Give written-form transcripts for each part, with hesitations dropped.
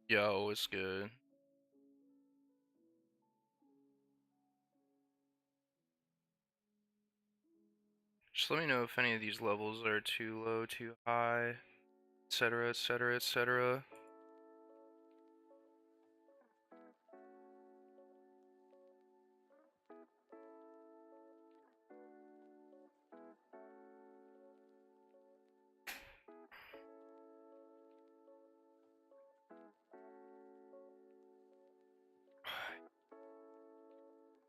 Yo, it's good. Just let me know if any of these levels are too low, too high, etc., etc., etc.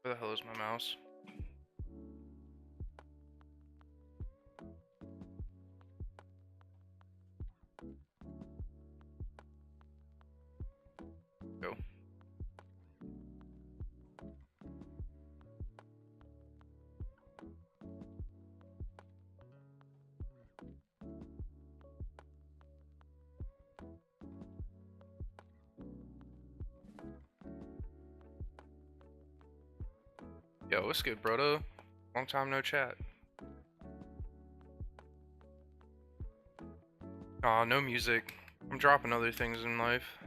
Where the hell is my mouse? Go. Yo, what's good, brodo? Long time no chat. Aw, no music. I'm dropping other things in life.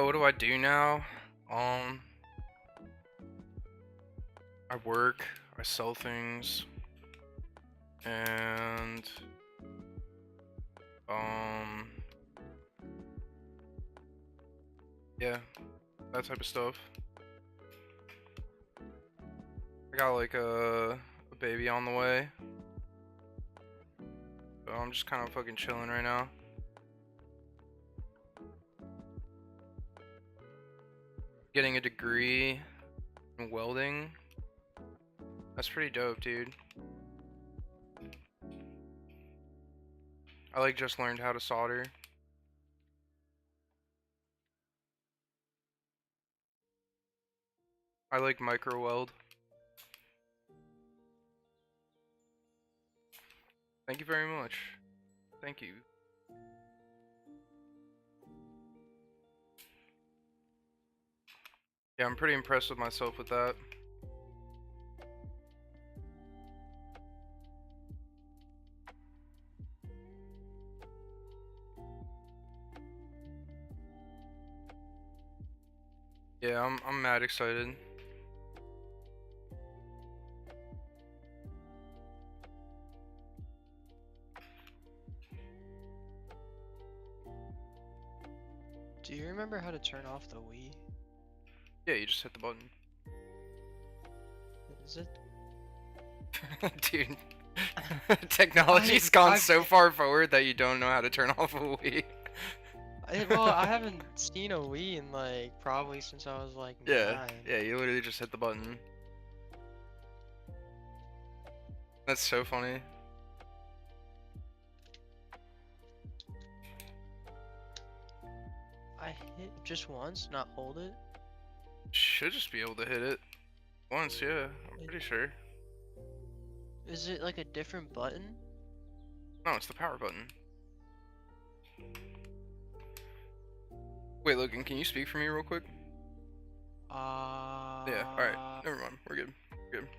What do I do now? Um, I work, I sell things, and, um, yeah, that type of stuff. I got like a baby on the way, so I'm just kind of fucking chilling right now. Getting a degree in welding. That's pretty dope, dude. I like just learned how to solder. I like micro weld. Thank you very much. Thank you. Yeah, I'm pretty impressed with myself with that. Yeah, I'm mad excited. Do you remember how to turn off the Wii? Yeah, you just hit the button. Is it? Dude. Technology's gone I've, so far forward that you don't know how to turn off a Wii. well, I haven't seen a Wii in like probably since I was like Yeah, 9. yeah, you literally just hit the button. That's so funny. I hit just once, not hold it. Should just be able to hit it once, yeah, I'm pretty sure. Is it like a different button? No, it's the power button. Wait, Logan, can you speak for me real quick? Yeah, alright. Never mind. We're good. We're good.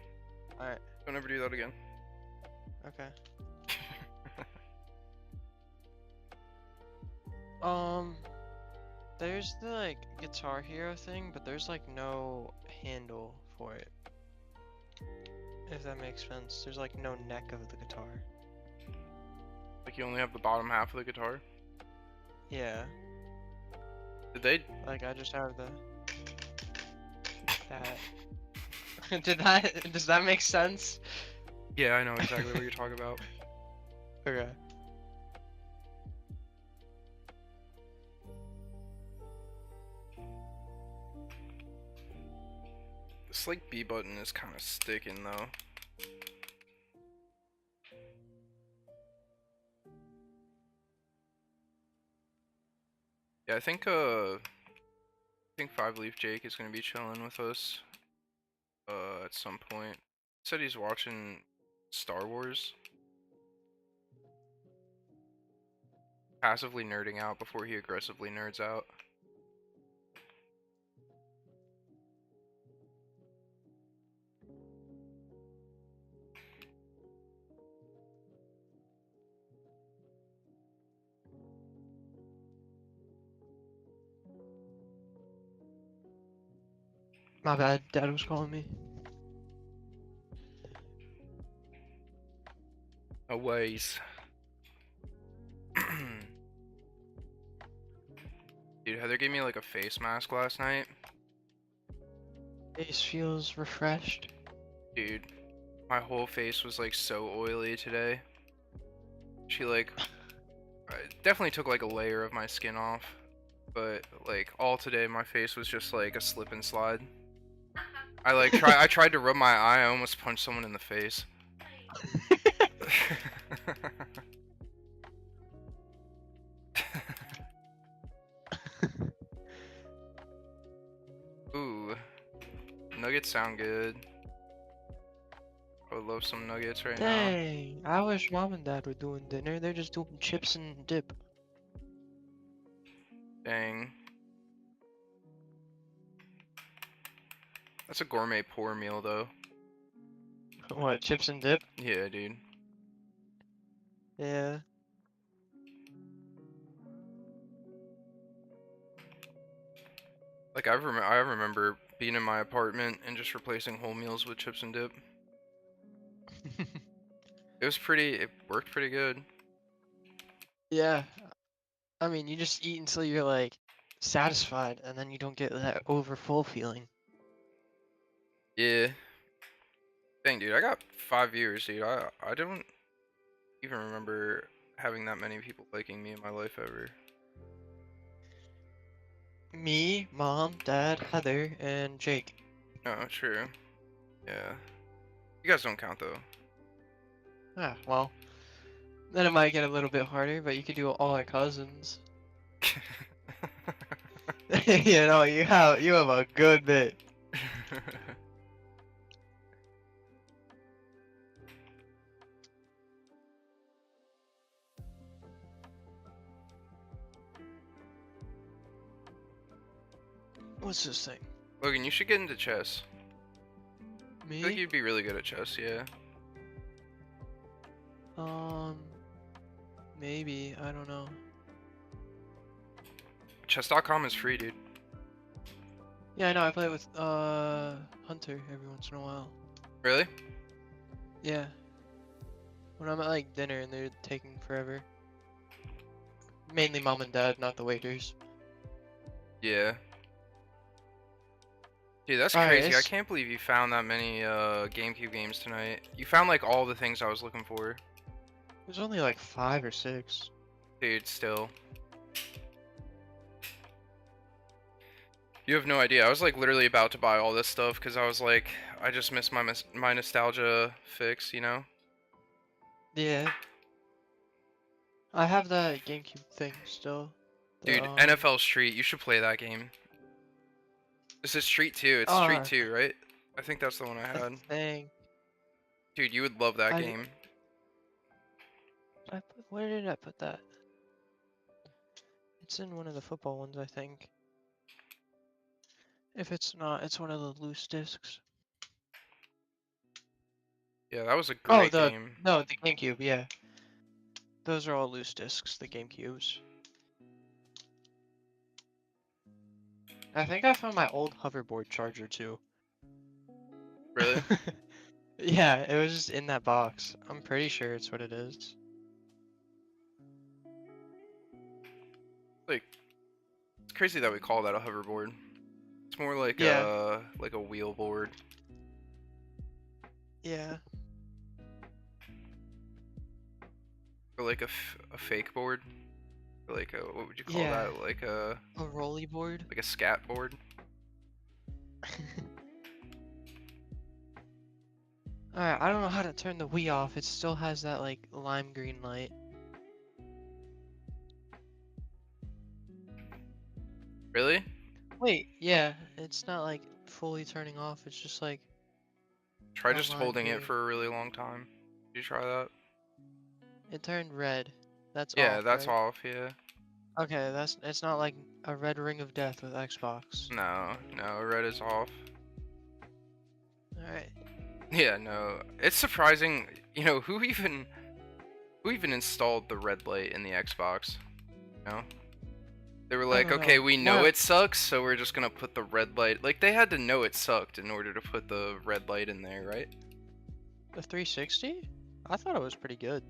Alright, Don't ever do that again. okay. There's the like Guitar Hero thing, but there's like no handle for it. If that makes sense. There's like no neck of the guitar. Like you only have the bottom half of the guitar? Yeah. Did they? Like I just have the that. Does that make sense? Yeah, I know exactly what you're talking about. Okay. This like B button is kind of sticking though. Yeah, I think Five Leaf Jake is gonna be chilling with us at some point. Said he's watching Star Wars, passively nerding out before he aggressively nerds out. My bad. Dad was calling me. A ways. Dude, Heather gave me like a face mask last night. Face feels refreshed. Dude, my whole face was like so oily today. She like definitely took like a layer of my skin off, but like all today my face was just like a slip and slide. I tried to rub my eye, I almost punched someone in the face. Ooh, nuggets sound good. I would love some nuggets right now. Dang, I wish mom and dad were doing dinner. They're just doing chips and dip. Dang. That's a gourmet poor meal though. What, chips and dip? Yeah, dude. Yeah. Like I remember being in my apartment and just replacing whole meals with chips and dip. It worked pretty good. Yeah. I mean, you just eat until you're like satisfied, and then you don't get that over full feeling. Yeah. Dang, dude, I got 5 years, dude. I don't even remember having that many people liking me in my life ever. Me, mom, dad, Heather, and Jake. No, true. Yeah. You guys don't count though. Ah, well, then it might get a little bit harder, but you could do all our cousins. You have a good bit. What's this thing? Logan, you should get into chess. I feel like Me? you'd be really good at chess, yeah. Um, maybe, I don't know. Chess.com is free, dude. Yeah, I know, I play with, Hunter every once in a while. Really? Yeah. When I'm at, like, dinner and they're taking forever. Mainly mom and dad, not the waiters. Yeah. Dude, that's Alright, crazy. I can't believe you found that many GameCube games tonight. You found like all the things I was looking for. there's only like 5 or 6. Dude, still. You have no idea. I was like literally about to buy all this stuff because I was like, I just missed my nostalgia fix, you know? Yeah. I have that GameCube thing still. The, Dude, NFL Street, you should play that game. This is Street 2. It's Street oh, 2, right? I think that's the one I the had. thing. Dude, you would love that I, game. where did I put that? It's in one of the football ones, I think. If it's not, it's one of the loose discs. Yeah, that was a Oh, great game. no, the GameCube, yeah. Those are all loose discs, the GameCubes. I think I found my old hoverboard charger too. Really? Yeah, it was just in that box. I'm pretty sure it's what it is. Like, it's crazy that we call that a hoverboard. It's more Yeah, like a wheel board. yeah. or like a fake board, or like a what would you call Yeah, that? a rolly board. Like a scat board. Alright, I don't know how to turn the Wii off. It still has that like lime green light. Really? Wait, yeah, it's not like fully turning off. It's just like Try a just lime holding it green. for a really long time. Did you try that? It turned red. That's Yeah, off, that's right? off. Yeah. Okay, it's not like a red ring of death with Xbox. No, no, red is off. Alright. Yeah, no. It's surprising, who even installed the red light in the Xbox? You know? They were I like, don't okay, know. we know What? it sucks, so we're just gonna put the red light. Like, they had to know it sucked in order to put the red light in there, right? The 360? I thought it was pretty good.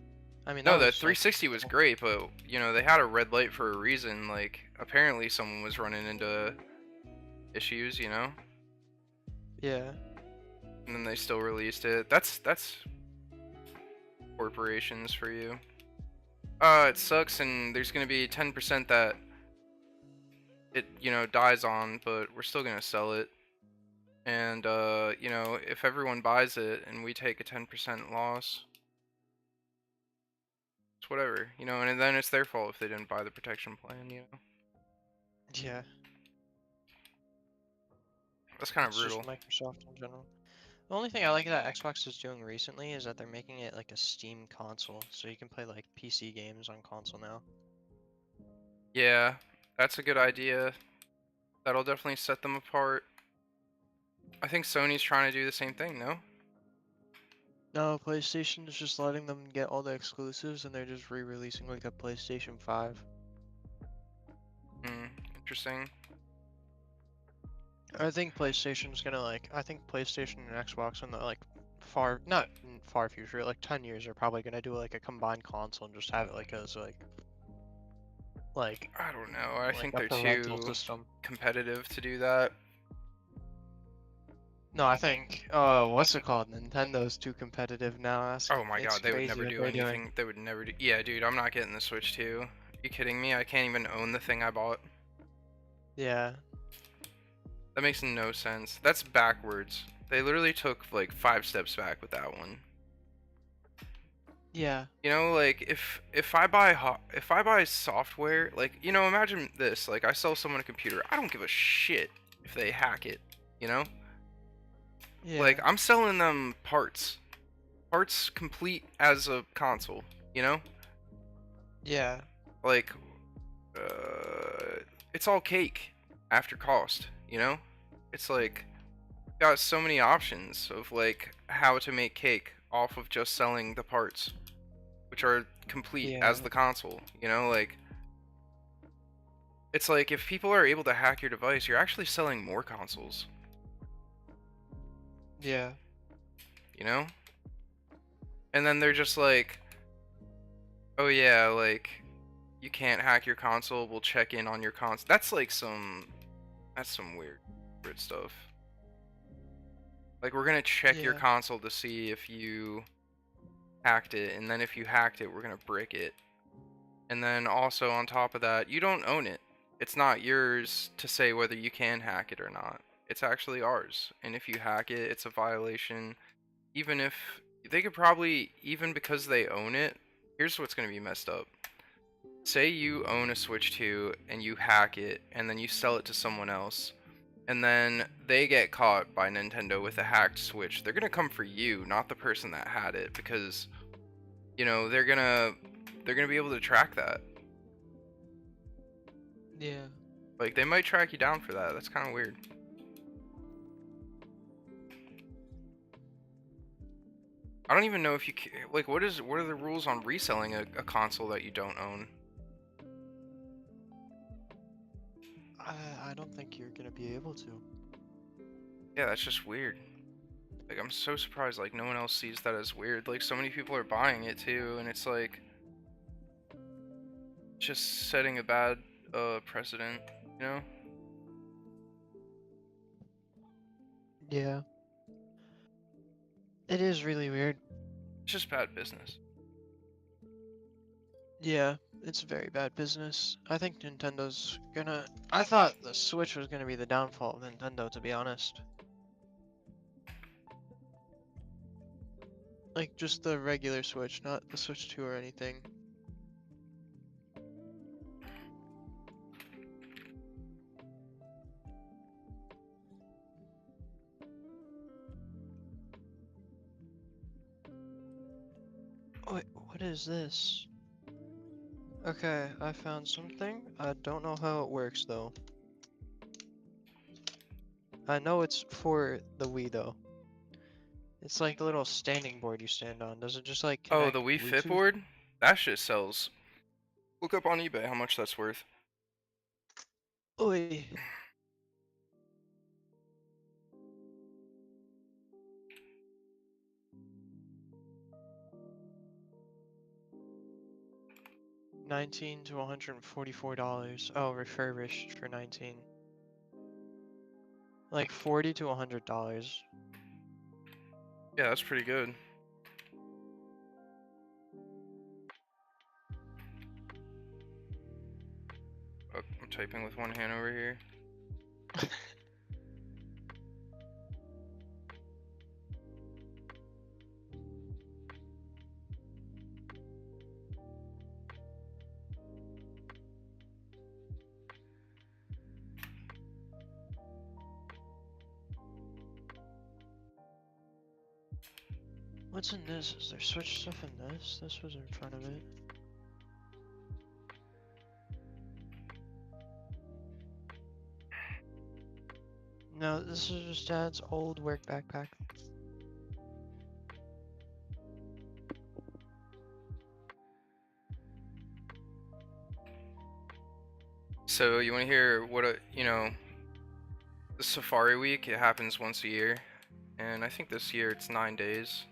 I mean, that No, the was like 360 was great, but, they had a red light for a reason. Like, apparently someone was running into issues, yeah. And then they still released it. That's corporations for you. It sucks, and there's gonna be 10% that it, dies on, but we're still gonna sell it. And, if everyone buys it and we take a 10% loss, it's whatever, and then it's their fault if they didn't buy the protection plan. Yeah. That's kind of It's just brutal. Microsoft in general. The only thing I like that Xbox is doing recently is that they're making it like a Steam console, so you can play like PC games on console now. Yeah, that's a good idea. That'll definitely set them apart. I think Sony's trying to do the same thing, no? No, PlayStation is just letting them get all the exclusives, and they're just re-releasing like a PlayStation 5. Hmm, interesting. I think PlayStation's gonna like. I think PlayStation and Xbox in the like far, not in far future, like 10 years, are probably gonna do like a combined console and just have it like as like I don't know. I like think a they're parental too system. competitive to do that. No, I think what's it called? Nintendo's too competitive now. Oh my It's god, they would crazy never what do they're doing. anything. They would never do. Yeah, dude, I'm not getting the Switch 2. Are you kidding me? I can't even own the thing I bought. Yeah, That makes no sense. That's backwards. They literally took like 5 steps back with that one. yeah, Like if I buy software, like imagine this. Like I sell someone a computer. I don't give a shit if they hack it. You know, yeah, like I'm selling them parts complete as a console. You know, yeah, like it's all cake after cost. It's like got so many options of like how to make cake off of just selling the parts, which are complete as yeah, the console. Like it's like if people are able to hack your device, you're actually selling more consoles. yeah, You know, and then they're just like, oh yeah, like you can't hack your console. We'll check in on your console. That's some weird stuff. Like we're gonna check your yeah, console to see if you hacked it, and then if you hacked it, we're gonna brick it. And then also on top of that, you don't own it. It's not yours to say whether you can hack it or not. It's actually ours. And if you hack it, it's a violation. Even if they could probably, even because they own it, here's what's going to be messed up. Say you own a Switch 2 and you hack it and then you sell it to someone else. And then they get caught by Nintendo with a hacked Switch. They're going to come for you, not the person that had it, because they're gonna be able to track that. yeah. Like they might track you down for that. That's kind of weird. I don't even know if you like what are the rules on reselling a console that you don't own? I don't think you're gonna be able to. Yeah, that's just weird. Like I'm so surprised like no one else sees that as weird. Like so many people are buying it too, and it's like just setting a bad precedent, you know? Yeah, it is really weird. It's just bad business. Yeah, it's very bad business. I think Nintendo's gonna. I thought the Switch was gonna be the downfall of Nintendo, to be honest. Like, just the regular Switch, not the Switch 2 or anything. Wait, what is this? Okay, I found something. I don't know how it works though. I know it's for the Wii though. It's like the little standing board you stand on. Does it just like Oh, the connect Wii Fit Bluetooth? board? That shit sells. Look up on eBay how much that's worth. Oi. $19 to $144. Oh, refurbished for 19. Like $40 to $100. Yeah, that's pretty good. Oh, I'm typing with one hand over here. What's in this? Is there Switch stuff in this? This was in front of it. No, this is just Dad's old work backpack. So you want to hear what the Safari Week? It happens once a year, and I think this year it's 9 days,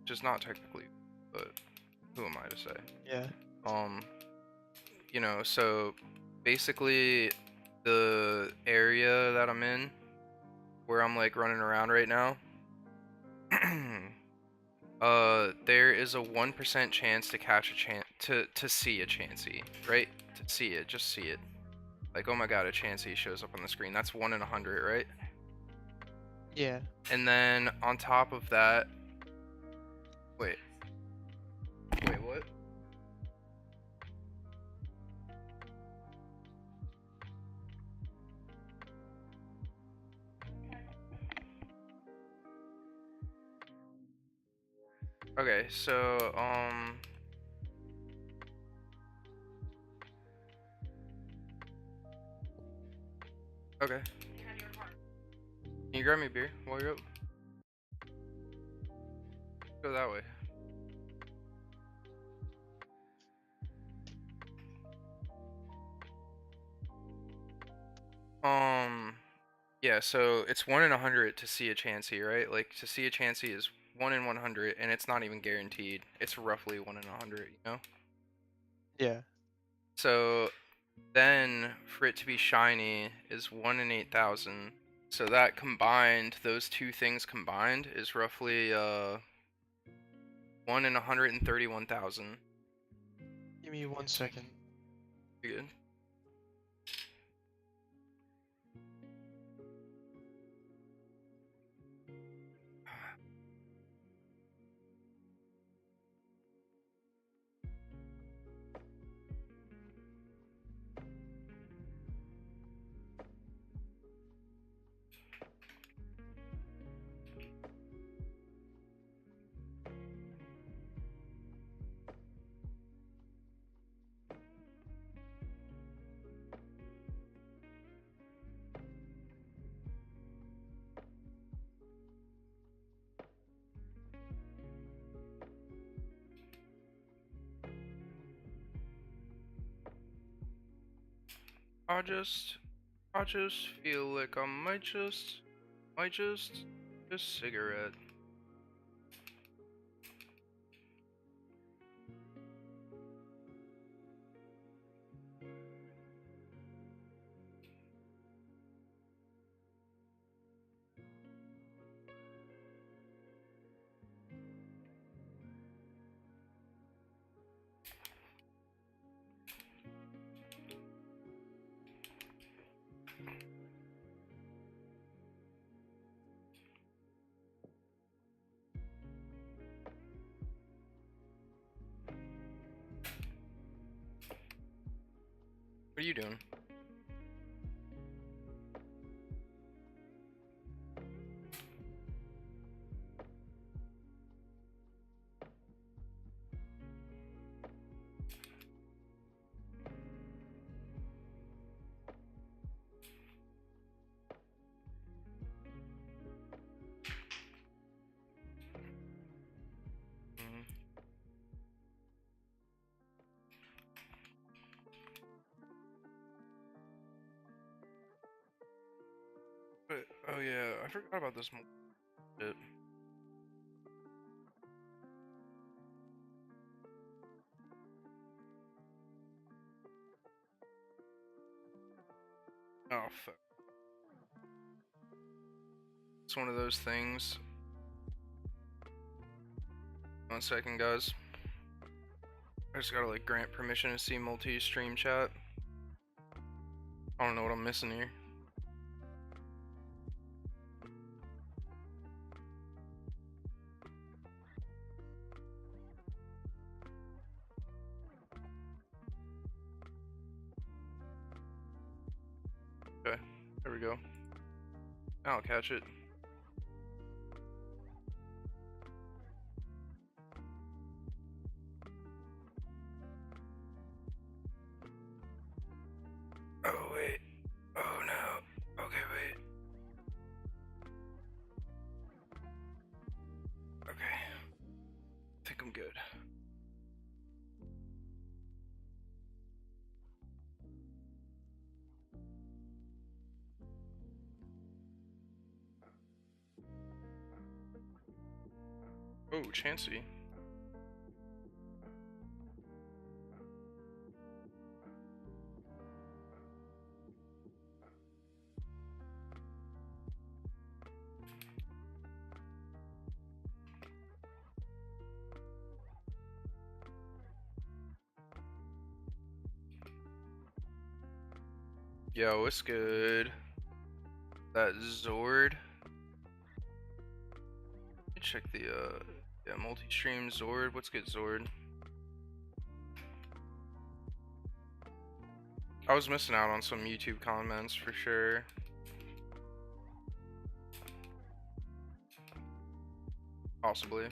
which is not technically, but who am I to say? Yeah. Um, so basically the area that I'm in, where I'm like running around right now, there is a 1% chance to catch a to see a Chansey, right? To see it, just see it. Like, oh my god, a Chansey shows up on the screen. That's 1 in 100, right? Yeah. And then on top of that, wait, what? Okay, so okay. Can you grab me a beer while you're up? Go that way. Yeah, so it's 1 in 100 to see a Chansey, right? Like, to see a Chansey is 1 in 100, and it's not even guaranteed. It's roughly 1 in 100, you know? Yeah. So then, for it to be shiny is 1 in 8,000. So that combined, those two things combined, is roughly 1 in 131,000. Give me 1 second. You're good. I just, I just feel like I might just a cigarette. What are you doing? Mm. Oh yeah, I forgot about this bit. Oh fuck. It's one of those things. 1 second, guys. I just gotta like grant permission to see multi-stream chat. I don't know what I'm missing here. Okay, there we go. Now I'll catch it. Oh wait. Oh no. Okay, wait. Okay. I think I'm good. Oh, Chansey. Yo, what's good? That Zord. Let me check the yeah, multi-stream Zord. What's good, Zord? I was missing out on some YouTube comments for sure. Possibly.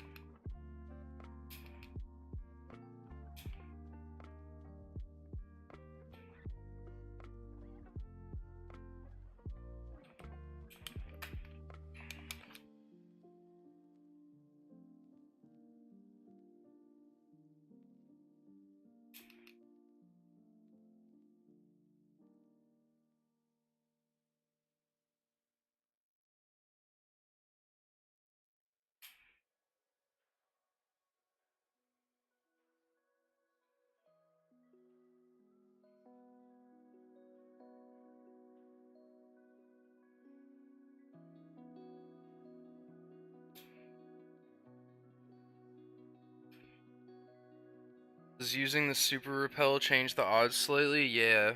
Does using the super repel change the odds slightly? Yeah.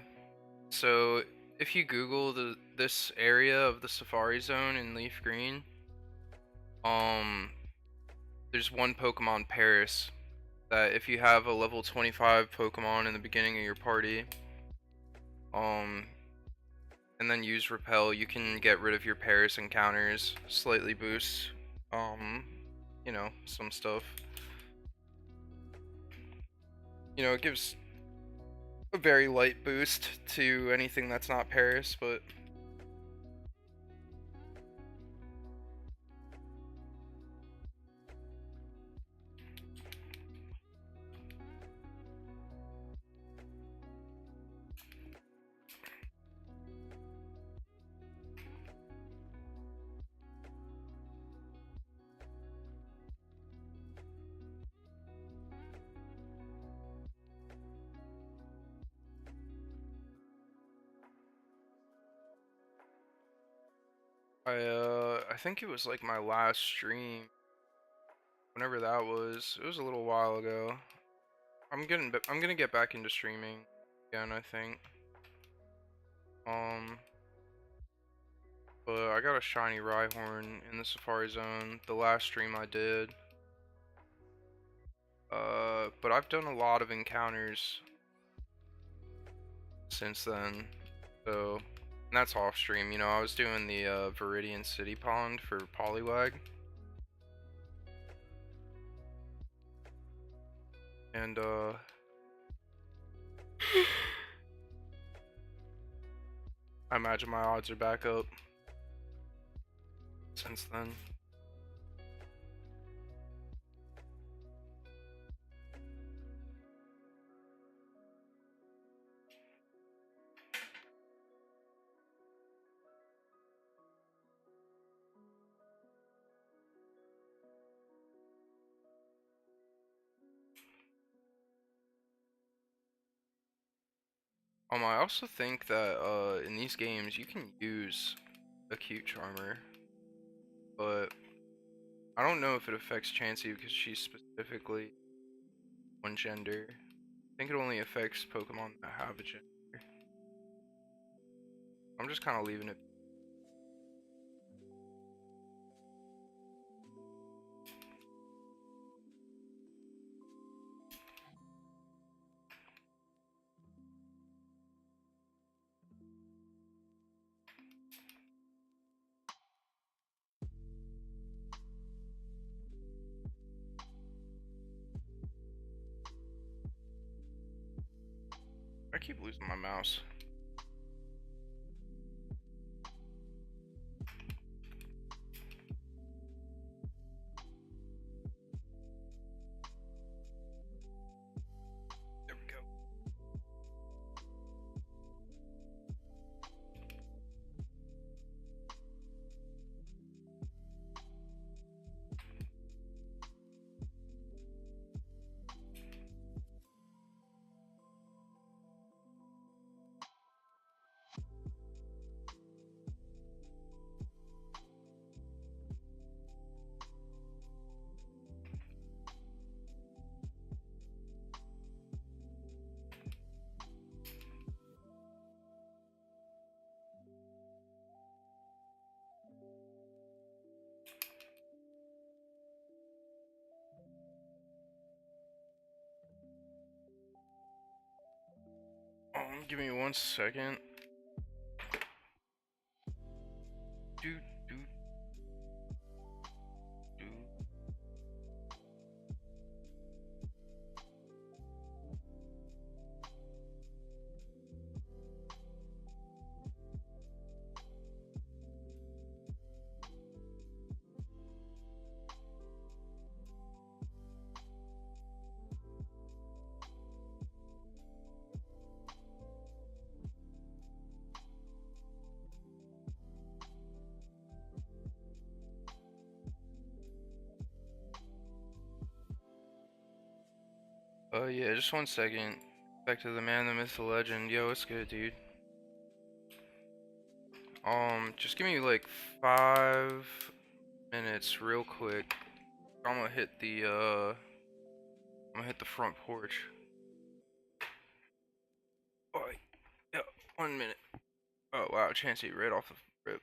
So if you Google this area of the Safari Zone in Leaf Green, um, there's one Pokemon Paris that if you have a level 25 Pokemon in the beginning of your party, um, and then use Repel, you can get rid of your Paris encounters, slightly boost, um, you know, some stuff. You know, it gives a very light boost to anything that's not Paris, but I think it was like my last stream, whenever that was. It was a little while ago. I'm gonna get back into streaming again, I think. Um, but I got a shiny Rhyhorn in the Safari Zone, the last stream I did. But I've done a lot of encounters since then. So, and that's off stream. You know, I was doing the Viridian City Pond for Poliwag, and I imagine my odds are back up since then. I also think that in these games you can use Acute Charmer, but I don't know if it affects Chansey because she's specifically one gender. I think it only affects Pokemon that have a gender. I'm just kind of leaving it. I keep losing my mouse. There we go. Give me 1 second. Do do do. Yeah, just 1 second. Back to the man, the myth, the legend. Yo, what's good, dude? Just give me like 5 minutes, real quick. I'm gonna hit the front porch. Oh, yeah, 1 minute. Oh wow, Chansey right off the rip.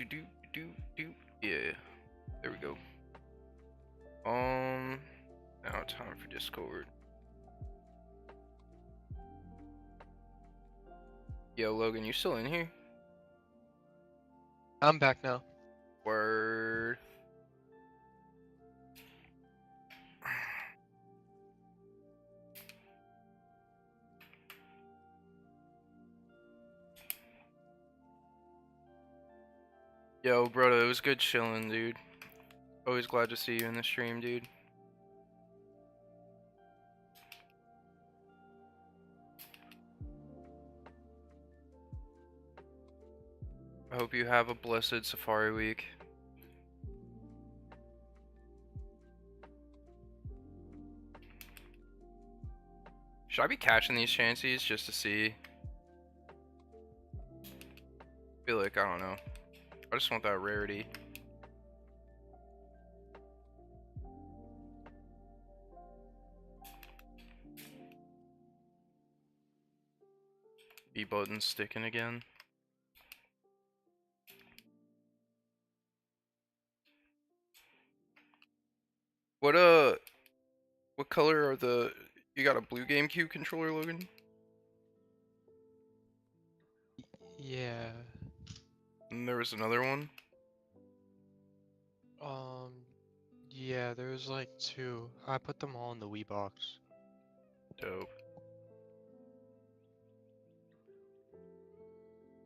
do do. Yeah, there we go. Now time for Discord. Yo, Logan, you still in here? I'm back now. Word. Yo, brother, it was good chilling, dude. Always glad to see you in the stream, dude. I hope you have a blessed Safari week. Should I be catching these chances just to see? I feel like, I don't know. I just want that rarity. B button sticking again. What color are the... You got a blue GameCube controller, Logan? Yeah. And there was another one? Um, yeah, there was like two. I put them all in the Wii box. Dope.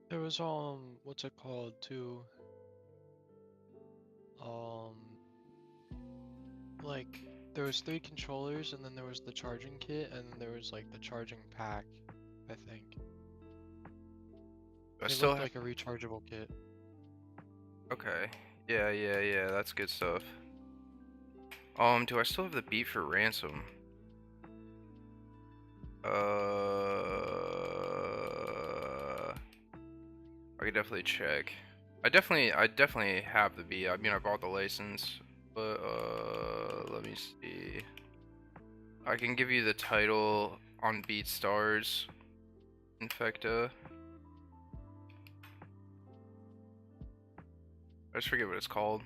There was what's it called too? Um, like there was three controllers, and then there was the charging kit, and then there was like the charging pack, I think. I It still looked have... like a rechargeable kit. Okay. Yeah, that's good stuff. Do I still have the beat for ransom? I could definitely check. I definitely have the beat. I mean, I bought the license, but let me see. I can give you the title on BeatStars. Infecta. I just forget what it's called.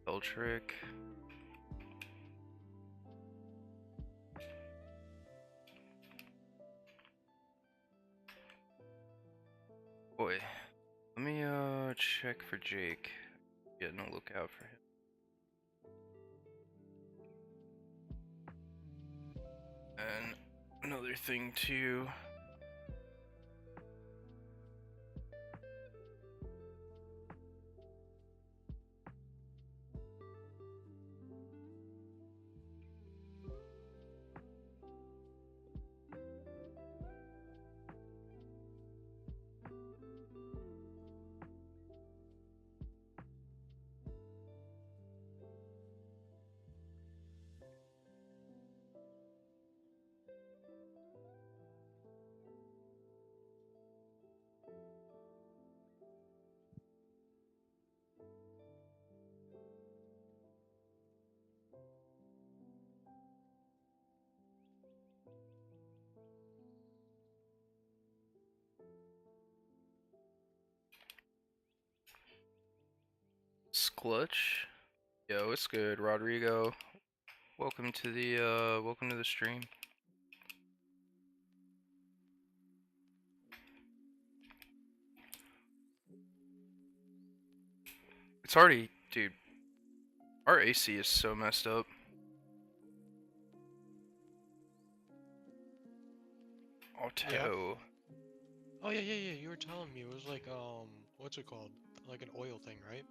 Spell trick. Boy, let me check for Jake. Getting a lookout for him. And another thing too. S0cliché. Yo, it's good, Rodrigo. Welcome to the stream. It's already, dude. Our AC is so messed up. Yeah. Auto. Oh yeah. You were telling me it was like what's it called? Like an oil thing, right?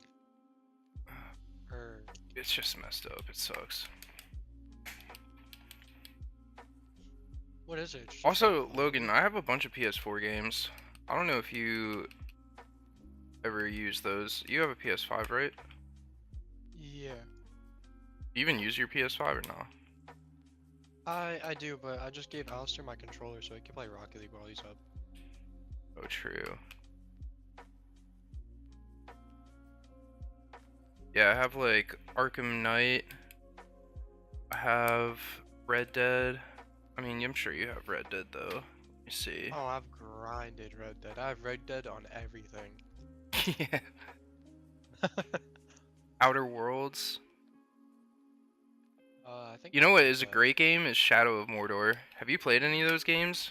Or It's just messed up. It sucks. what is it? It's just like Also, Logan, oily? I have a bunch of PS4 games. I don't know if you ever use those. You have a PS5, right? Yeah. You even use your PS5 or not? I do, but I just gave Alistair my controller so he can play Rocket League while he's up. Oh, true. Yeah, I have like Arkham Knight. I have Red Dead. I mean, I'm sure you have Red Dead though. Let me see. Oh, I've grinded Red Dead. I have Red Dead on everything. Yeah. Outer Worlds. I think You I know what beat is a that. great game is Shadow of Mordor. Have you played any of those games?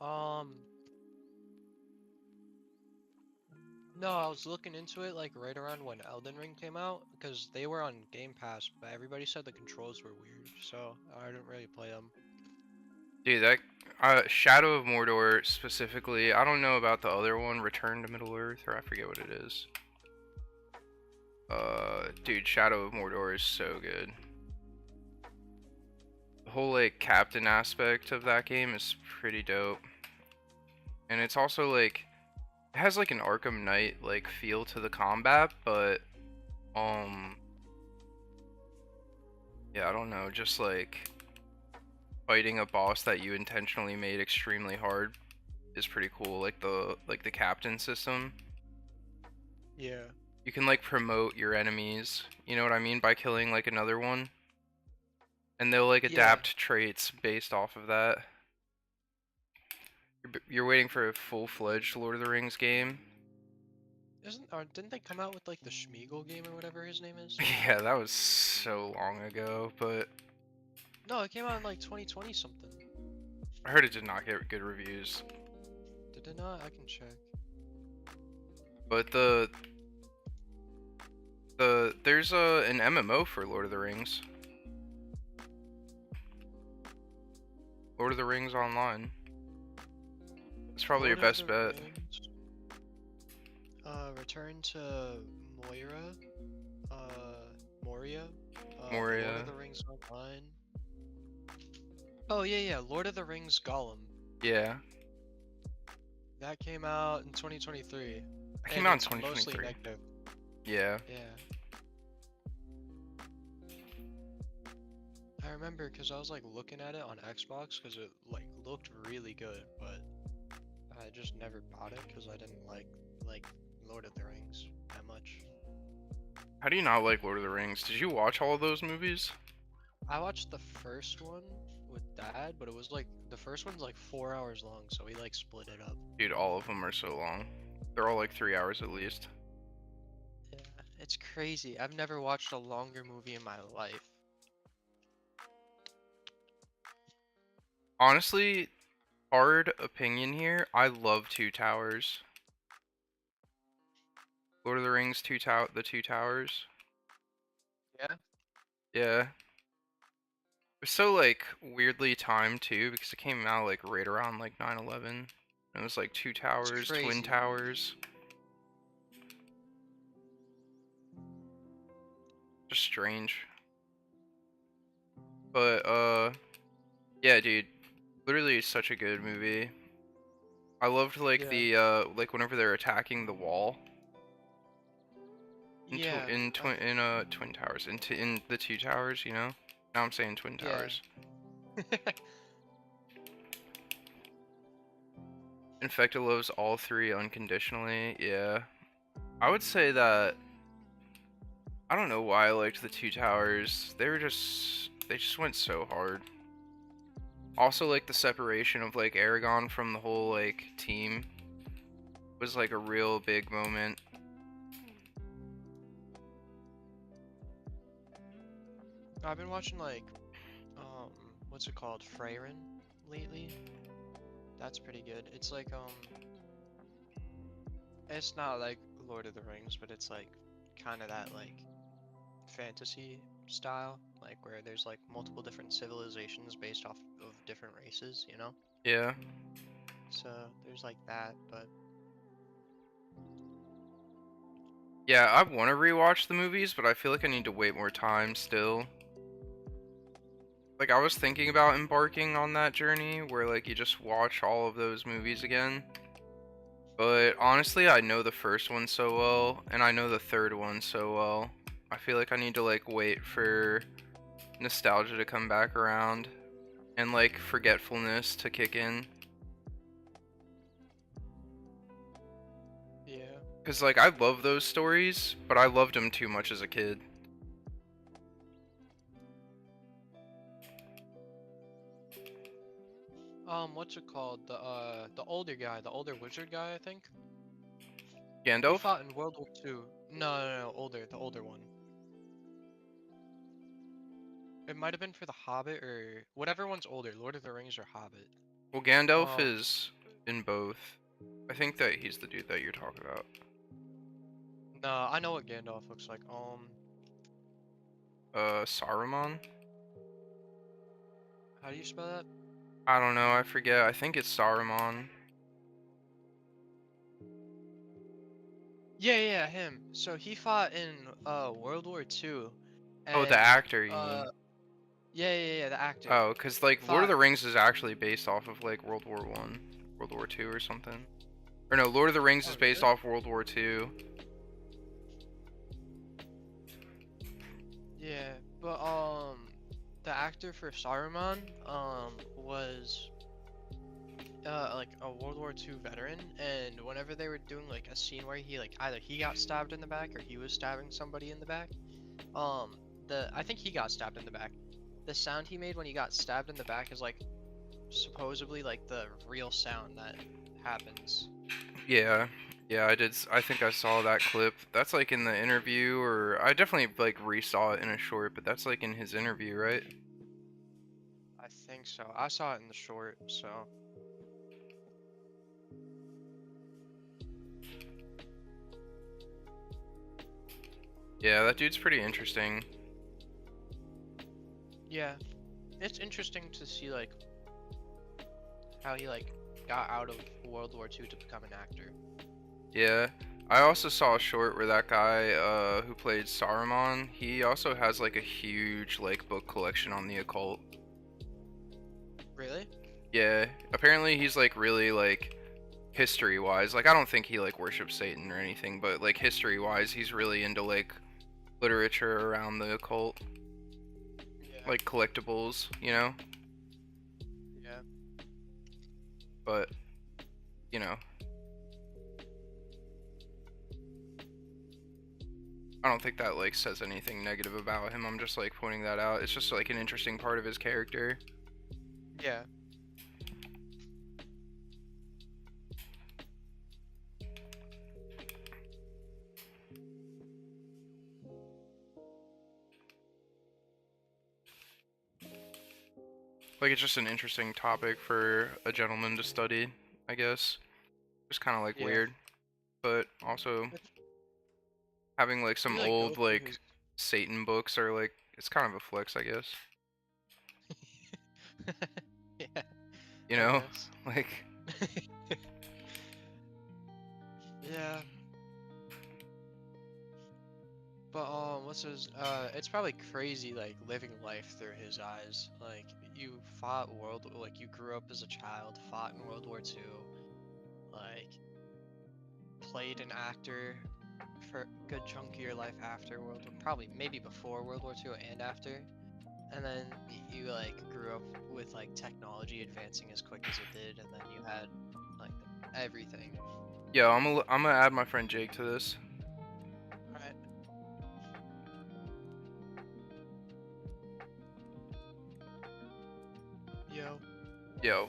Um, no, I was looking into it like right around when Elden Ring came out because they were on Game Pass, but everybody said the controls were weird, so I didn't really play them. Dude, that Shadow of Mordor specifically. I don't know about the other one, Return to Middle Earth, or I forget what it is. Dude, Shadow of Mordor is so good. The whole like captain aspect of that game is pretty dope, and it's also like it has like an Arkham Knight like feel to the combat, but um, yeah, I don't know, just like fighting a boss that you intentionally made extremely hard is pretty cool. Like the captain system. Yeah. You can like promote your enemies, you know what I mean, by killing like another one, and they'll like Yeah. adapt traits based off of that. You're waiting for a full-fledged Lord of the Rings game. Didn't they come out with like the Schmeagol game or whatever his name is? Yeah, that was so long ago, but No, it came out in like 2020 something. I heard it did not get good reviews. Did it not? I can check. But there's an MMO for Lord of the Rings. Lord of the Rings Online. It's probably your Lord of best the bet. Rings. Return to Moira. Moria. Lord of Moria. the Rings Online. Oh yeah, Lord of the Rings Gollum. Yeah. That came out in 2023, That came and out in it's mostly 2023. negative. Yeah. Yeah. I remember because I was like looking at it on Xbox because it like looked really good, but I just never bought it because I didn't like Lord of the Rings that much. How do you not like Lord of the Rings? Did you watch all of those movies? I watched the first one with Dad, but it was like the first one's like 4 hours long, so we like split it up. Dude, all of them are so long. They're all like 3 hours at least. Yeah, it's crazy. I've never watched a longer movie in my life. Honestly, hard opinion here. I love Two Towers. Lord of the Rings, the Two Towers. Yeah, Yeah. It's so like weirdly timed too because it came out like right around like 9/11. It was like Two it's Towers, Twin crazy. Towers. Just strange. But yeah, dude. Literally such a good movie. I loved like Yeah, the like whenever they're attacking the wall yeah, Twin Towers in the Two Towers, you know? Now I'm saying Twin yeah. Towers. Infecta loves all three unconditionally. Yeah. I would say that I don't know why I liked the Two Towers. They just went so hard. Also like the separation of like Aragon from the whole like team was like a real big moment. I've been watching like what's it called, Freyrin lately. That's pretty good. It's like it's not like Lord of the Rings, but it's like kind of that like fantasy style, like where there's like multiple different civilizations based off of different races, you know? Yeah. So there's like that, but Yeah, I want to rewatch the movies, but I feel like I need to wait more time still. Like I was thinking about embarking on that journey where like you just watch all of those movies again. But honestly, I know the first one so well and I know the third one so well. I feel like I need to like wait for nostalgia to come back around and like forgetfulness to kick in. yeah. Cuz like I love those stories, but I loved them too much as a kid. what's it called? The older guy, the older wizard guy, I think. He Gandalf? fought in World War II. No, no, no, older, the older one. It might have been for the Hobbit or whatever one's older, Lord of the Rings or Hobbit. Well, Gandalf Um, is in both. I think that he's the dude that you're talking about. no, I know what Gandalf looks like. Saruman? How do you spell that? I don't know, I forget. I think it's Saruman. Yeah, yeah, him. So he fought in World War II, Oh, the and actor, you uh, mean? yeah, the actor Oh, because, like, Lord of fought. the Rings is actually based off of, like, World War One, World War Two or something. Or no, Lord of the Rings Oh, is based really? off World War Two. Yeah, but the actor for Saruman was like a World War II veteran, and whenever they were doing like a scene where he like either he got stabbed in the back or he was stabbing somebody in the back, I think he got stabbed in the back. The sound he made when he got stabbed in the back is like supposedly like the real sound that happens. Yeah, yeah, I did. I think I saw that clip. That's like in the interview, or I definitely like re-saw it in a short, but that's like in his interview, right? I think so. I saw it in the short, so Yeah, that dude's pretty interesting. yeah, it's interesting to see like how he like got out of World War II to become an actor. Yeah. I also saw a short where that guy who played Saruman, he also has like a huge like book collection on the occult. Really? Yeah, apparently he's like really like history wise. Like I don't think he like worships Satan or anything, but like history wise, he's really into like literature around the occult, Yeah. like collectibles, you know? Yeah. But, you know, I don't think that like says anything negative about him. I'm just like pointing that out. It's just like an interesting part of his character. Yeah. Like it's just an interesting topic for a gentleman to study, I guess. Just kind of like Yeah. weird, but also If having like you some like go old through like his Satan books are like it's kind of a flex, I guess. Yeah, You I know, guess. like Yeah. But what's his it's probably crazy like living life through his eyes. Like you fought world like you grew up as a child, fought in World War II, like played an actor for a good chunk of your life after World War, probably maybe before World War II and after. And then you like grew up with like technology advancing as quick as it did, and then you had like everything. yo, I'm gonna add my friend Jake to this. Right. Yo. Yo,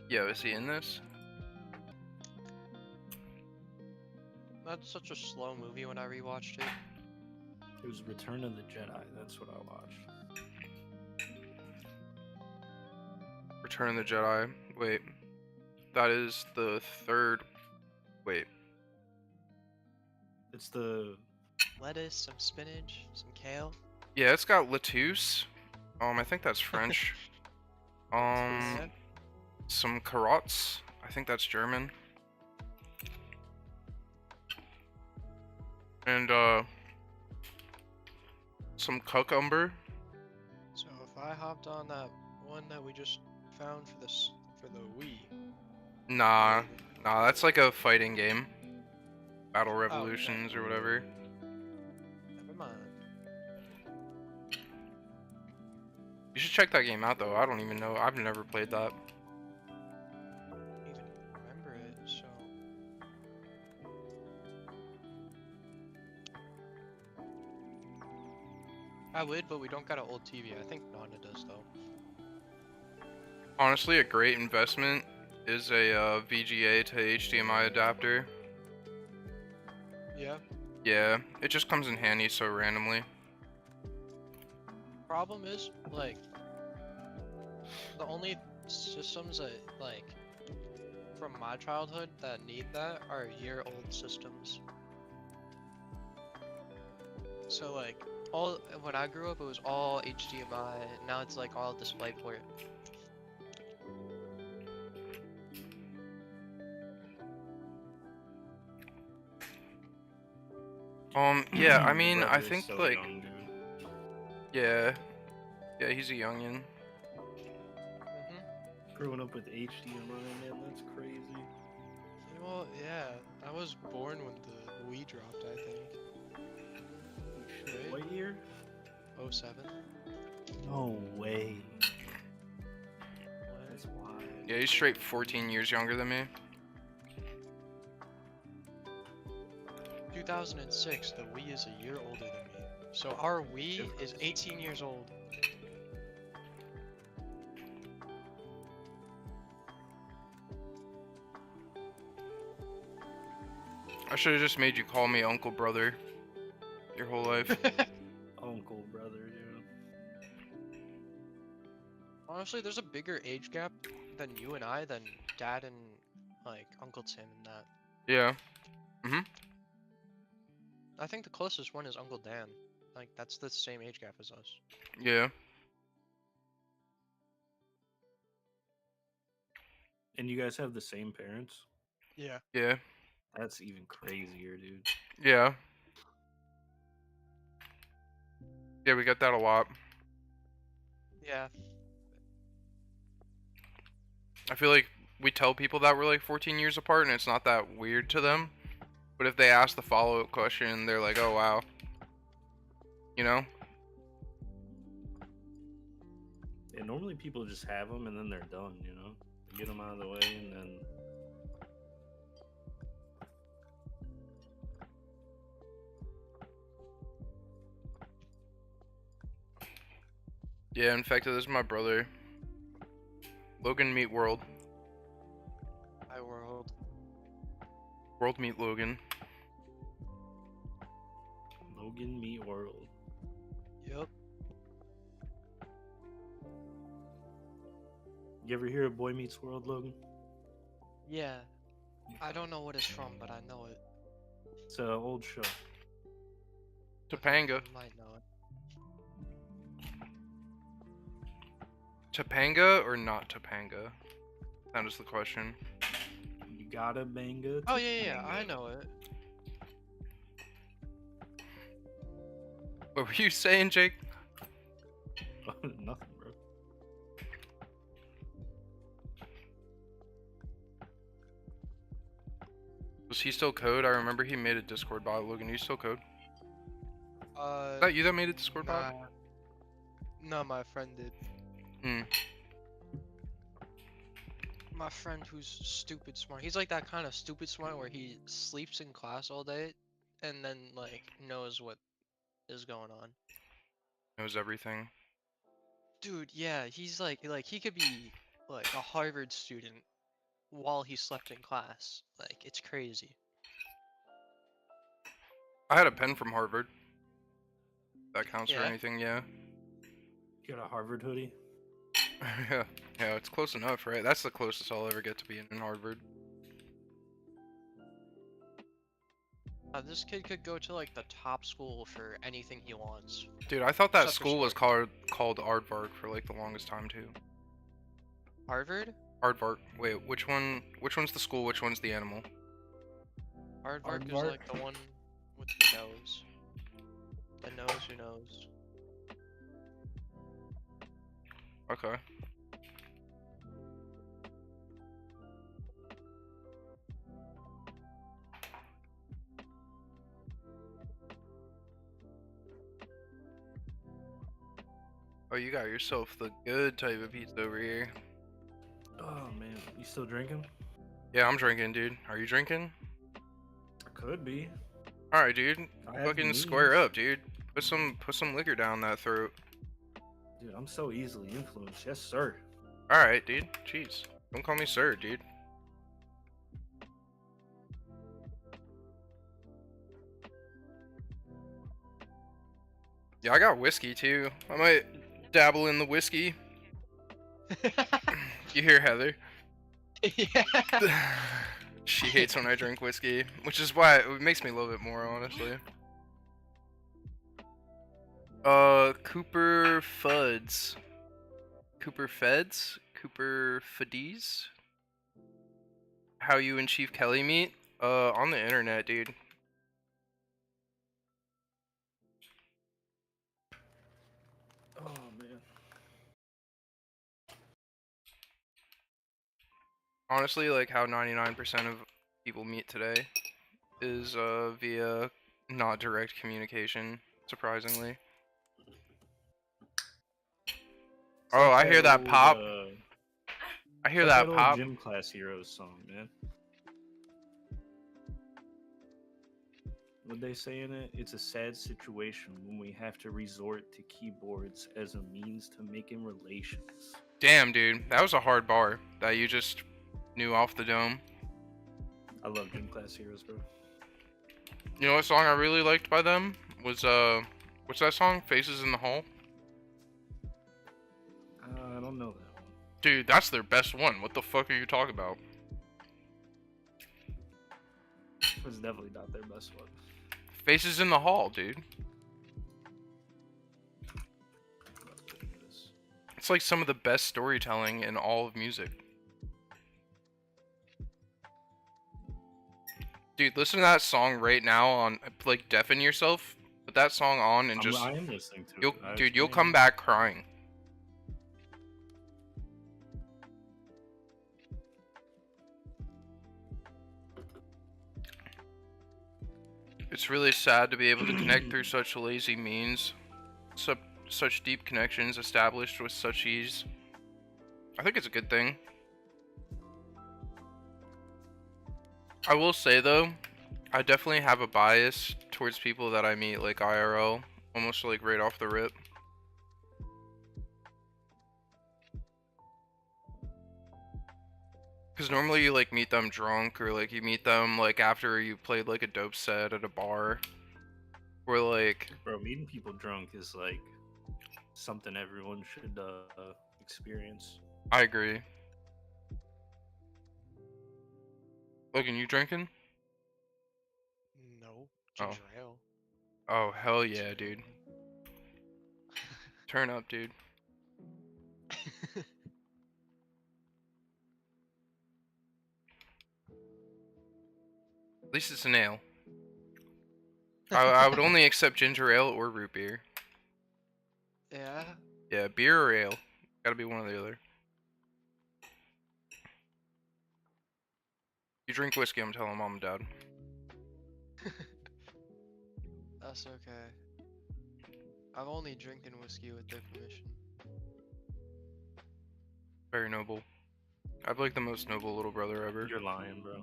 yo, is he in this? That's such a slow movie when I rewatched it. It was Return of the Jedi. That's what I watched. Return of the Jedi. Wait, that is the third. Wait, It's the Lettuce, some spinach, some kale. yeah, it's got lettuce. I think that's French. Yeah. Some carrots. I think that's German. And some cucumber. So if I hopped on that one that we just found for this for the Wii. Nah, nah, that's like a fighting game. Battle Oh, okay. Revolutions or whatever. Never mind. You should check that game out though. I don't even know. I've never played that. Even remember it, so I would, but we don't got an old TV. I think Nana does though. Honestly, a great investment is a VGA to HDMI adapter. Yeah. Yeah, it just comes in handy so randomly. Problem is, like, the only systems that, like, from my childhood that need that are year-old systems. So, like, when I grew up, it was all HDMI. Now it's like all DisplayPort. Yeah, I Your mean, I brother is think so like, young, dude. yeah, he's a youngin. Growing up with HDMI, man, that's crazy. Well, yeah, I was born when the Wii dropped, I think. Right? What year? 07. No way. What? That's wild. Yeah, he's straight 14 years younger than me. 2006, the Wii is a year older than me. So our Wii is 18 years old. I should have just made you call me Uncle Brother your whole life. Uncle, brother, dude. Honestly, there's a bigger age gap than you and I than Dad and, like, Uncle Tim and that. Yeah. I think the closest one is Uncle Dan. Like, that's the same age gap as us. Yeah. And you guys have the same parents? Yeah. Yeah. That's even crazier, dude. Yeah. Yeah, we got that a lot. Yeah. I feel like we tell people that we're like 14 years apart and it's not that weird to them. But if they ask the follow-up question, they're like, oh wow. You know? And normally people just have them and then they're done, you know? They get them out of the way and then... Yeah, in fact, this is my brother. Logan meet World. Hi, world. World meet Logan. Logan meet World. Yep. You ever hear of Boy Meets World, Logan? Yeah. I don't know what it's from, but I know it. It's an old show. Topanga. You might know it. Topanga or not Topanga? That is the question. You gotta banga. Oh, yeah, I know it. What were you saying, Jake? Nothing, bro. Was he still code? I remember he made a Discord bot. Logan, you still code? Is that Uh, you that made a Discord bot? no, my friend did. Hmm. My friend who's stupid smart. He's like that kind of stupid smart where he sleeps in class all day and then, like, knows what is going on. Knows everything. Dude, yeah, he's like he could be like a Harvard student while he slept in class. Like, it's crazy. I had a pen from Harvard. That counts for Yeah. anything, yeah. You got a Harvard hoodie? Yeah, it's close enough, right? That's the closest I'll ever get to being in Harvard. This kid could go to like the top school for anything he wants. Dude, I thought that Except for school was sport. called Aardvark for like the longest time too. Harvard? Aardvark. Wait, which one's the school? Which one's the animal? Aardvark is Aardvark? like the one with the nose. The nose who knows. Okay. Oh, you got yourself the good type of pizza over here. Oh, man. You still drinking? Yeah, I'm drinking, dude. Are you drinking? Could be. Alright, dude. I have Fucking the square means. up, dude. Put some liquor down that throat. Dude, I'm so easily influenced. Yes, sir. Alright, dude. Jeez. Don't call me sir, dude. Yeah, I got whiskey too. I might dabble in the whiskey. You hear Heather? Yeah. She hates when I drink whiskey, which is why it makes me love it more, honestly. Cooper Fuds. Cooper Feds? Cooper Fuddies? How you and Chief Kelly meet? On the internet, dude. Oh man. Honestly, like how 99% of people meet today is via not direct communication, surprisingly. It's Oh, like I hear that old, pop. I it's hear like that old pop. gym class heroes song, man. What they say in it? It's a sad situation when we have to resort to keyboards as a means to making relations. Damn, dude, that was a hard bar that you just knew off the dome. I love gym class heroes, bro. You know what song I really liked by them was what's that song? Faces in the Hall. I don't know that one. Dude, that's their best one. What the fuck are you talking about? It's definitely not their best one. Faces in the Hall, dude. It's like some of the best storytelling in all of music. Dude, listen to that song right now on, like, deafen yourself. Put that song on and just, I am listening to you'll, it. dude, you'll come back crying. It's really sad to be able to connect through such lazy means, such deep connections established with such ease. I think it's a good thing. I will say though, I definitely have a bias towards people that I meet like IRL, almost like right off the rip. Because normally you like meet them drunk, or like you meet them like after you played like a dope set at a bar. Or like, Bro, meeting people drunk is like something everyone should experience. I agree. Logan, you drinking? No, Oh. ginger ale. Oh, hell yeah, dude. Turn up, dude. At least it's an ale. I would only accept ginger ale or root beer. Yeah. Yeah, beer or ale. Gotta be one or the other. You drink whiskey, I'm telling mom and dad. That's okay. I'm only drinking whiskey with their permission. Very noble. I've like the most noble little brother ever. You're lying, bro.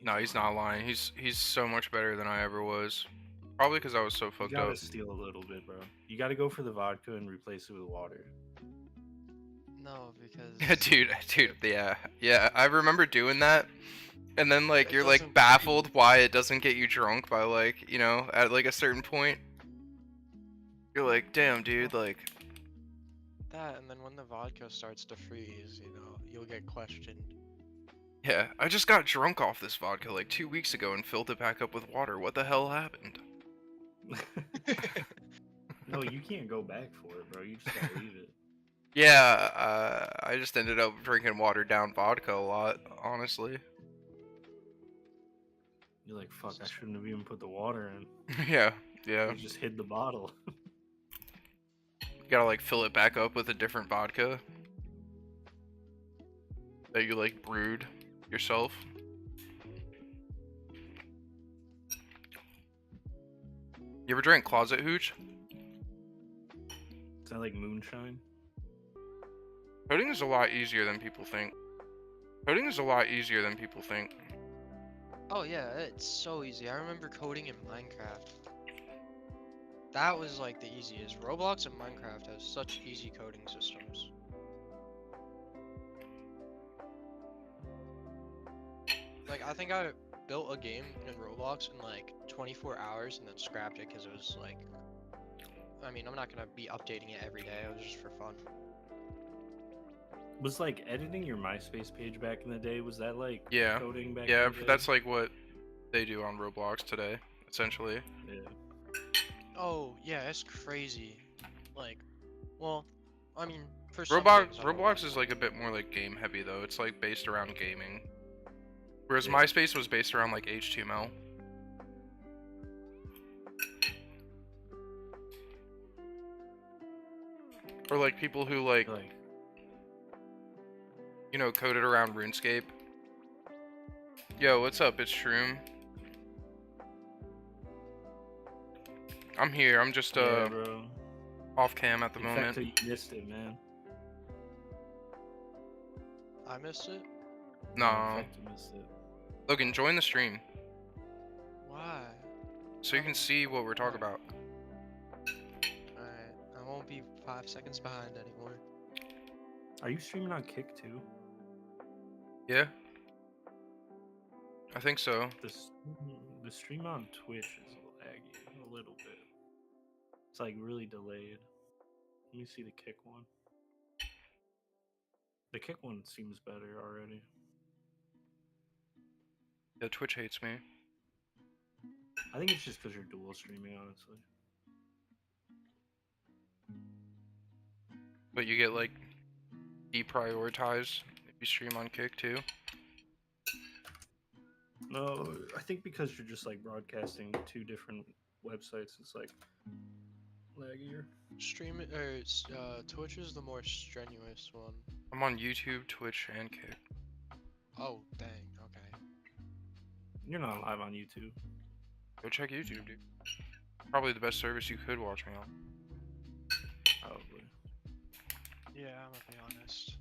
No, he's not lying. He's so much better than I ever was. Probably because I was so You fucked gotta up. steal a little bit, bro. You gotta go for the vodka and replace it with water. No, Yeah, because dude, yeah. I remember doing that, and then like it you're like doesn't- baffled why it doesn't get you drunk by like at like a certain point. You're like, damn, dude, like. that, and then when the vodka starts to freeze, you'll get questioned. Yeah, I just got drunk off this vodka like 2 weeks ago and filled it back up with water. What the hell happened? No, you can't go back for it, bro. You just gotta leave it. Yeah, I just ended up drinking watered down vodka a lot, honestly. You're like, fuck, I shouldn't have even put the water in. Yeah. I just hid the bottle. You gotta like fill it back up with a different vodka that you like brewed yourself. You ever drank Closet Hooch? Is that like moonshine? Coding is a lot easier than people think. Coding is a lot easier than people think. Oh yeah, it's so easy. I remember coding in Minecraft. That was like the easiest. Roblox and Minecraft has such easy coding systems. I think I built a game in Roblox in like 24 hours and then scrapped it because it was like, I mean, I'm not gonna be updating it every day. It was just for fun. Was like editing your MySpace page back in the day, was that like Yeah. coding back Yeah, in the day? that's like what they do on Roblox today, essentially. Yeah. Oh yeah, it's crazy. Like, well, I mean, for some things, I don't know Roblox about is that. like a bit more like game heavy though. It's like based around gaming. Whereas Yeah. MySpace was based around like HTML. Or like people who like, Like, you know, coded around RuneScape. Yo, what's up? It's Shroom. I'm here. I'm just yeah, bro. off cam at the In moment. fact, you missed it, man. I missed it. In No. fact, you missed it. Logan, join the stream Why? so you can see what we're talking about. Alright, I won't be 5 seconds behind anymore. Are you streaming on Kick too? Yeah? I think so. The stream on Twitch is laggy a little bit. It's like really delayed. Let me see the Kick one. The Kick one seems better already. Yeah, Twitch hates me. I think it's just because you're dual streaming, honestly. But you get like deprioritized if you stream on Kick too. No, I think because you're just like broadcasting two different websites, it's like laggier. Stream it, or Twitch is the more strenuous one. I'm on YouTube, Twitch, and Kick. Oh, dang, okay. You're not live on YouTube. Go check YouTube, dude. Probably the best service you could watch me on. Probably. Yeah, I'm gonna be honest.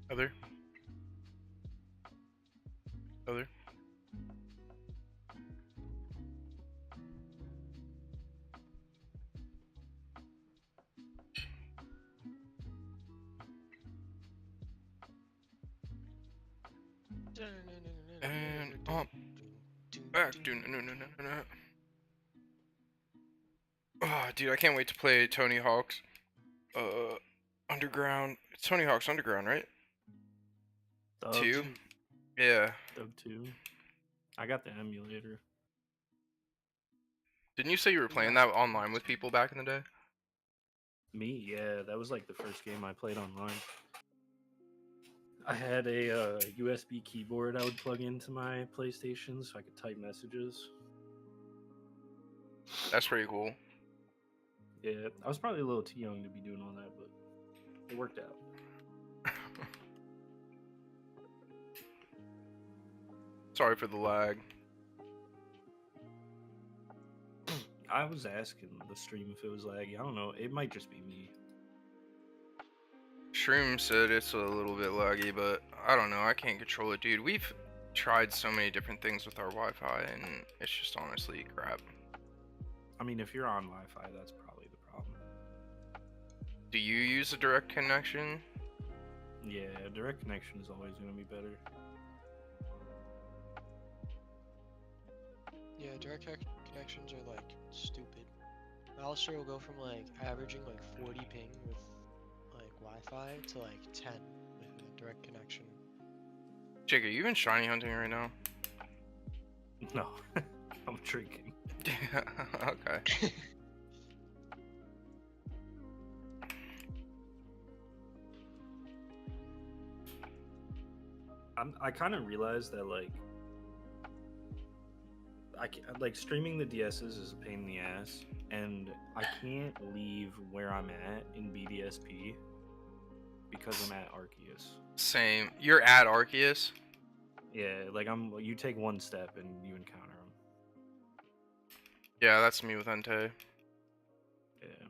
Other? Other? And up. Back. No. Oh, dude, I can't wait to play Tony Hawk's Underground. It's Tony Hawk's Underground, right? Dub 2? Yeah. Dub 2. I got the emulator. Didn't you say you were playing that online with people back in the day? Me, yeah, that was like the first game I played online. I had a USB keyboard I would plug into my PlayStation so I could type messages. That's pretty cool. Yeah, I was probably a little too young to be doing all that, but it worked out. Sorry for the lag. I was asking the stream if it was laggy. I don't know. It might just be me. Shroom said it's a little bit laggy, but I don't know. I can't control it, dude. We've tried so many different things with our Wi-Fi, and it's just honestly crap. I mean, if you're on Wi-Fi, that's probably the problem. Do you use a direct connection? Yeah, direct connection is always going to be better. Yeah, connections are like stupid. Alistair will go from like averaging like 40 ping with like Wi-Fi to like 10 with a direct connection. Jake, are you even shiny hunting right now? No, I'm drinking. Okay. I kind of realized that like streaming the DSs is a pain in the ass, and I can't leave where I'm at in BDSP because I'm at Arceus. Same. You're at Arceus? Yeah, like you take one step and you encounter them. Yeah, that's me with Entei. Yeah,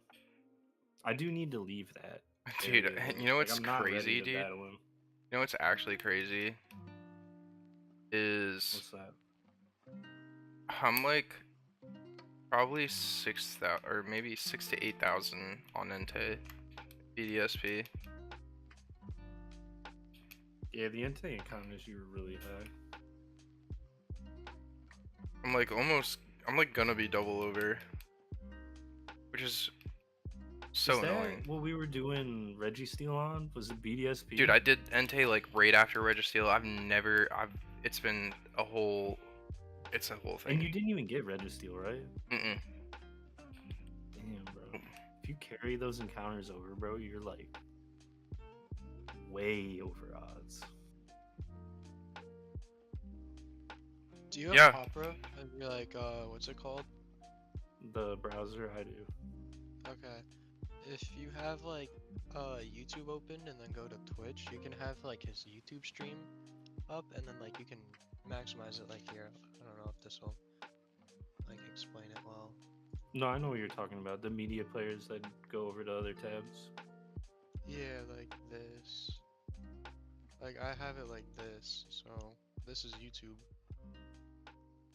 I do need to leave that. Dude, area, you know like, what's I'm not ready crazy, to dude? battle him. You know what's actually crazy? Is What's that? I'm like probably 6,000 or maybe 6 to 8,000 on Entei BDSP. Yeah, the Entei encounters you were really high. I'm like gonna be double over, which is so Is that annoying. what we were doing Registeel on? Was it BDSP? Dude, I did Entei like right after Registeel. It's been it's a whole thing. And you didn't even get Registeel, right? Mm-mm. Damn, bro. If you carry those encounters over, bro, you're like way over odds. Do you have Yeah. Opera? And you're like, what's it called? The browser, I do. Okay. If you have like YouTube open and then go to Twitch, you can have like his YouTube stream up and then like you can maximize it like here. I don't know if this will like explain it well. No, I know what you're talking about. The media players that go over to other tabs. Yeah, like this. Like I have it like this, so this is YouTube.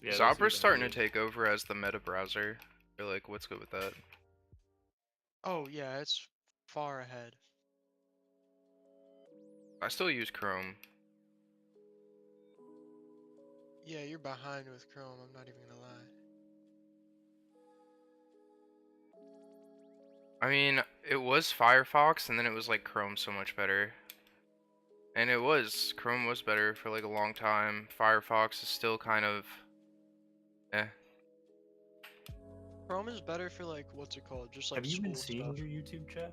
Yeah, that's Zobra's even starting to better. take over as the meta browser. You're like, what's good with that? Oh yeah, it's far ahead. I still use Chrome. Yeah, you're behind with Chrome, I'm not even gonna lie. I mean, it was Firefox, and then it was like Chrome so much better. And Chrome was better for like a long time. Firefox is still kind of, eh. Chrome is better for like what's it called? Just like Have you school been seeing stuff. your YouTube chat?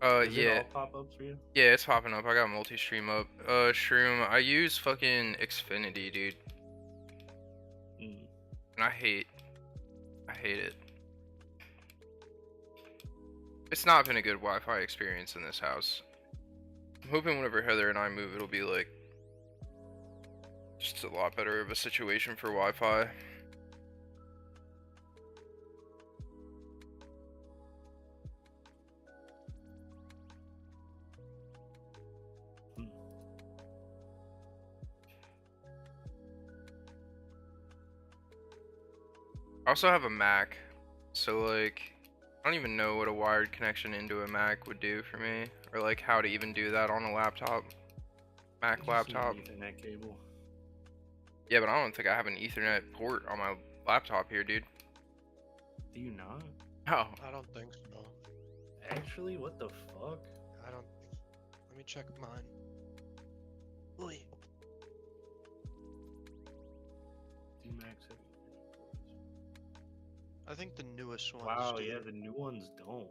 Does it Yeah, all pop up for you? yeah, it's popping up. I got multi-stream up. Shroom, I use fucking Xfinity, dude, Mm. and I hate it. It's not been a good Wi-Fi experience in this house. I'm hoping whenever Heather and I move, it'll be like just a lot better of a situation for Wi-Fi. Hmm. I also have a Mac, so like I don't even know what a wired connection into a Mac would do for me, or like how to even do that on a laptop, Mac You just need an laptop. Ethernet cable. Yeah, but I don't think I have an Ethernet port on my laptop here, dude. Do you not? Oh, I don't think so. Actually, what the fuck? I don't. Let me check mine. Oi. Do Macs have Ethernet ports? I think the newest ones Wow, do. yeah, the new ones don't.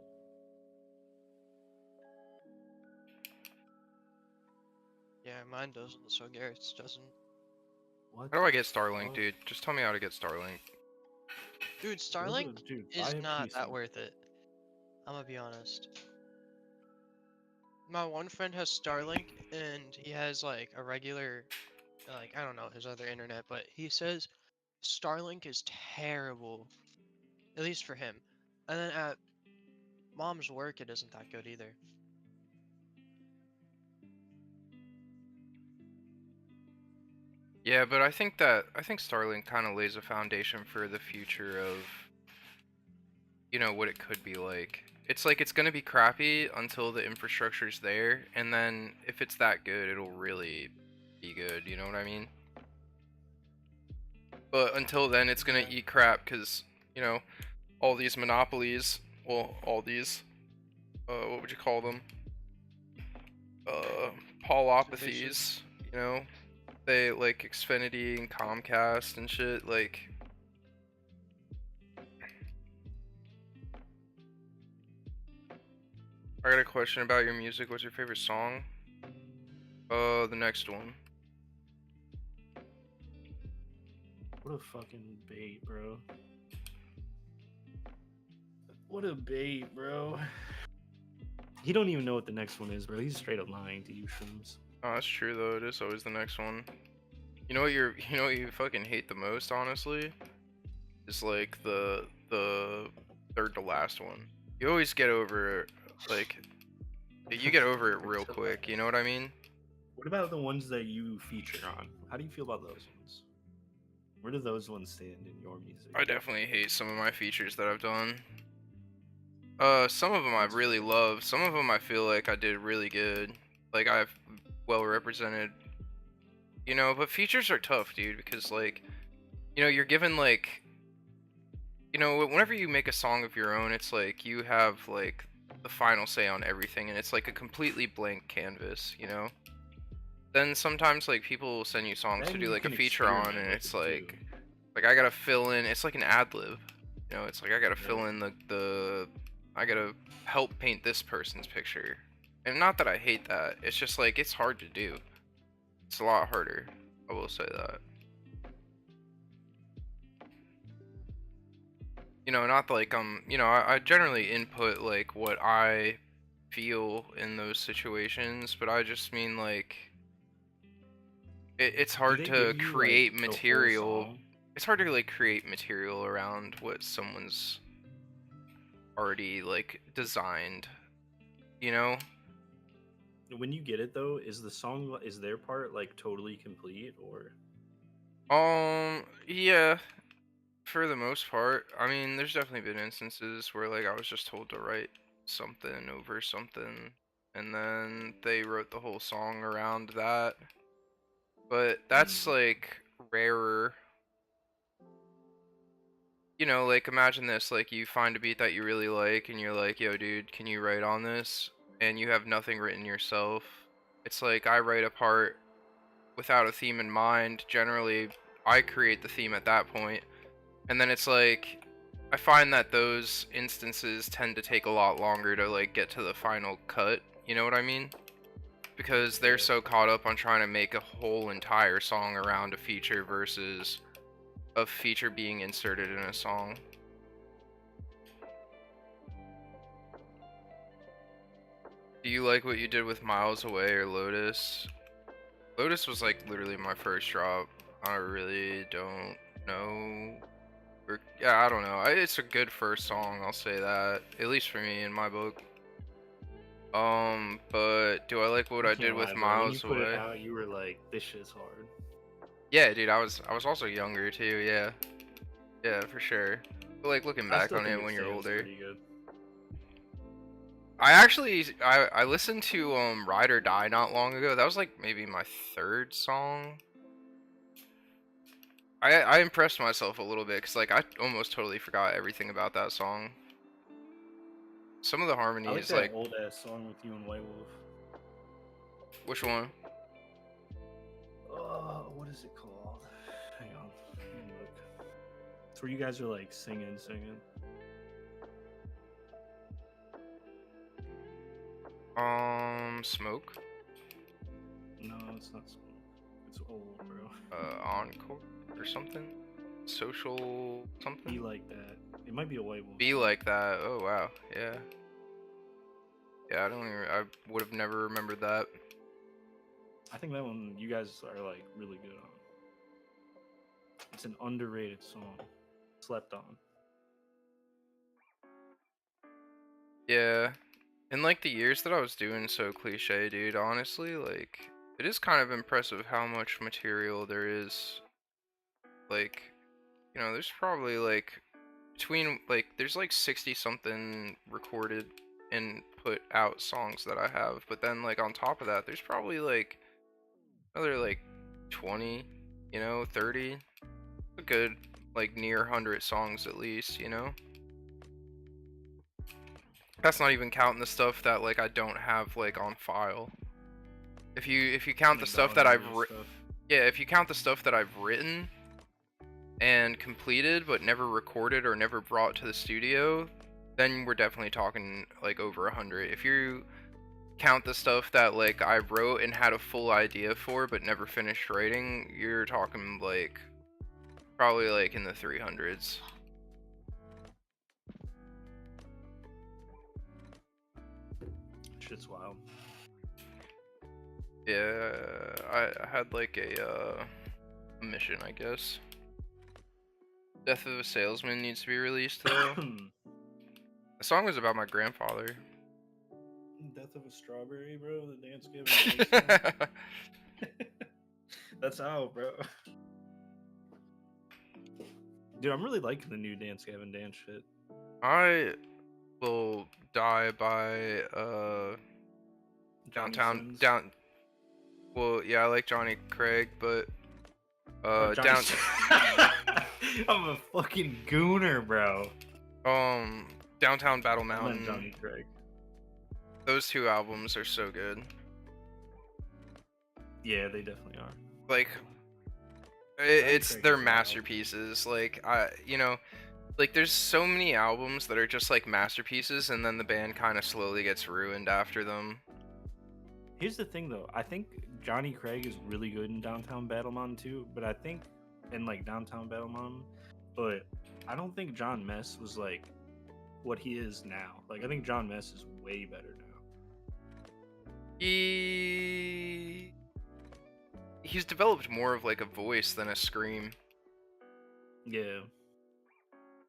Yeah, mine doesn't, so Garrett's doesn't. What? how do the I get Starlink, fuck? dude? Just tell me how to get Starlink. Dude, Starlink Dude, buy is a not PC. that worth it. I'm gonna be honest. My one friend has Starlink, and he has like a regular, like I don't know his other internet, but he says Starlink is terrible, at least for him. And then at mom's work, it isn't that good either. Yeah, but I think Starlink kind of lays a foundation for the future of, you know, what it could be like. It's like it's gonna be crappy until the infrastructure's there, and then if it's that good, it'll really be good. You know what I mean? But until then, it's gonna eat crap because, you know, all these monopolies, well, all these, what would you call them? Polopathies, you know? They, like, Xfinity and Comcast and shit, like... I got a question about your music. What's your favorite song? The next one. What a fucking bait, bro. What a bait, bro. He don't even know what the next one is, bro. He's straight up lying to you, Shrooms. Oh, that's true though. It is always the next one. You know what you fucking hate the most, honestly? Is like the third to last one. You always get over like you get over it real quick. You know what I mean? What about the ones that you feature on? How do you feel about those ones? Where do those ones stand in your music? I definitely hate some of my features that I've done. Some of them I That's really fair. love. Some of them I feel like I did really good. Like I've well represented, you know. But features are tough, dude, because like, you know, you're given like, you know, whenever you make a song of your own, it's like you have like the final say on everything, and it's like a completely blank canvas, you know. Then sometimes like people will send you songs to Then do you like a can feature on, experiment and with it's it too. like I gotta fill in. It's like an ad lib, you know. It's like I gotta Yeah. fill in the I gotta help paint this person's picture. And not that I hate that. It's just like it's hard to do. It's a lot harder. I will say that. You know, not like you know, I generally input like what I feel in those situations, but I just mean like it's Do hard they to give you like create the whole material. song? It's hard to like create material around what someone's already like designed, you know? When you get it though, is the song is their part like totally complete or? Yeah, for the most part. I mean, there's definitely been instances where like I was just told to write something over something and then they wrote the whole song around that. But that's Hmm. like rarer. You know, like imagine this, like you find a beat that you really like and you're like, "Yo, dude, can you write on this?" And you have nothing written yourself. It's like I write a part without a theme in mind. Generally, I create the theme at that point. And then it's like I find that those instances tend to take a lot longer to like get to the final cut. You know what I mean? Because they're Yeah. so caught up on trying to make a whole entire song around a feature versus a feature being inserted in a song. Do you like what you did with Miles Away or Lotus? Lotus was like literally my first drop. I really don't know. Yeah, I don't know. It's a good first song, I'll say that. At least for me in my book. But do I like what I I did can't lie, with bro. When you Miles put it Away? out, you were like, "This shit's hard." Yeah, dude, I was also younger too, yeah. Yeah, for sure. But like looking I back still on think it it when you're stands older. pretty good. I listened to Ride or Die not long ago. That was like maybe my third song. I impressed myself a little bit because like I almost totally forgot everything about that song. Some of the I like harmonies, that like old ass song with you and White Wolf. which one? What is it called? Hang on, let me look. It's where you guys are like singing. Smoke. No, it's not song. It's old, bro. Encore or something. Social Be something. like that. It might be a White Wolf Be song. like that. Oh wow. Yeah. Yeah. I don't even. I would have never remembered that. I think that one you guys are like really good on. It's an underrated song. Slept on. Yeah. In like the years that I was doing s0cliché, dude, honestly, like it is kind of impressive how much material there is. Like, you know, there's probably like between like there's like 60 something recorded and put out songs that I have, but then like on top of that, there's probably like another like 20, you know, 30, a good like near 100 songs at least, you know. That's not even counting the stuff that like I don't have like on file. If you count the Like the stuff that unreleased stuff. yeah, if you count the stuff that I've written and completed but never recorded or never brought to the studio, then we're definitely talking like over 100. If you count the stuff that like I wrote and had a full idea for but never finished writing, you're talking like probably like in the 300s. Shit's wild. Yeah, I had like a mission, I guess. Death of a Salesman needs to be released though. The song was about my grandfather. Death of a Strawberry, bro. The Thanksgiving Day song. That's out, bro. Dude, I'm really liking the new Dance Gavin Dance shit. I will die by Johnny downtown Sins. down. Well, yeah, I like Johnny Craig, but Oh, Johnny down. Sins. I'm a fucking gooner, bro. Downtown Battle I meant Mountain. Johnny Craig. Those two albums are so good. Yeah, they definitely are. Like, Johnny it's Craig their is wild. masterpieces. Like, like there's so many albums that are just like masterpieces, and then the band kind of slowly gets ruined after them. Here's the thing, though. I think Johnny Craig is really good in Downtown Battle Mountain too, but I think in like Downtown Battle Mountain, but I don't think John Mess was like what he is now. Like I think John Mess is way better now. He's developed more of like a voice than a scream, Yeah.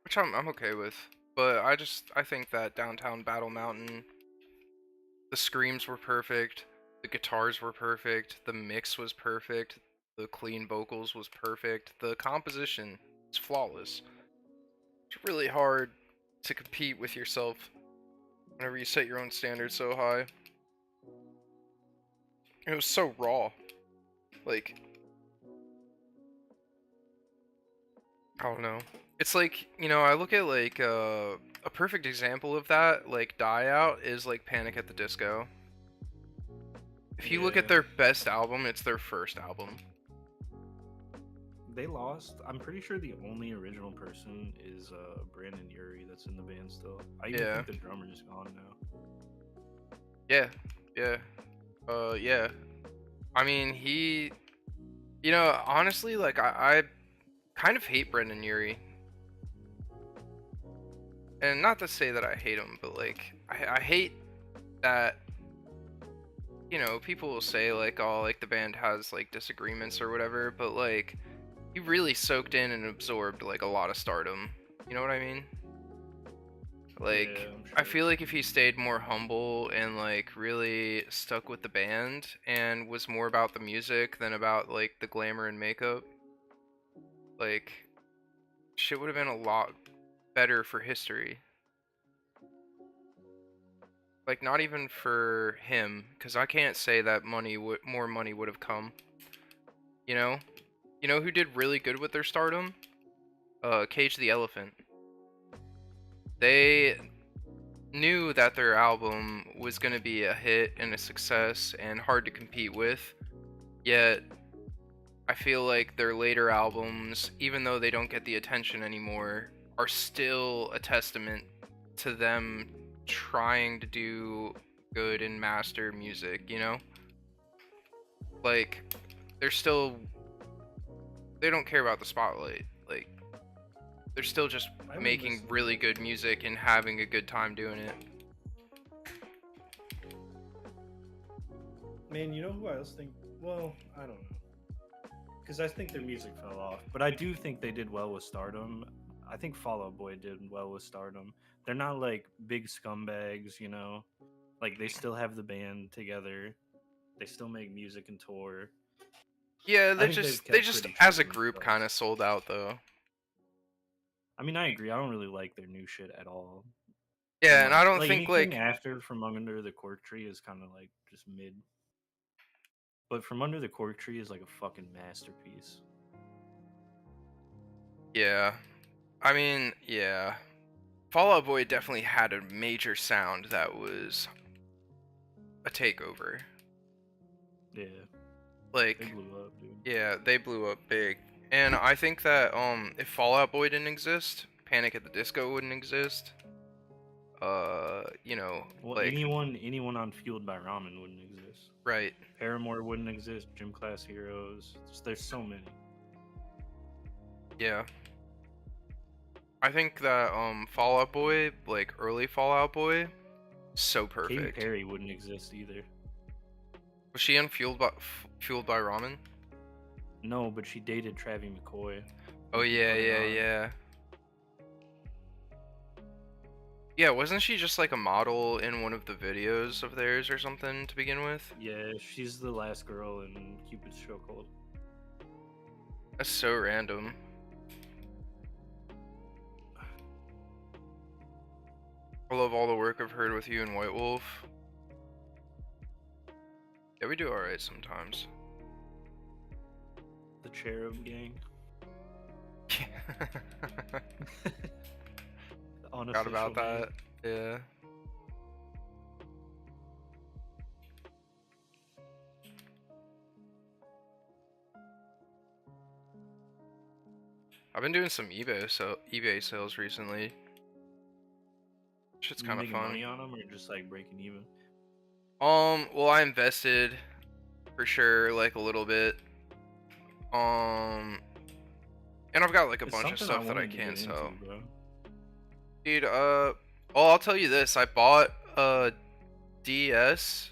which I'm okay with. But I think that Downtown Battle Mountain, the screams were perfect, the guitars were perfect, the mix was perfect, the clean vocals was perfect, the composition is flawless. It's really hard to compete with yourself whenever you set your own standards so high. It was so raw. Like, I don't know. It's like, I look at like a perfect example of that, like Die Out, is like Panic at the Disco. If you look Yeah. at their best album, it's their first album. They lost. I'm pretty sure the only original person is Brandon Urie that's in the band still. I even Yeah. think the drummer is gone now. Yeah. Yeah. I mean, honestly, like, I kind of hate Brendan Urie. And not to say that I hate him, but, like, I hate that, people will say, like, oh, like, the band has, like, disagreements or whatever, but, like, he really soaked in and absorbed, like, a lot of stardom. You know what I mean? Like, Yeah, I'm I sure. feel like if he stayed more humble and, like, really stuck with the band and was more about the music than about, like, the glamour and makeup, like, shit would have been a lot better for history. Like, not even for him, because I can't say that more money would have come. You know? You know who did really good with their stardom? Cage the Elephant. They knew that their album was going to be a hit and a success and hard to compete with, yet I feel like their later albums, even though they don't get the attention anymore, are still a testament to them trying to do good and master music, Like, they don't care about the spotlight. Like, they're still just I would making listen. really good music and having a good time doing it. Man, you know who I else think? Well, I don't know. Because I think their music fell off. But I do think they did well with Stardom. I think Fall Out Boy did well with Stardom. They're not like big scumbags, Like they still have the band together. They still make music and tour. Yeah, I think they've they kept just pretty as true a to group themselves. kind of sold out though. I mean, I agree. I don't really like their new shit at all. Yeah, and I don't like think anything like after From Under the Cork Tree is kind of like just mid. But From Under the Cork Tree is like a fucking masterpiece. yeah. I mean, yeah. Fall Out Boy definitely had a major sound that was a takeover. Yeah, Like, they blew up, dude. yeah, they blew up big. And I think that if Fall Out Boy didn't exist, Panic at the Disco wouldn't exist. Well, Like, anyone on Fueled by Ramen wouldn't exist. right. Paramore wouldn't exist. Gym Class Heroes. There's so many. Yeah. I think that Fall Out Boy, like early Fall Out Boy, so Katy perfect. Perry wouldn't exist either. Was she on Fueled by Ramen? No, but she dated Travie McCoy. Oh yeah. Yeah, wasn't she just like a model in one of the videos of theirs or something to begin with? Yeah, she's the last girl in Cupid's Chokehold. That's so random. I love all the work I've heard with you and White Wolf. Yeah, we do alright sometimes. The Cherub Gang. Forgot about that. Yeah. I've been doing some eBay sales recently. Shit's You kind of making fun. money on them or just like breaking even? Well, I invested for sure, like a little bit. And I've got like a It's bunch of something stuff that I wanted to can't get sell. into, bro. Dude, well, I'll tell you this. I bought a DS,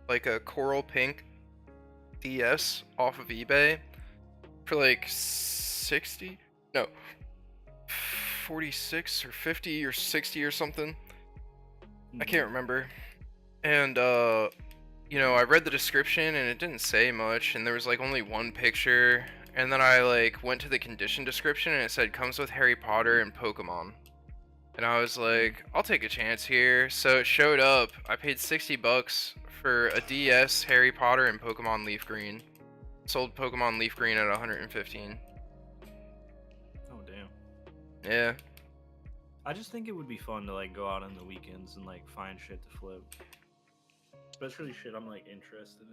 like a coral pink DS off of eBay for like 60? No, 46 or 50 or 60 or something. I can't remember. And, you know, I read the description and it didn't say much, and there was like only one picture. And then I like went to the condition description and it said comes with Harry Potter and Pokemon. And I was like, I'll take a chance here. So it showed up. I paid $60 for a DS, Harry Potter, and Pokemon Leaf Green. Sold Pokemon Leaf Green at 115. Oh damn. Yeah. I just think it would be fun to like go out on the weekends and like find shit to flip. Especially shit I'm like interested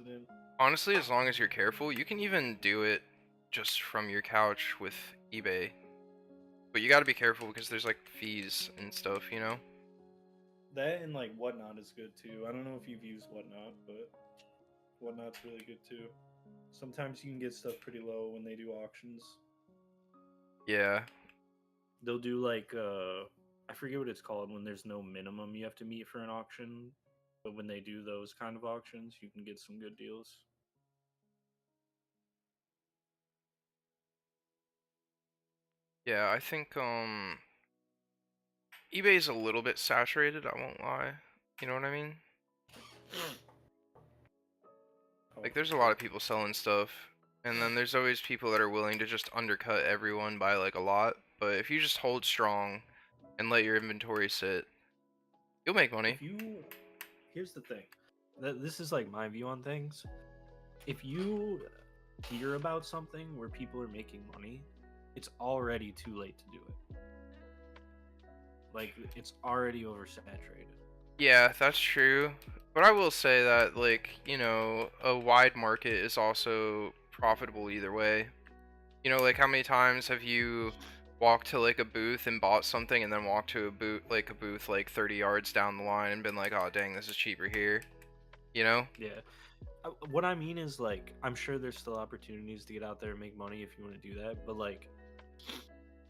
in. Honestly, as long as you're careful, you can even do it just from your couch with eBay. But you gotta be careful because there's like fees and stuff, you know? That and like Whatnot is good too. I don't know if you've used Whatnot, but Whatnot's really good too. Sometimes you can get stuff pretty low when they do auctions. Yeah. They'll do like I forget what it's called when there's no minimum you have to meet for an auction, but when they do those kind of auctions, you can get some good deals. Yeah, I think eBay's a little bit saturated, I won't lie. You know what I mean? Like there's a lot of people selling stuff, and then there's always people that are willing to just undercut everyone by like a lot. But if you just hold strong and let your inventory sit, you'll make money. If you Here's the thing. This is like my view on things. If you hear about something where people are making money, it's already too late to do it. Like it's already oversaturated. Yeah, that's true. But I will say that, like, you know, a wide market is also profitable either way. You know, like, how many times have you walked to, like, a booth and bought something and then walked to a booth, like, 30 yards down the line and been like, oh, dang, this is cheaper here? You know? Yeah. What I mean is like I'm sure there's still opportunities to get out there and make money if you want to do that, but like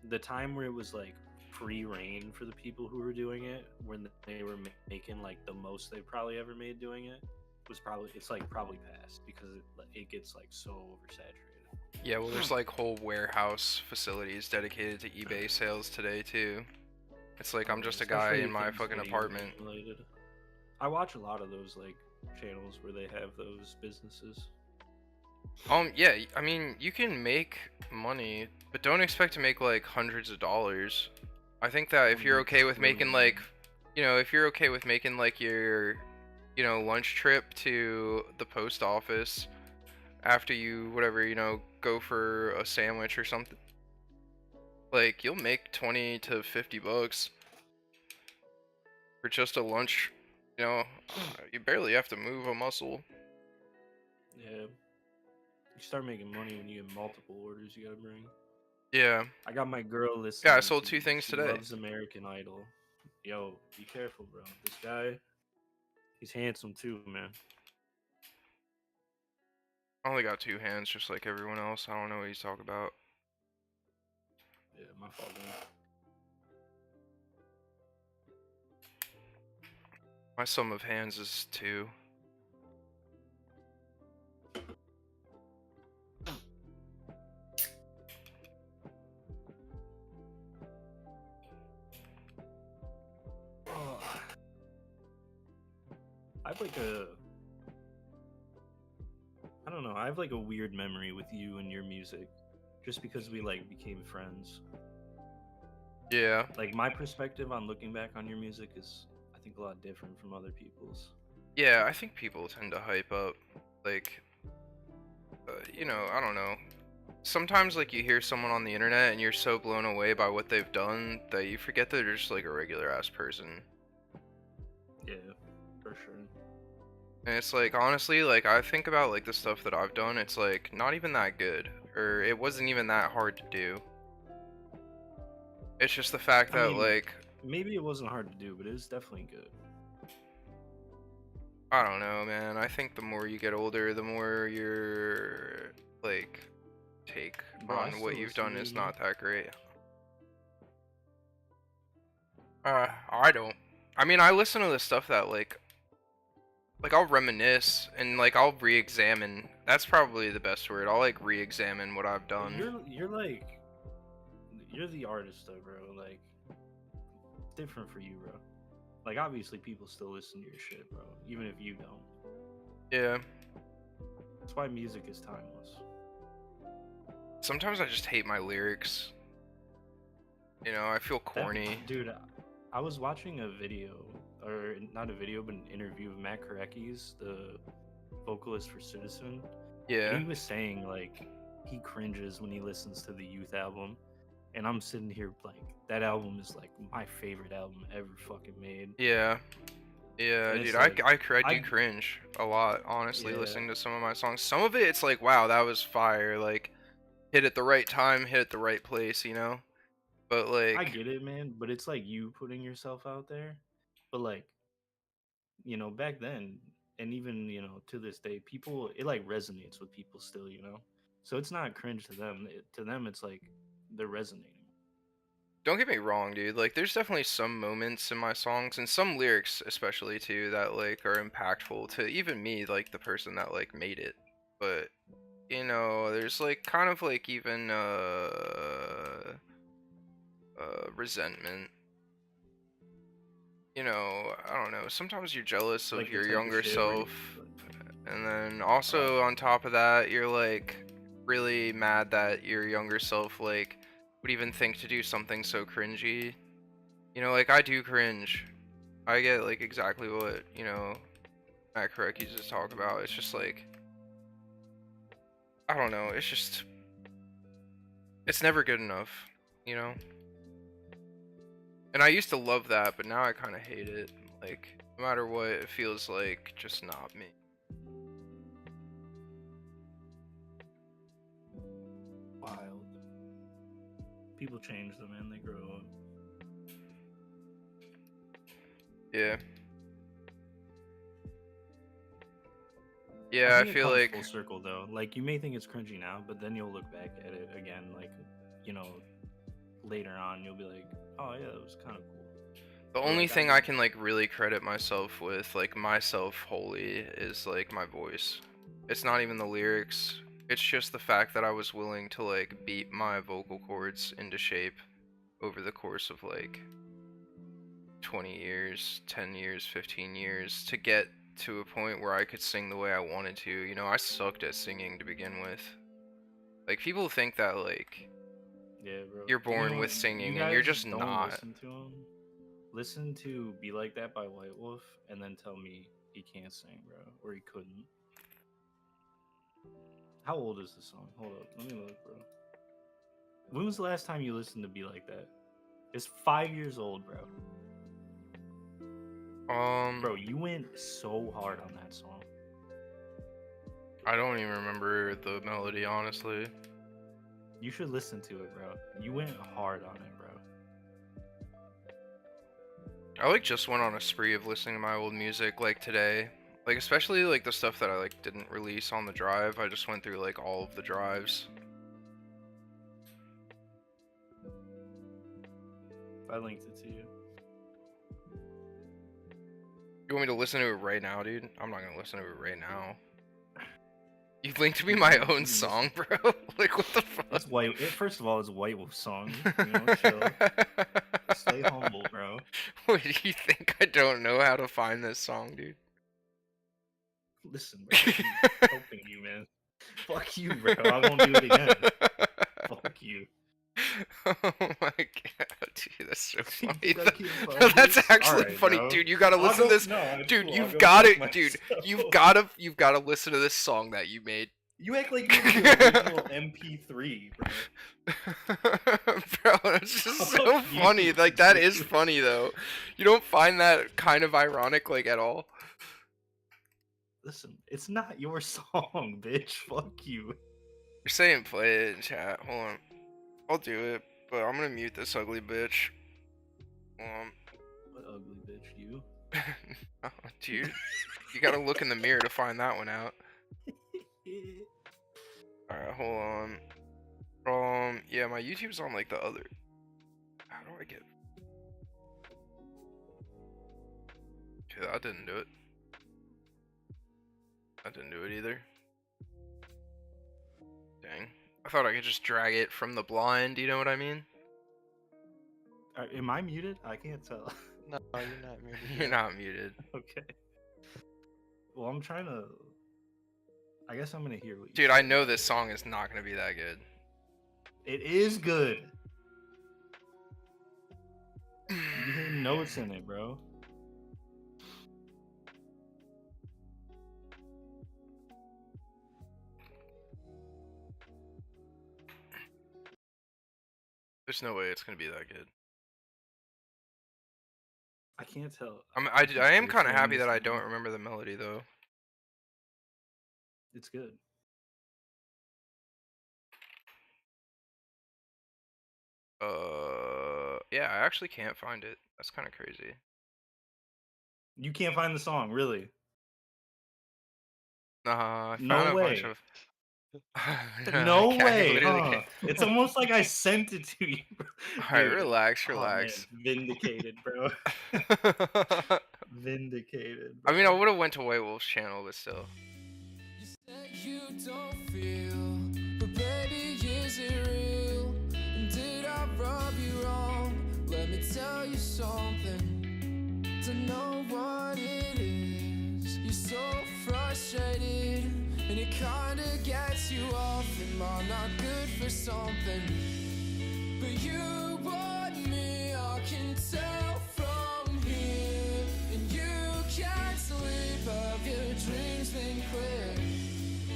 the time where it was like free reign for the people who were doing it when they were making like the most they probably ever made doing it was probably probably past because it gets like so oversaturated. Yeah, well, there's, like, whole warehouse facilities dedicated to eBay sales today, too. It's like I'm just a guy Especially in my things fucking video apartment. game related. I watch a lot of those like channels where they have those businesses. Yeah, I mean, you can make money, but don't expect to make like hundreds of dollars. I think that if you're okay with making like, you know, if you're okay with making like your, you know, lunch trip to the post office after you, whatever, you know, go for a sandwich or something, like you'll make 20 to 50 bucks for just a lunch. You know, you barely have to move a muscle. Yeah. You start making money when you get multiple orders you gotta bring. Yeah. I got my girl listening. Yeah, I sold to 2 me. things She today. loves American Idol. Yo, be careful, bro. This guy, he's handsome too, man. I only got 2 hands, just like everyone else. I don't know what he's talking about. Yeah, my fault, man. My sum of hands is 2. Oh. I have like a, I don't know. I have like a weird memory with you and your music, just because we like became friends. Yeah. Like my perspective on looking back on your music is, I think, a lot different from other people's. Yeah, I think people tend to hype up, like, I don't know. Sometimes, like, you hear someone on the internet and you're so blown away by what they've done that you forget that they're just, like, a regular ass person. Yeah, for sure. And it's like, honestly, like, I think about, like, the stuff that I've done, it's, like, not even that good. Or it wasn't even that hard to do. It's just the fact I that, mean, like, maybe it wasn't hard to do, but it was definitely good. I don't know, man. I think the more you get older, the more your, like, take Bro, I on what still you've listen done to is it, man. not that great. I don't. I mean, I listen to the stuff that, like I'll reminisce and, like, I'll re-examine. That's probably the best word. I'll, like, re-examine what I've But done. you're like, you're the artist though, bro. Like, it's different for you, bro. Like, obviously, people still listen to your shit, bro, even if you don't. Yeah. That's why music is timeless. Sometimes I just hate my lyrics. I feel corny. Dude, I was watching a video, or not a video, but an interview of Matt Korecki's, the vocalist for Citizen, and Yeah. he was saying like he cringes when he listens to the Youth album, and I'm sitting here like that album is like my favorite album ever fucking made, Yeah. Yeah, and dude, it's I, like I, I do I cringe a lot, honestly, yeah listening to some of my songs. Some of it, it's like, wow, that was fire. Like, hit at the right time, hit at the right place. But, I like, get it, man, but it's like you putting yourself out there, but like back then, and even to this day, people it like resonates with people still, so it's not cringe to them. To them it's like they're resonating. don't get me wrong, dude. Like, there's definitely some moments in my songs, and some lyrics, especially, too, that, like, are impactful to even me, like, the person that, like, made it. But, there's, like, kind of, like, even, resentment. I don't know. Sometimes you're jealous of Like the your type of younger shit where self, and then also on top of that, you're like really mad that your younger self like would even think to do something so cringy. Like I do cringe. I get like exactly what, Matt Korecki just talk about. It's just like I don't know, it's never good enough, you know? And I used to love that, but now I kinda hate it. Like, no matter what, it feels like just not me. wild. People change them, man. They grow up. Yeah. I Yeah, I think it feel comes like full circle though. Like you may think it's cringy now, but then you'll look back at it again, like you know, later on, you'll be like, oh yeah, that was kind of cool. the Or only like thing did I that. can like really credit myself with, like myself wholly, is like my voice. It's not even the lyrics. It's just the fact that I was willing to like beat my vocal cords into shape over the course of like 20 years, 10 years, 15 years to get to a point where I could sing the way I wanted to. I sucked at singing to begin with. Like people think that like Yeah, bro. you're born with You singing and you're guys just don't not. listen to him. Listen to "Be Like That" by White Wolf, and then tell me he can't sing, bro, or he couldn't. How old is the song? Hold up, let me look, bro. When was the last time you listened to "Be Like That"? It's 5 years old, bro. Um Bro, you went so hard on that song. I don't even remember the melody, honestly. You should listen to it, bro. You went hard on it, bro. I like just went on a spree of listening to my old music like today. Like especially like the stuff that I like didn't release on the drive. I just went through like all of the drives. I linked it to you. You want me to listen to it right now, dude? I'm not gonna listen to it right now. You linked me my own song, bro? Like what the fuck? It's white. First of all, it's White Wolf song. Chill. Stay humble, bro. What do you think I don't know how to find this song, dude? Listen, bro. I'm helping you, man. Fuck you, bro. I won't do it again. Fuck you. Oh my god. Dude, that's so funny. Dude, I can't No, find that's this. actually Alright, funny, bro. dude. You gotta I'll listen to go. this, No, it's dude. cool. I'll You've go got check it, dude. myself. You've gotta listen to this song that you made. You act like you're the original MP3, bro. Bro, that's just so Fuck funny. you, Like that is dude. funny though. You don't find that kind of ironic like at all? Listen, it's not your song, bitch. Fuck you. You're saying play it in chat. Hold on. I'll do it, but I'm gonna mute this ugly bitch. What ugly bitch, you? Oh, dude, you gotta look in the mirror to find that one out. Alright, hold on. Yeah, my YouTube's on like the other. How do I get? Okay, that didn't do it. That didn't do it either. Dang. I thought I could just drag it from the blind, you know what I mean? Am I muted? I can't tell. No, you're not muted. You're yet. not muted. Okay. Well, I'm trying to. I guess I'm gonna hear what you Dude, I say. know this song is not gonna be that good. It is good. You hear notes in it, bro. There's no way it's gonna be that good. I can't tell. I am kind of Spiritual happy that I understanding. don't remember the melody though. It's good. Yeah, I actually can't find it. That's kind of crazy. You can't find the song, really? I No found a bunch way. of. I No can't- I way, literally huh? can't. It's almost like I sent it to you, bro. Alright, Dude. relax, Oh, man. relax. Vindicated, bro. Vindicated. I Bro. mean, I would have went to White Wolf's channel, but still. You say you don't feel, but baby, is it real? And did I rub you wrong? Let me tell you something. To know what it is, you're so frustrated, and it kinda gets you off. Am I not good for something? But you want me, I can tell from here. And you can't sleep, have your dreams been clear?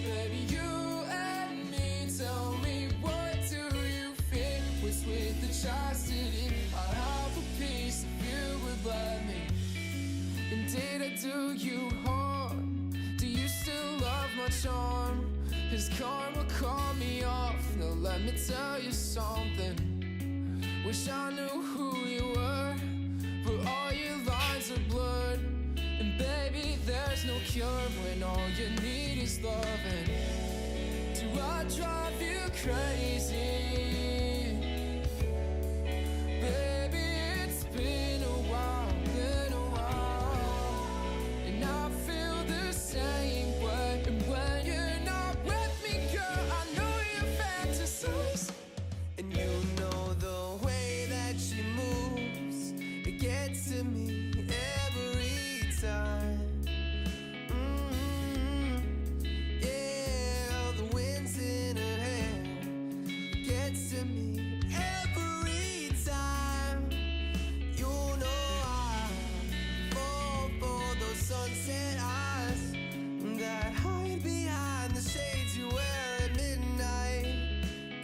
Baby, you and me, tell me, what do you feel? What's with the chastity? I have a piece if you would let me. And did I do you harm? Do you still love my charm? Has karma call me off? Now let me tell you something. Wish I knew who you were, but all your lines are blurred. And baby, there's no cure when all you need is loving. Do I drive you crazy? Baby, it's been a while, and I feel the same way. And when you're not with me, girl, I know you fantasize. And you know the way that she moves, it gets to me every time. Yeah, the wind's in her hair, it gets to me every time. You know I fall for those sunset eyes that hide behind the shades you wear at midnight.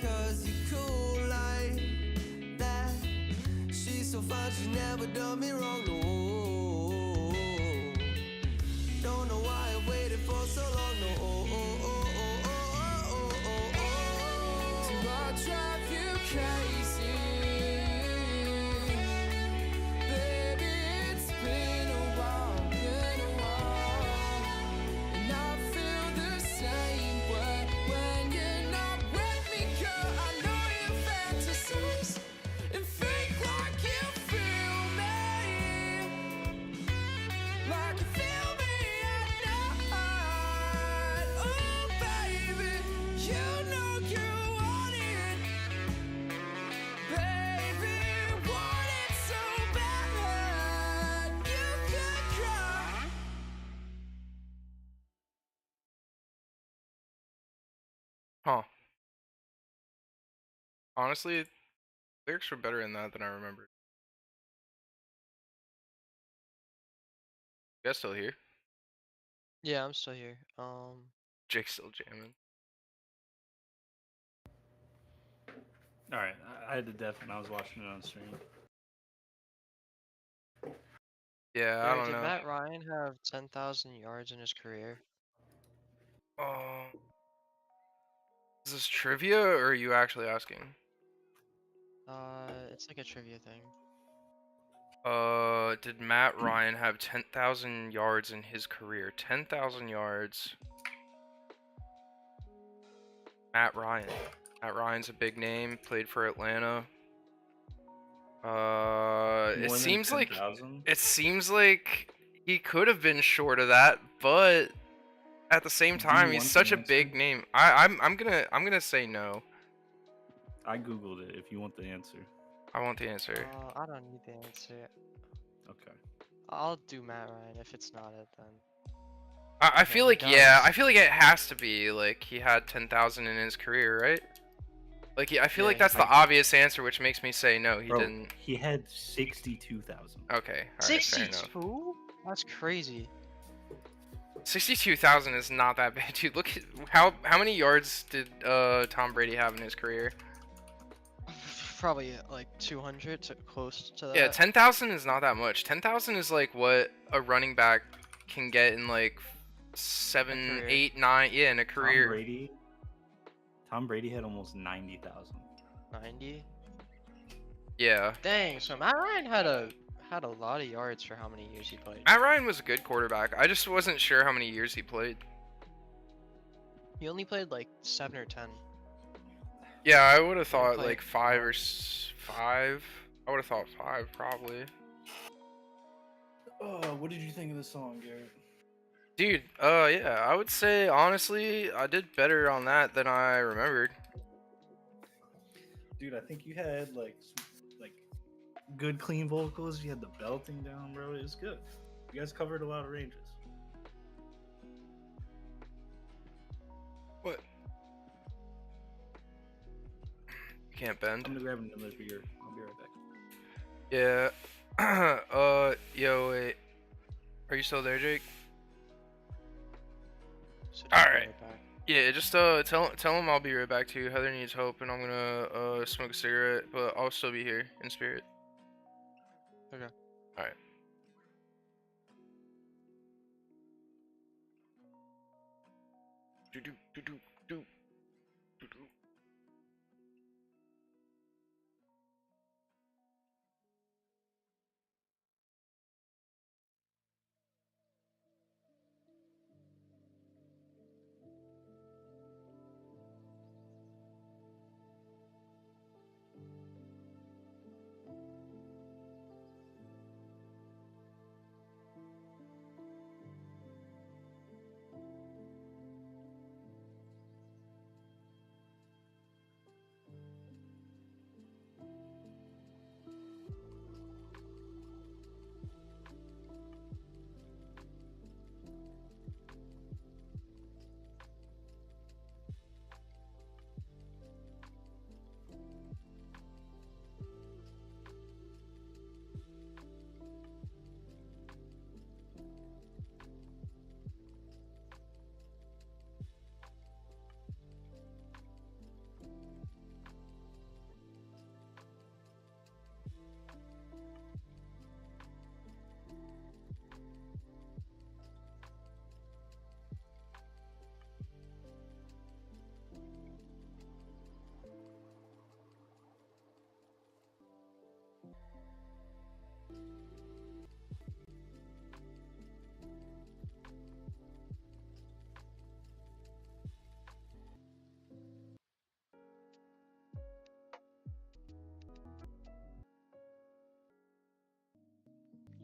Cause you cool like that. She's so fine, she's never done me wrong, no. Don't know why I waited for so long, no. Do I drive you crazy? Baby, it's been a while, and I feel the same way. When you're not with me, girl, I know you fantasize and think like you feel me, like you feel me at night. Oh, baby, you know you want it. Baby, want it so bad. You could cry. Huh. Honestly, Lyrics were better in that than I remember. You guys still here? Yeah, I'm still here. Jake's still jamming. All right, I had to deafen. I was watching it on stream. Yeah, I Gary, don't did know. Matt Ryan have 10,000 yards in his career? Oh, is this trivia or are you actually asking? It's like a trivia thing. Did Matt Ryan have 10,000 yards in his career? 10,000 yards. Matt Ryan. Matt Ryan's a big name. Played for Atlanta. More It than seems like 10,000? he could have been short of that, but at the same Do time, you he's want such the a big answer? name. I'm gonna say no. I googled it. If you want the answer. I want the answer. I don't need the answer. Okay. I'll do Matt Ryan. If it's not it, then I feel he like yeah, does. I feel like it has to be like he had 10,000 in his career, right? Like I feel Yeah, like he that's the did. obvious answer, which makes me say no, he Bro, didn't. he had 62,000. Okay, all right, fair enough. 62? That's crazy. 62,000 is not that bad, dude. Look at how many yards did Tom Brady have in his career? Probably like 200 to close to that. Yeah, 10,000 is not that much. 10,000 is like what a running back can get in like 7, career. 8, 9, yeah, in a career. Tom Brady had almost 90,000. 90. Yeah. Dang. So Matt Ryan had a lot of yards for how many years he played. Matt Ryan was a good quarterback. I just wasn't sure how many years he played. He only played like 7 or 10. Yeah, I would have He didn't thought play like 5 or 5. I would have thought 5 probably. Oh, what did you think of the song, Garrett? Dude, yeah, I would say honestly, I did better on that than I remembered. Dude, I think you had like good clean vocals. You had the belting down, bro. It was good. You guys covered a lot of ranges. What? You can't bend. I'm gonna grab another beer. I'll be right back. Yeah. Yo, wait. Are you still there, Jake? So All just be right. back. Yeah, just tell him I'll be right back too. Heather needs hope, and I'm gonna smoke a cigarette, but I'll still be here in spirit. Okay. All right. Do do do do do do do.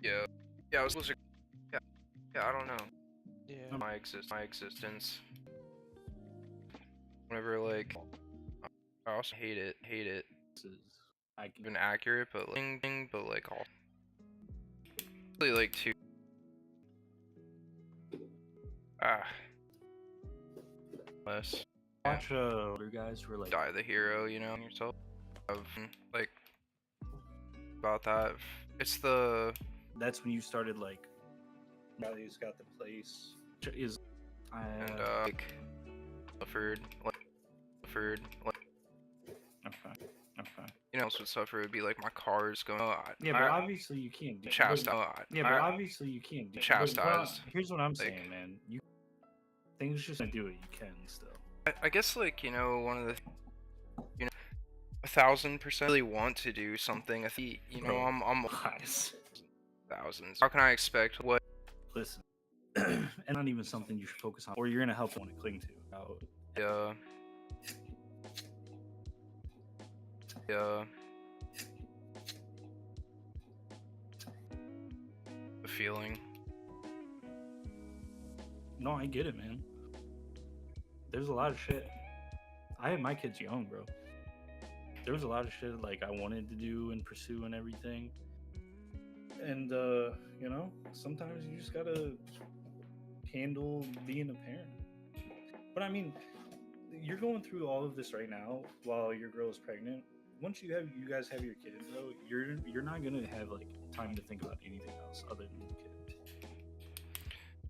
Yeah. Yeah, I was listening. Yeah, I don't know. Yeah. My existence. Whenever like, I also hate it. This is I can Even accurate, but like all. Really like too. Ah. Less. watch older guys who are like Die the hero, you know, yourself. Of like about that. It's the That's when you started like. Values got the place. Is and like suffered like okay. Okay. you know else would suffer would be like my car's going. Yeah, but obviously you can't do. Chastised. Yeah, but obviously you can't do. Chastised. Here's what I'm Like, saying, man. You things just do it. You can still. I guess like one of the 1,000% really want to do something. Bro, I'm guys, thousands. How can I expect what? listen, and not even something you should focus on, or you're gonna help someone to cling to. Yeah. Yeah. The feeling. No, I get it, man. There's a lot of shit. I had my kids young, bro. There was a lot of shit like I wanted to do and pursue and everything. And sometimes you just gotta handle being a parent. But I mean, you're going through all of this right now while your girl is pregnant. Once you guys have your kid, bro, you're not gonna have like time to think about anything else other than the kid.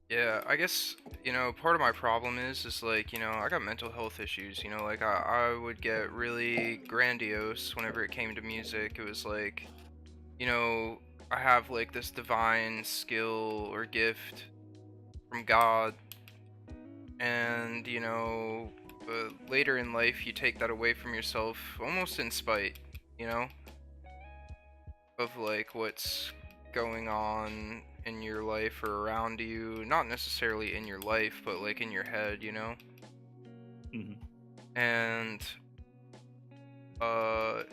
Yeah, I guess, part of my problem is like, I got mental health issues, like I would get really grandiose whenever it came to music. It was like, I have like this divine skill or gift from God, and, later in life you take that away from yourself almost in spite, of like what's going on in your life or around you, not necessarily in your life, but like in your head, Mm-hmm. And I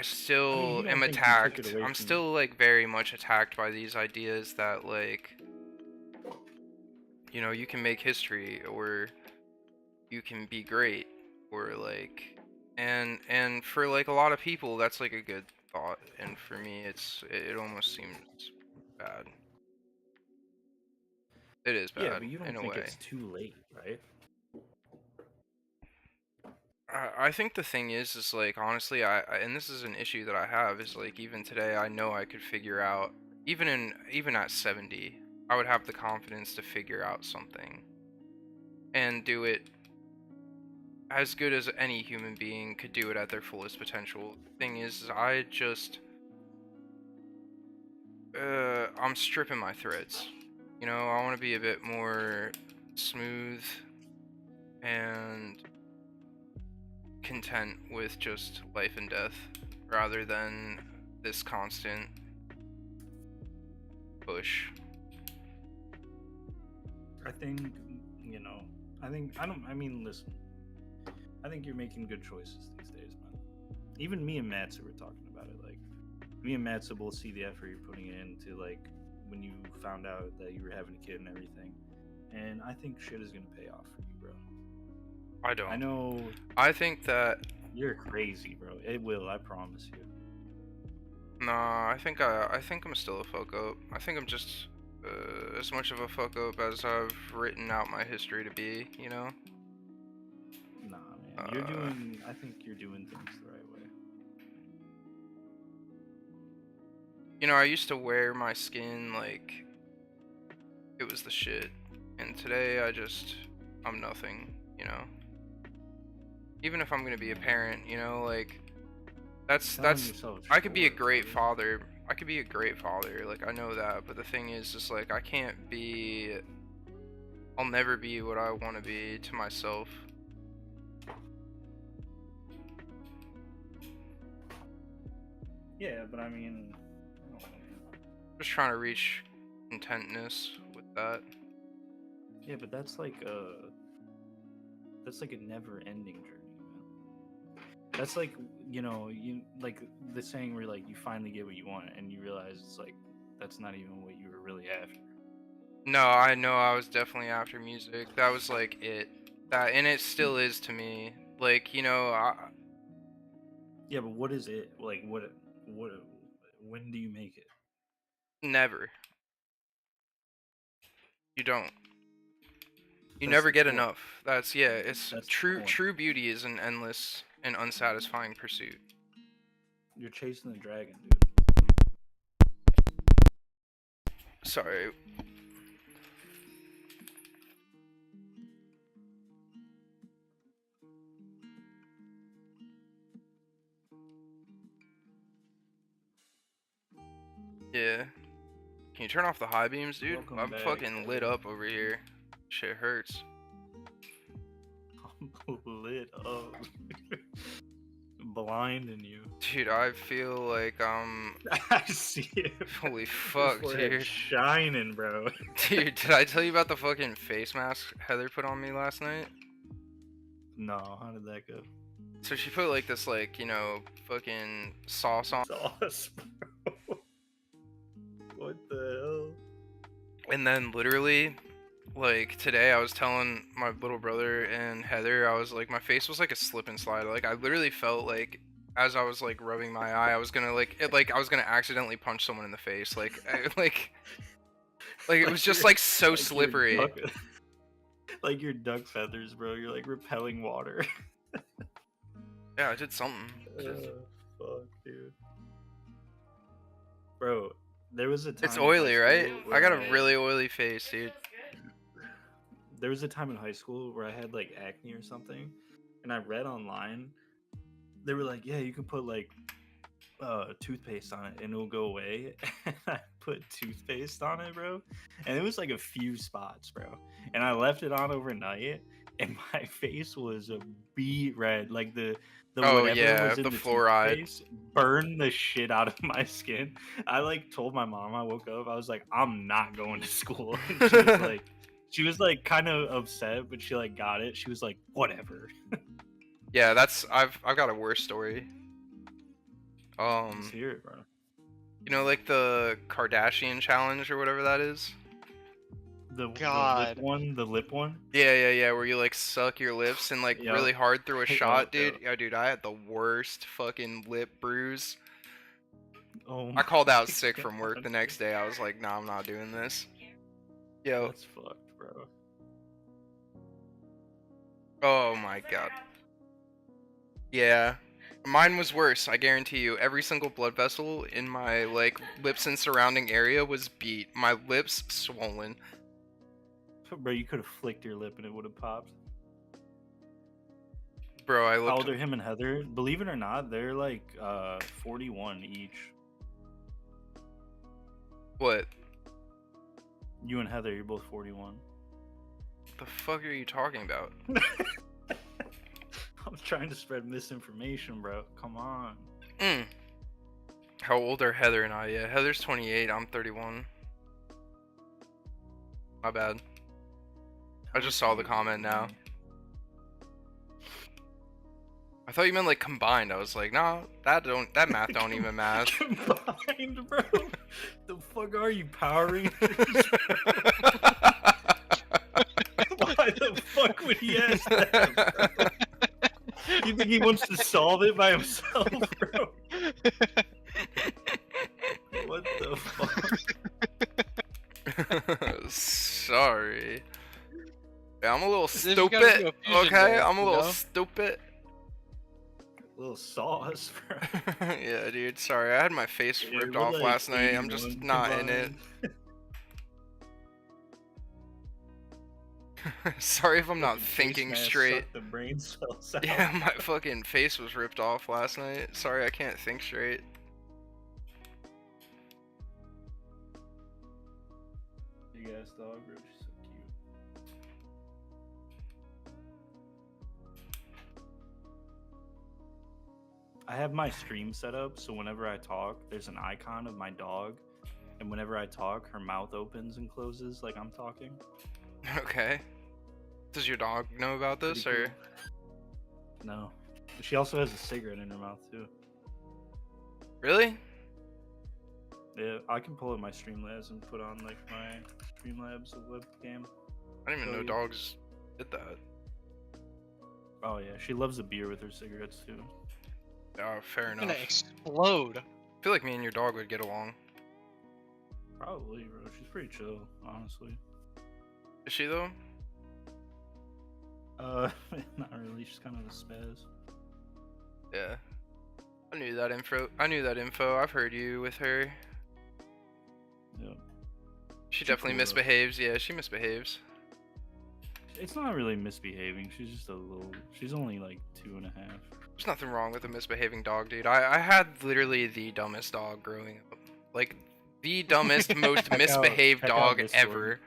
still you don't am think you took attacked. it away I'm from you. still like very much attacked by these ideas that like you can make history, or you can be great, or like and for like a lot of people that's like a good thought, and for me it almost seems bad. It is Yeah, bad but you don't in a think way. it's too late, right? I think the thing is like honestly, and this is an issue that I have, is like even today I know I could figure out, even at 70, I would have the confidence to figure out something and do it as good as any human being could do it at their fullest potential. The thing is I'm stripping my threads. I want to be a bit more smooth and content with just life and death, rather than this constant push. I think, listen, I think you're making good choices these days, man. Even me and Matsu were talking about it. Like, me and Matsu both see the effort you're putting into, like, when you found out that you were having a kid and everything. And I think shit is gonna pay off for you, bro. I don't. I know I think that. you're crazy, bro. It will, I promise you. Nah, I think I'm still a fuck up. I think I'm just as much of a fuck up as I've written out my history to be. Nah, man. I think you're doing things the right way. I used to wear my skin like it was the shit, and today I'm nothing. Even if I'm gonna be a parent, like that's I could be a great father. I could be a great father, like I know that, but the thing is just like I'll never be what I want to be to myself. Yeah, but I mean, Just trying to reach contentness with that. yeah, but that's like a never-ending journey, man. That's like you like the saying where like you finally get what you want and you realize it's like that's not even what you were really after. No, I know I was definitely after music. That was like it. And it still is to me. Like, Yeah, but what is it? Like what when do you make it? never. You don't. You That's never the get point. enough. It's That's the true. point. True beauty is an endless and unsatisfying pursuit. You're chasing the dragon, dude. Sorry. Yeah. Can you turn off the high beams, dude? Welcome I'm back, fucking lit Heather. up over here. Shit hurts. I'm lit up. Blind in you. Dude, I feel like I see it. holy Your fuck, forehead dude. shining, bro. Dude, did I tell you about the fucking face mask Heather put on me last night? No, how did that go? So she put like this like, you know, fucking sauce on, Sauce, bro. What the hell? and then literally like today I was telling my little brother and Heather, I was like my face was like a slip and slide. Like I literally felt like as I was like rubbing my eye, I was gonna I was gonna accidentally punch someone in the face. Like it was just like so Like your slippery. duck- like your duck feathers, bro. You're like repelling water. Yeah, I did something. Fuck, dude. Bro, there was a time. It's in high oily, right? school I got where a really oily face, dude. There was a time in high school where I had like acne or something, and I read online. They were like, "Yeah, you can put like toothpaste on it and it'll go away." And I put toothpaste on it, bro, and it was like a few spots, bro. And I left it on overnight, and my face was a beet red. Like the Oh, whatever yeah, was in the the fluoride. toothpaste burned the shit out of my skin. I like told my mom. I woke up. I was like, "I'm not going to school." And she was like kind of upset, but she like got it. She was like, "Whatever." Yeah, I've got a worse story. Let's hear it, bro. You know, like the Kardashian challenge or whatever that is? The God. the lip one. Yeah, where you like suck your lips and like Yup. really hard through a Yup, shot, dude. yup. Yeah, dude, I had the worst fucking lip bruise. Oh, I called out my sick from work the God. next day. I was like, nah, I'm not doing this. Yo, That's fucked, bro. oh my god. Yeah. Mine was worse, I guarantee you. Every single blood vessel in my like lips and surrounding area was beat. My lips swollen. Bro, you could have flicked your lip and it would have popped. Bro, I How old looked are him and Heather? Believe it or not, they're like 41 each. what? You and Heather, you're both 41. The fuck are you talking about? I'm trying to spread misinformation, bro. Come on. How old are Heather and I? Yeah, Heather's 28, I'm 31. My bad. I just saw the comment now. I thought you meant like combined. I was like, no, that math don't even math. Combined, bro. The fuck are you, Power Rangers? Why the fuck would he ask that, bro? You think he wants to solve it by himself, bro? What the fuck? Sorry. Yeah, I'm a little As if you gotta do stupid. a fusion Okay, dance, I'm a you little know? stupid. Little sauce, bro. Yeah, dude. Sorry, I had my face Yeah, ripped we're off like last night. I'm just 81 not in it. combined. Sorry if I'm not Fucking face thinking mask straight. sucked the brain cells out. Yeah, my fucking face was ripped off last night. Sorry, I can't think straight. Big ass dog, bro. She's so cute. I have my stream set up so whenever I talk, there's an icon of my dog, and whenever I talk, her mouth opens and closes like I'm talking. Okay. Does your dog know about this, Pretty or? cool. No. She also has a cigarette in her mouth too. Really? Yeah, I can pull up my Streamlabs and put on like my Streamlabs webcam. I didn't even Oh, know yeah. dogs did that. Oh yeah, she loves a beer with her cigarettes too. Oh, fair I'm enough. gonna explode. I feel like me and your dog would get along. Probably, bro. She's pretty chill, honestly. Is she though? Not really. She's kind of a spaz. Yeah. I knew that info. I knew that info. I've heard you with her. Yeah. She She's definitely cool, though. misbehaves. Yeah, she misbehaves. It's not really misbehaving. She's just a little. She's only like 2.5. There's nothing wrong with a misbehaving dog, dude. I had literally the dumbest dog growing up. Like, the dumbest, most misbehaved check out dog Discord. ever.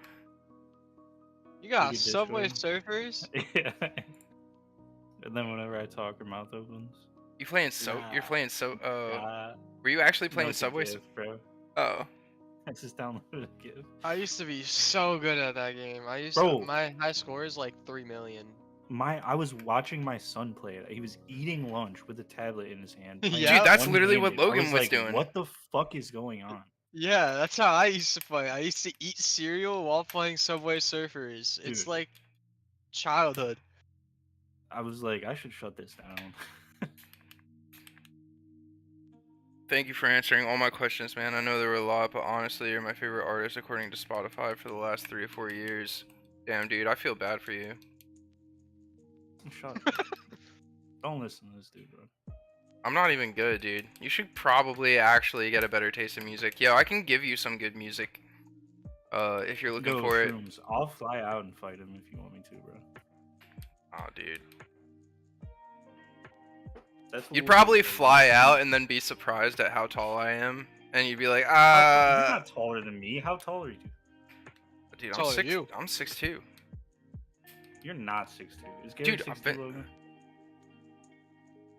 You got Look at Subway Discord. Surfers? Yeah. And then whenever I talk, her mouth opens. You playing so? Nah. You're playing so? Nah, Were you actually no, playing it's a Subway? gift, bro. Oh, I just downloaded a gift. I used to be so good at that game. Bro. My high score is like 3 million. I was watching my son play it. He was eating lunch with a tablet in his hand. playing Yeah. dude, that's one literally what handed. I Logan was like, doing. What the fuck is going on? Yeah, that's how I used to play. I used to eat cereal while playing Subway Surfers. It's Dude. like childhood. I was like, I should shut this down. Thank you for answering all my questions, man. I know there were a lot, but honestly, you're my favorite artist according to Spotify for the last 3 or 4 years. Damn, dude, I feel bad for you. Shut. Don't listen to this dude, bro. I'm not even good, dude. You should probably actually get a better taste in music. Yo, I can give you some good music. If you're looking Yo, for it. Shrooms, I'll fly out and fight him if you want me to, bro. Oh, dude. That's what You'd we'll probably do, bro. fly out and then be surprised at how tall I am, and you'd be like, You're not taller than me. How tall are you? dude, Taller I'm than 6. you. I'm 6'2". You're not 6'2". Is Gary Dude, 6'2", Logan?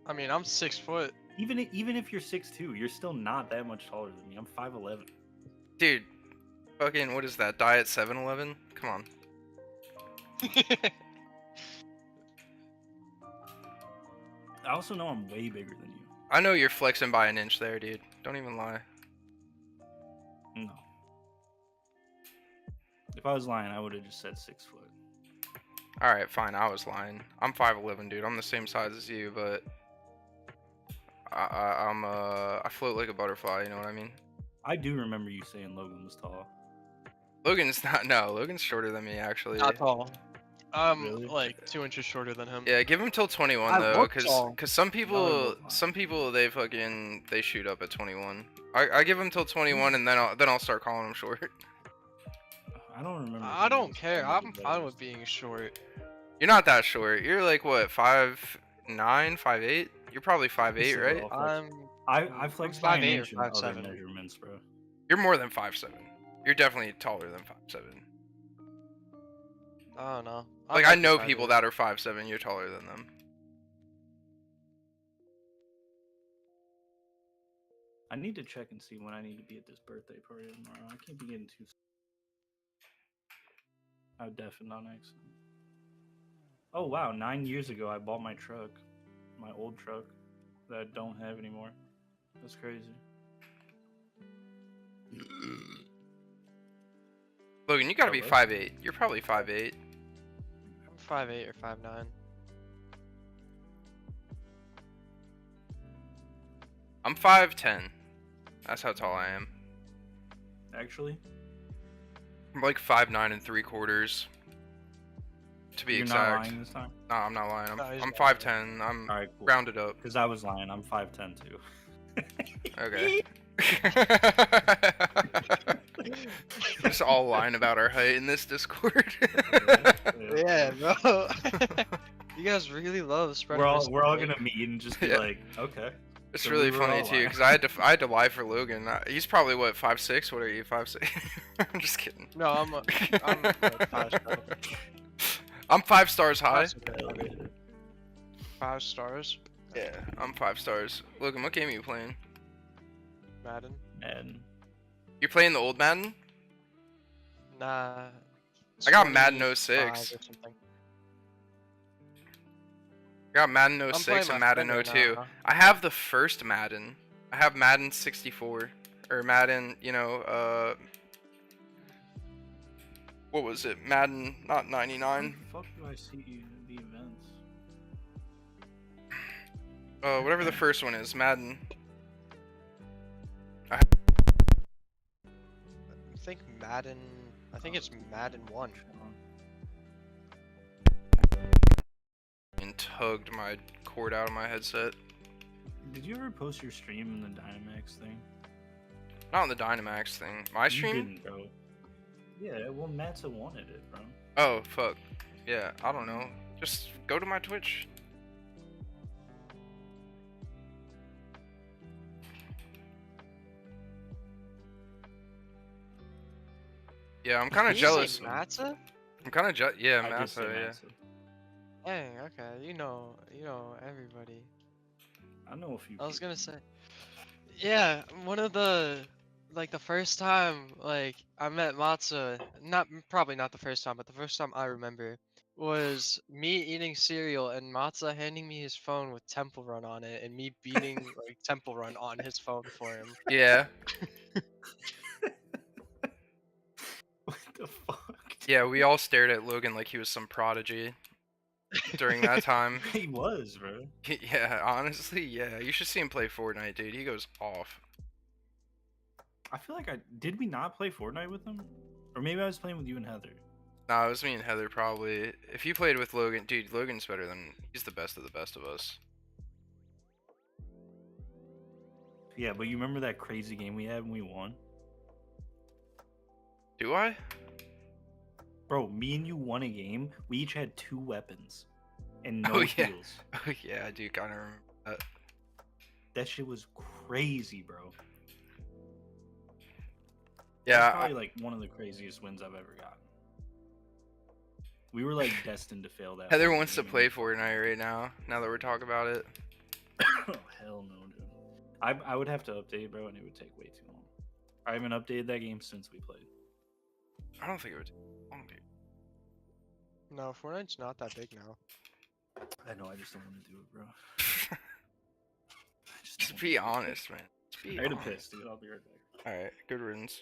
I mean, I'm 6 foot. Even if you're 6'2", you're still not that much taller than me. I'm 5'11". Dude, fucking, what is that? Diet 7-Eleven? Come on. I also know I'm way bigger than you. I know you're flexing by an inch there, dude. Don't even lie. No. If I was lying, I would have just said 6 foot. Alright, fine, I was lying. I'm 5'11", dude. I'm the same size as you, but I float like a butterfly, you know what I mean? I do remember you saying Logan was tall. Logan's not, no, Logan's shorter than me, actually. Not tall. I'm Really? like 2 inches shorter than him. Yeah, give him till 21 I though, look tall. cause some people, fine. they shoot up at 21. I give him till 21 and then I'll start calling him short. I don't remember. I being don't this care. tall I'm as fine that. with being short. You're not that short. You're like what, 5'9", 5'8"? You're probably 5'8", So right? I'll flex- I flexed by an 5'8" or inch in other 5'7". measurements, bro. You're more than 5'7". You're definitely taller than 5'7". I don't know. Like I know people that are 5'7". You're taller than them. I need to check and see when I need to be at this birthday party tomorrow. I can't be getting too. How deafened on accident. Oh wow! 9 years ago, I bought my truck, my old truck, that I don't have anymore. That's crazy. Logan, you gotta be Hello? 5'8". You're probably 5'8". I'm 5'8" or 5'9". I'm 5'10". That's how tall I am. Actually, I'm like 5'9" and 3/4. To be you're exact. not lying this time. No, I'm not lying. No, he's I'm not 5'10". I'm All right, cool. rounded up. Because I was lying. I'm 5'10" too. Okay. Just all lying about our height in this Discord. Yeah, bro. You guys really love spreading. We're all gonna meet and just be Yeah. like, okay. It's So really we were funny all too, lying. because I had to lie for Logan. He's probably what, 5'6"? What are you, 5'6"? I'm just kidding. No, I'm like 5 stars. I'm 5 stars high. That's okay. 5 stars. Yeah, I'm 5 stars. Logan, what game are you playing? Madden. And You're playing the old Madden? Nah. I got Madden 25 06. or something. I got Madden I'm 06 playing and my Madden friend 02. now. I have the first Madden. I have Madden 64. Or Madden, you know, what was it? Madden, not how 99. the fuck do I see the events? Whatever the first one is, Madden. I think Madden. I think it's Madden 1. And tugged my cord out of my headset. did you ever post your stream in the Dynamax thing? Not on the Dynamax thing. My You stream? didn't, bro. Yeah, well, Matza wanted it, bro. Oh, fuck. Yeah, I don't know. Just go to my Twitch. Yeah, I'm kind of Did you say jealous. Matza? I'm kind of yeah, I did say Massa, yeah. Matza. Dang, okay, you know everybody. I know a few. I was people. gonna say, yeah, one of the the first time I met Matza, probably not the first time, but the first time I remember was me eating cereal and Matza handing me his phone with Temple Run on it and me beating Temple Run on his phone for him. Yeah. What the fuck? Yeah, we all stared at Logan like he was some prodigy during that time. He was, bro. Yeah, honestly, yeah. You should see him play Fortnite, dude. He goes off. I feel like did we not play Fortnite with him, or maybe I was playing with you and Heather. Nah, it was me and Heather probably. If you played with Logan, dude, Logan's better than he's the best of us. Yeah, but you remember that crazy game we had when we won? Do I? Bro, me and you won a game. We each had 2 weapons and no Oh, yeah. heals. Oh yeah, I do kind of remember that. That shit was crazy, bro. Yeah, That's probably like one of the craziest wins I've ever gotten. We were like destined to fail that. Heather one wants to game. play Fortnite right now. Now that we're talking about it. Oh hell no, dude. I would have to update, bro, and it would take way too long. I haven't updated that game since we played. I don't think it would take long, dude. No, Fortnite's not that big now. I know, I just don't want to do it, bro. I just Just don't be wanna do it. honest, man. Just be I gotta honest. piss, dude. I'll be right back. Alright, good riddance.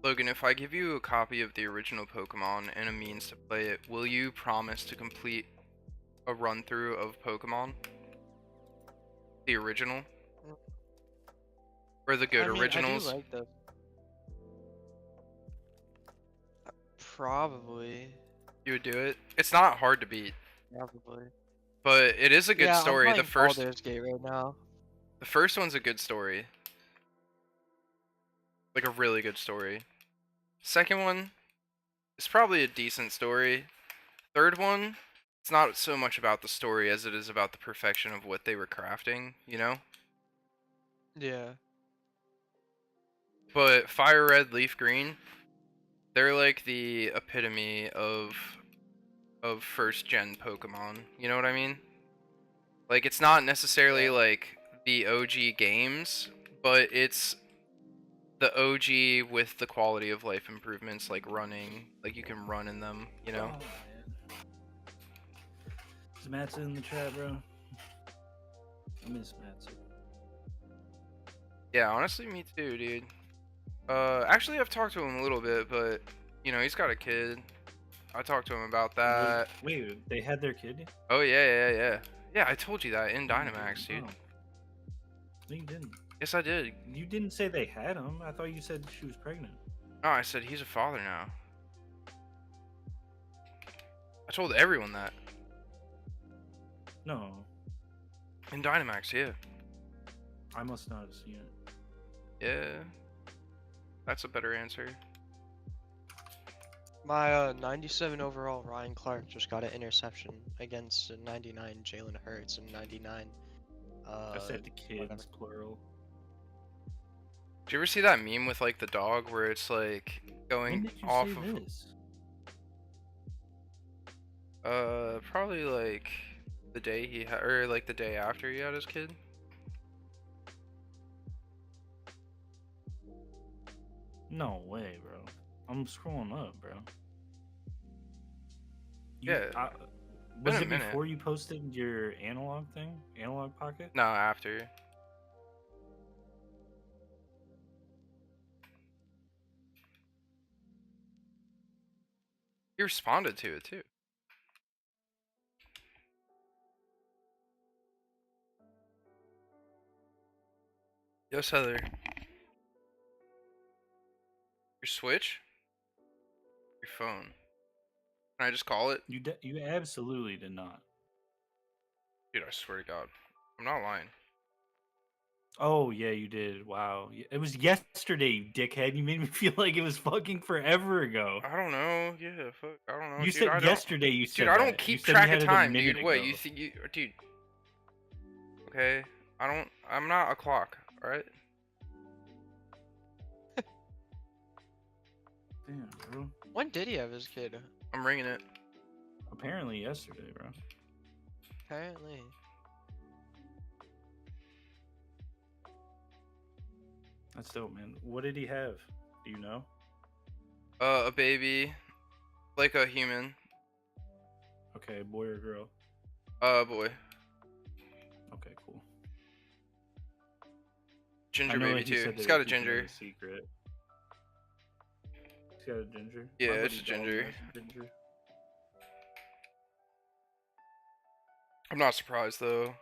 Logan, if I give you a copy of the original Pokemon and a means to play it, will you promise to complete a run through of Pokemon? The original? Or the good I mean, originals? I do like the. Probably. You would do it? It's not hard to beat, Probably. but it is a good Yeah, story. I'm The playing first Baldur's Gate right now. the first one's a good story. Like a really good story. Second one is probably a decent story. Third one, it's not so much about the story as it is about the perfection of what they were crafting, you know? Yeah. But Fire Red, Leaf Green, they're like the epitome of first gen Pokemon. You know what I mean? Like it's not necessarily Yeah. like the OG games, but it's the OG with the quality of life improvements like running, like you can run in them, you know? Oh, man. Is Matza in the chat, bro? I miss Matza. Yeah, honestly me too, dude. Actually I've talked to him a little bit, but you know, he's got a kid. I talked to him about that. Wait, they had their kid? Oh yeah. Yeah, I told you that in Dynamax, dude. Oh. No, you didn't. Yes, I did. You didn't say they had him. I thought you said she was pregnant. No, I said he's a father now. I told everyone that. No, In Dynamax, yeah. I must not have seen it. Yeah. That's a better answer. My 97 overall Ryan Clark just got an interception against a 99 Jalen Hurts and 99. I said the kids, whatever. plural. Did you ever see that meme with like the dog where it's like When going did you off say of this? probably like the day he had, or like the day after he had his kid. No way, bro. I'm scrolling up, bro. Yeah, Was been a it minute. before you posted your analog thing? Analog pocket? No, after. He responded to it too. Yes, Heather. Your Switch? Your phone. Can I just call it? You absolutely did not. Dude, I swear to God. I'm not lying. Oh yeah, you did. Wow, it was yesterday, you dickhead. You made me feel like it was fucking forever ago. I don't know. Yeah, fuck. I don't know. You Dude, said I don't. yesterday. You Dude, said I don't that. You keep said you track of had it a time, minute dude. What, ago. you think you. Dude. Okay? I'm not a clock, alright? Damn, bro. When did he have his kid? I'm ringing it. Apparently yesterday, bro. Apparently. That's dope, man. What did he have? Do you know? A baby. Like a human. Okay, boy or girl? Boy. Okay, cool. Ginger I know, baby like you too. said, He's they got were a keeping it ginger. a secret. He's got a ginger. Yeah, My it's buddy a ginger. Dalton has a ginger. I'm not surprised though.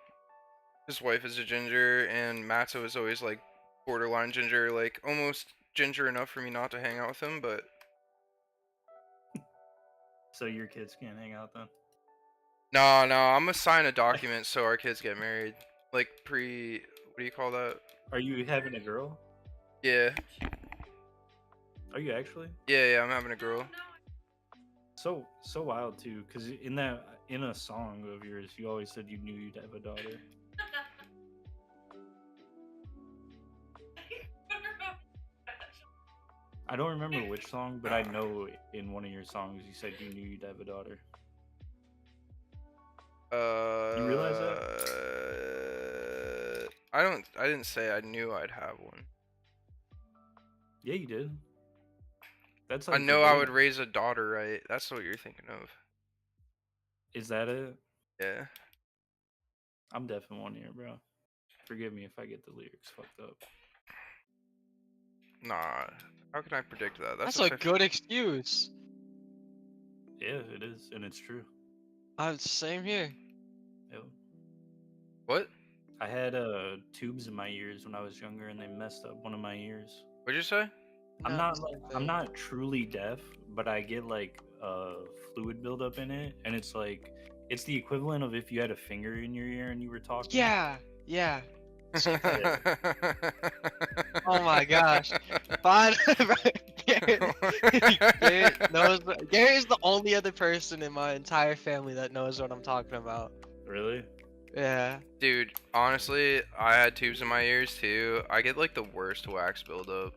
His wife is a ginger, and Matzo is always like borderline ginger, like almost ginger enough for me not to hang out with him, but So your kids can't hang out then? no, I'm gonna sign a document so our kids get married. Like what do you call that? Are you having a girl? Yeah. Are you actually? Yeah, I'm having a girl. So wild too, because in a song of yours, you always said you knew you'd have a daughter. I don't remember which song, but I know in one of your songs you said you knew you'd have a daughter. You realize that? I didn't say I knew I'd have one. Yeah, you did. That's I like know I would verbatim. raise a daughter, right? That's what you're thinking of. Is that it? Yeah. I'm deaf in one ear, bro. Forgive me if I get the lyrics fucked up. Nah. How can I predict that? That's a a 50 good excuse. Yeah, it is, and it's true. Same here. Yo. What? I had tubes in my ears when I was younger, and they messed up one of my ears. What'd you say? I'm No, not same I'm thing. not truly deaf, but I get like fluid buildup in it, and it's like it's the equivalent of if you had a finger in your ear and you were talking. Yeah, yeah. Oh my gosh. Fine. Garrett knows. Garrett is the only other person in my entire family that knows what I'm talking about. Really? Yeah. Dude, honestly, I had tubes in my ears too. I get like the worst wax buildup.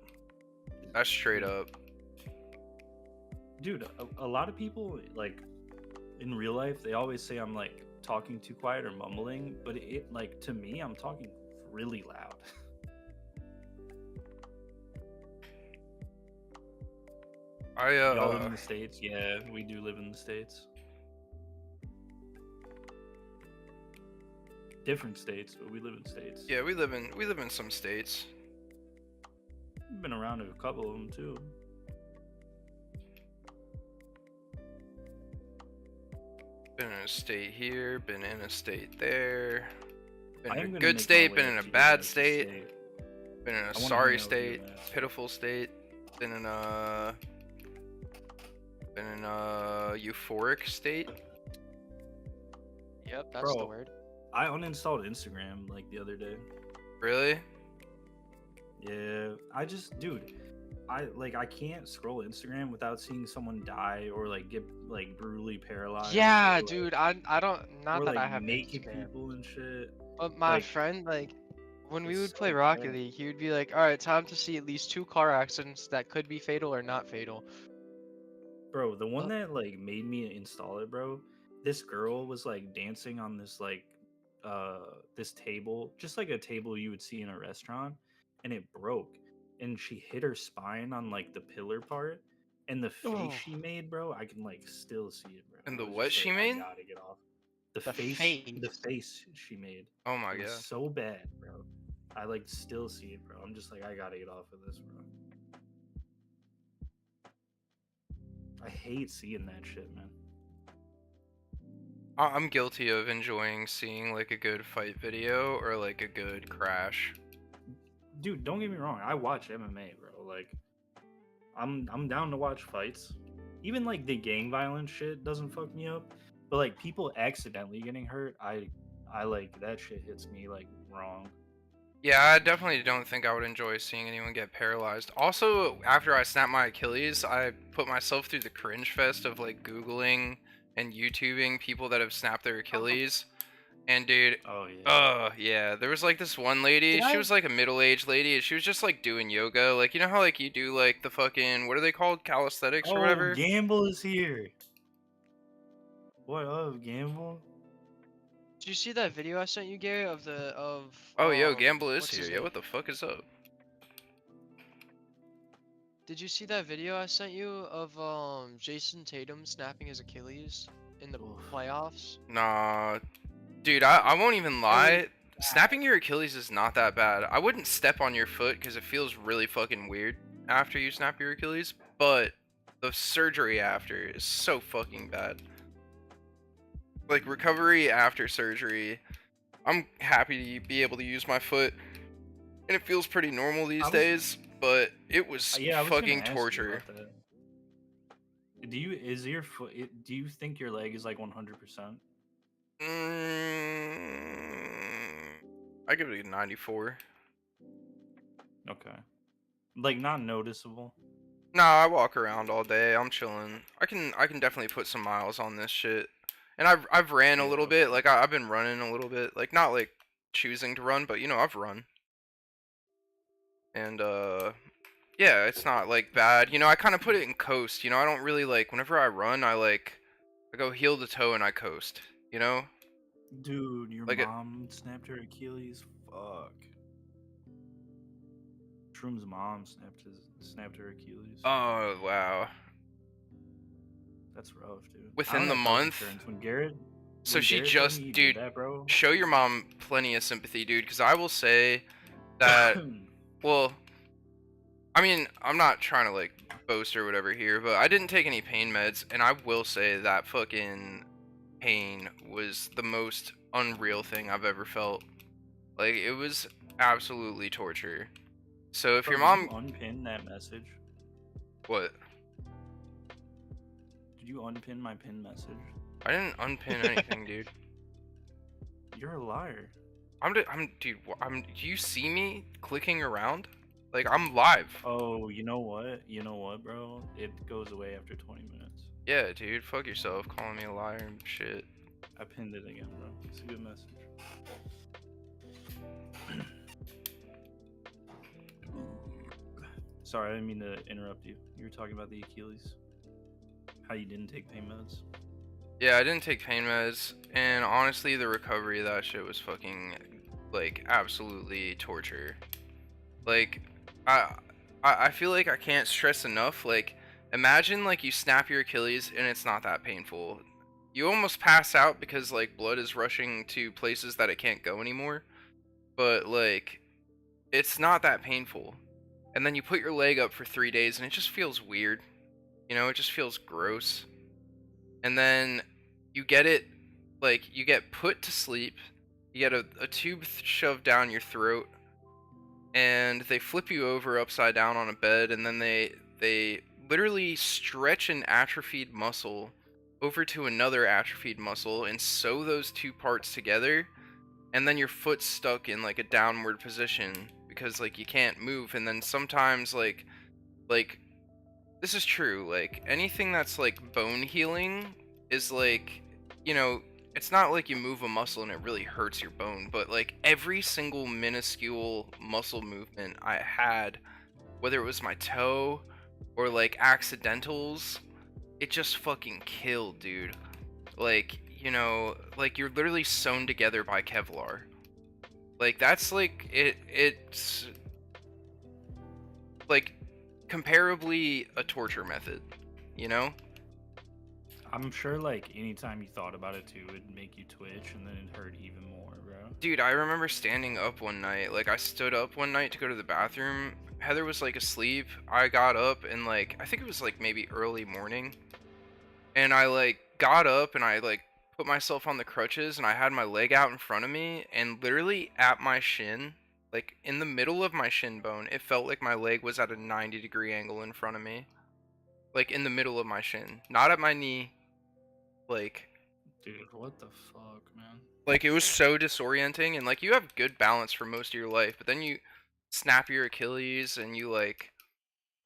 That's straight up. Dude, a lot of people like in real life they always say I'm like talking too quiet or mumbling, but it like to me I'm talking really loud. Y'all live in the States? Yeah, we do live in the States. Different states, but we live in states. Yeah, we live in some states. We've been around a couple of them too. Been in a state here, been in a state there. Been I am in a gonna good make my state, way been up in a to you bad guys' state, state. been in a I wanna sorry hang out with you state, in that. pitiful state, been in a euphoric state. Yep, that's the Bro. word. I uninstalled Instagram like the other day. Really? Yeah, dude, I can't scroll Instagram without seeing someone die or like get like brutally paralyzed. Yeah, or, like, dude. I don't. Not or that like I have naked Instagram. people and shit. But my like, friend, like, when we it's would so play Rocket sad. League, he would be like, "All right, time to see at least 2 car accidents that could be fatal or not fatal." Bro, the one Uh, that like made me install it, bro. This girl was like dancing on this like this table, just like a table you would see in a restaurant, and it broke. And she hit her spine on like the pillar part, and the face Oh, she made, bro, I can like still see it, bro. And I the was what just she like, I made? gotta get off. The the face, face. the face she made. Oh my It was god. so bad, bro. I like still see it, bro. I'm just like, I gotta get off of this, bro. I hate seeing that shit, man. I'm guilty of enjoying seeing like a good fight video or like a good crash. dude, don't get me wrong. I watch MMA, bro. Like, I'm down to watch fights. Even like the gang violence shit doesn't fuck me up, but like people accidentally getting hurt, I like that shit hits me like wrong. Yeah, I definitely don't think I would enjoy seeing anyone get paralyzed. Also, after I snapped my Achilles, I put myself through the cringe fest of like Googling and YouTubing people that have snapped their Achilles. And dude, Oh yeah. yeah, there was like this one lady, Did she I? was like a middle-aged lady, and she was just like doing yoga. Like, you know how like you do like the fucking, what are they called? Calisthenics or Oh, whatever? Gamble is here. What up, Gamble? Did you see that video I sent you, Gary, of Oh, yo, Gamble is what's here. his Yo, name? what the fuck is up? Did you see that video I sent you of Jason Tatum snapping his Achilles in the Oof. playoffs? Nah, dude, I won't even It was lie. Snapping your Achilles is not that bad. I wouldn't step on your foot because it feels really fucking weird after you snap your Achilles, but the surgery after is so fucking bad. Like, recovery after surgery, I'm happy to be able to use my foot, and it feels pretty normal these was- days, but it was Yeah, I was gonna fucking ask you torture. about that. Is your foot? Do you think your leg is like 100%? I give it a 94. Okay. Like not noticeable. Nah, I walk around all day. I'm chilling. I can definitely put some miles on this shit. And I've ran a Yeah, little okay. bit. Like I've been running a little bit. Like not like choosing to run, but you know, I've run. And yeah, it's not like bad. You know, I kind of put it in coast. You know, I don't really like whenever I run, I go heel to toe and I coast, you know? Dude, your Like it mom snapped her Achilles. Fuck. Shroom's mom snapped her Achilles. Oh, wow. That's rough, dude. I Within don't the have health month? insurance. When Garrett, So she Garrett told me just, he dude, did that, bro. show your mom plenty of sympathy, dude, cuz I will say that well, I mean, I'm not trying to like boast or whatever here, but I didn't take any pain meds, and I will say that fucking pain was the most unreal thing I've ever felt. Like it was absolutely torture. So if Bro, your did you mom, unpin that message? what? Did you unpin my pin message? I didn't unpin anything, dude. You're a liar. Dude. Do you see me clicking around? Like I'm live. Oh, you know what? You know what, bro? It goes away after 20 minutes. Yeah, dude. Fuck yourself, calling me a liar and shit. I pinned it again, bro. It's a good message. Sorry, I didn't mean to interrupt you. You were talking about the Achilles. How you didn't take pain meds. Yeah, I didn't take pain meds, and honestly, the recovery of that shit was fucking, like, absolutely torture. Like, I feel like I can't stress enough, like, imagine, like, you snap your Achilles and it's not that painful. You almost pass out because, like, blood is rushing to places that it can't go anymore, but, like, it's not that painful. And then you put your leg up for 3 days and it just feels weird. You know, it just feels gross. And then you get it, like, you get put to sleep, you get a tube shoved down your throat, and they flip you over upside down on a bed, and then they literally stretch an atrophied muscle over to another atrophied muscle and sew those two parts together, and then your foot's stuck in like a downward position because like you can't move. And then sometimes like this is true, like anything that's like bone healing is like, you know, it's not like you move a muscle and it really hurts your bone, but like every single minuscule muscle movement I had, whether it was my toe or like accidentals, it just fucking killed, dude. Like, you know, like you're literally sewn together by Kevlar. Like that's like it's like comparably a torture method, you know? I'm sure, like, anytime you thought about it too, it'd make you twitch, and then it hurt even more, bro. Dude, I remember standing up one night. Like, I stood up one night to go to the bathroom. Heather was, like, asleep. I got up, and, like, I think it was, like, maybe early morning. And I, like, got up, and I, like, put myself on the crutches, and I had my leg out in front of me, and literally at my shin, Like, in the middle of my shin bone, it felt like my leg was at a 90-degree angle in front of me. Like, in the middle of my shin. Not at my knee. Like, Dude, what the fuck, man? it was so disorienting, and, like, you have good balance for most of your life, but then you snap your Achilles, and you, like,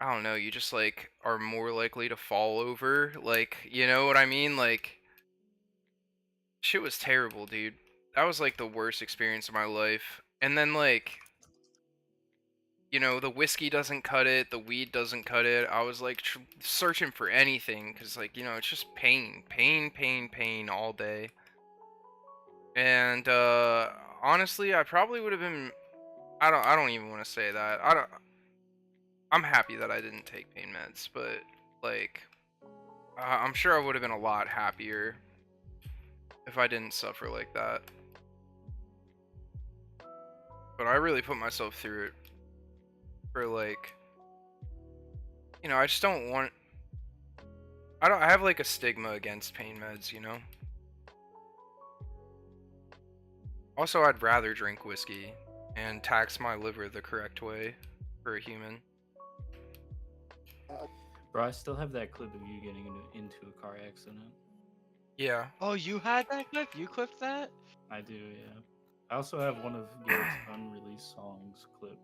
I don't know, you just, like, are more likely to fall over. Like, you know what I mean? Like, shit was terrible, dude. That was, like, the worst experience of my life. And then, like, you know, the whiskey doesn't cut it, the weed doesn't cut it. I was like searching for anything because, like, you know, it's just pain, pain, pain, pain all day. And honestly, I probably would have been. I don't even want to say that. I'm happy that I didn't take pain meds, but like, I'm sure I would have been a lot happier if I didn't suffer like that. But I really put myself through it for, like, you know, I just don't want. I have like a stigma against pain meds, you know? Also, I'd rather drink whiskey and tax my liver the correct way for a human. Bro, I still have that clip of you getting into a car accident. Yeah. Oh, you had that clip? You clipped that? I do, yeah. I also have one of Garrett's unreleased songs clipped.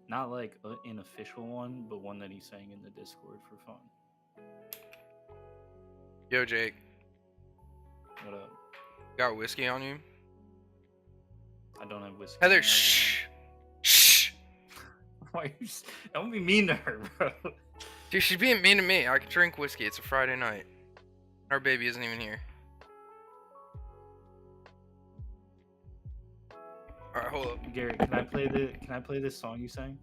Not like an official one, but one that he sang in the Discord for fun. Yo, Jake, What up? got whiskey on you? I don't have whiskey. Heather, on me. shh. Shh. Why you don't be mean to her, bro. Dude, she's being mean to me. I can drink whiskey. It's a Friday night. Our baby isn't even here. Alright, hold up. Garrett, can I play this song you sang?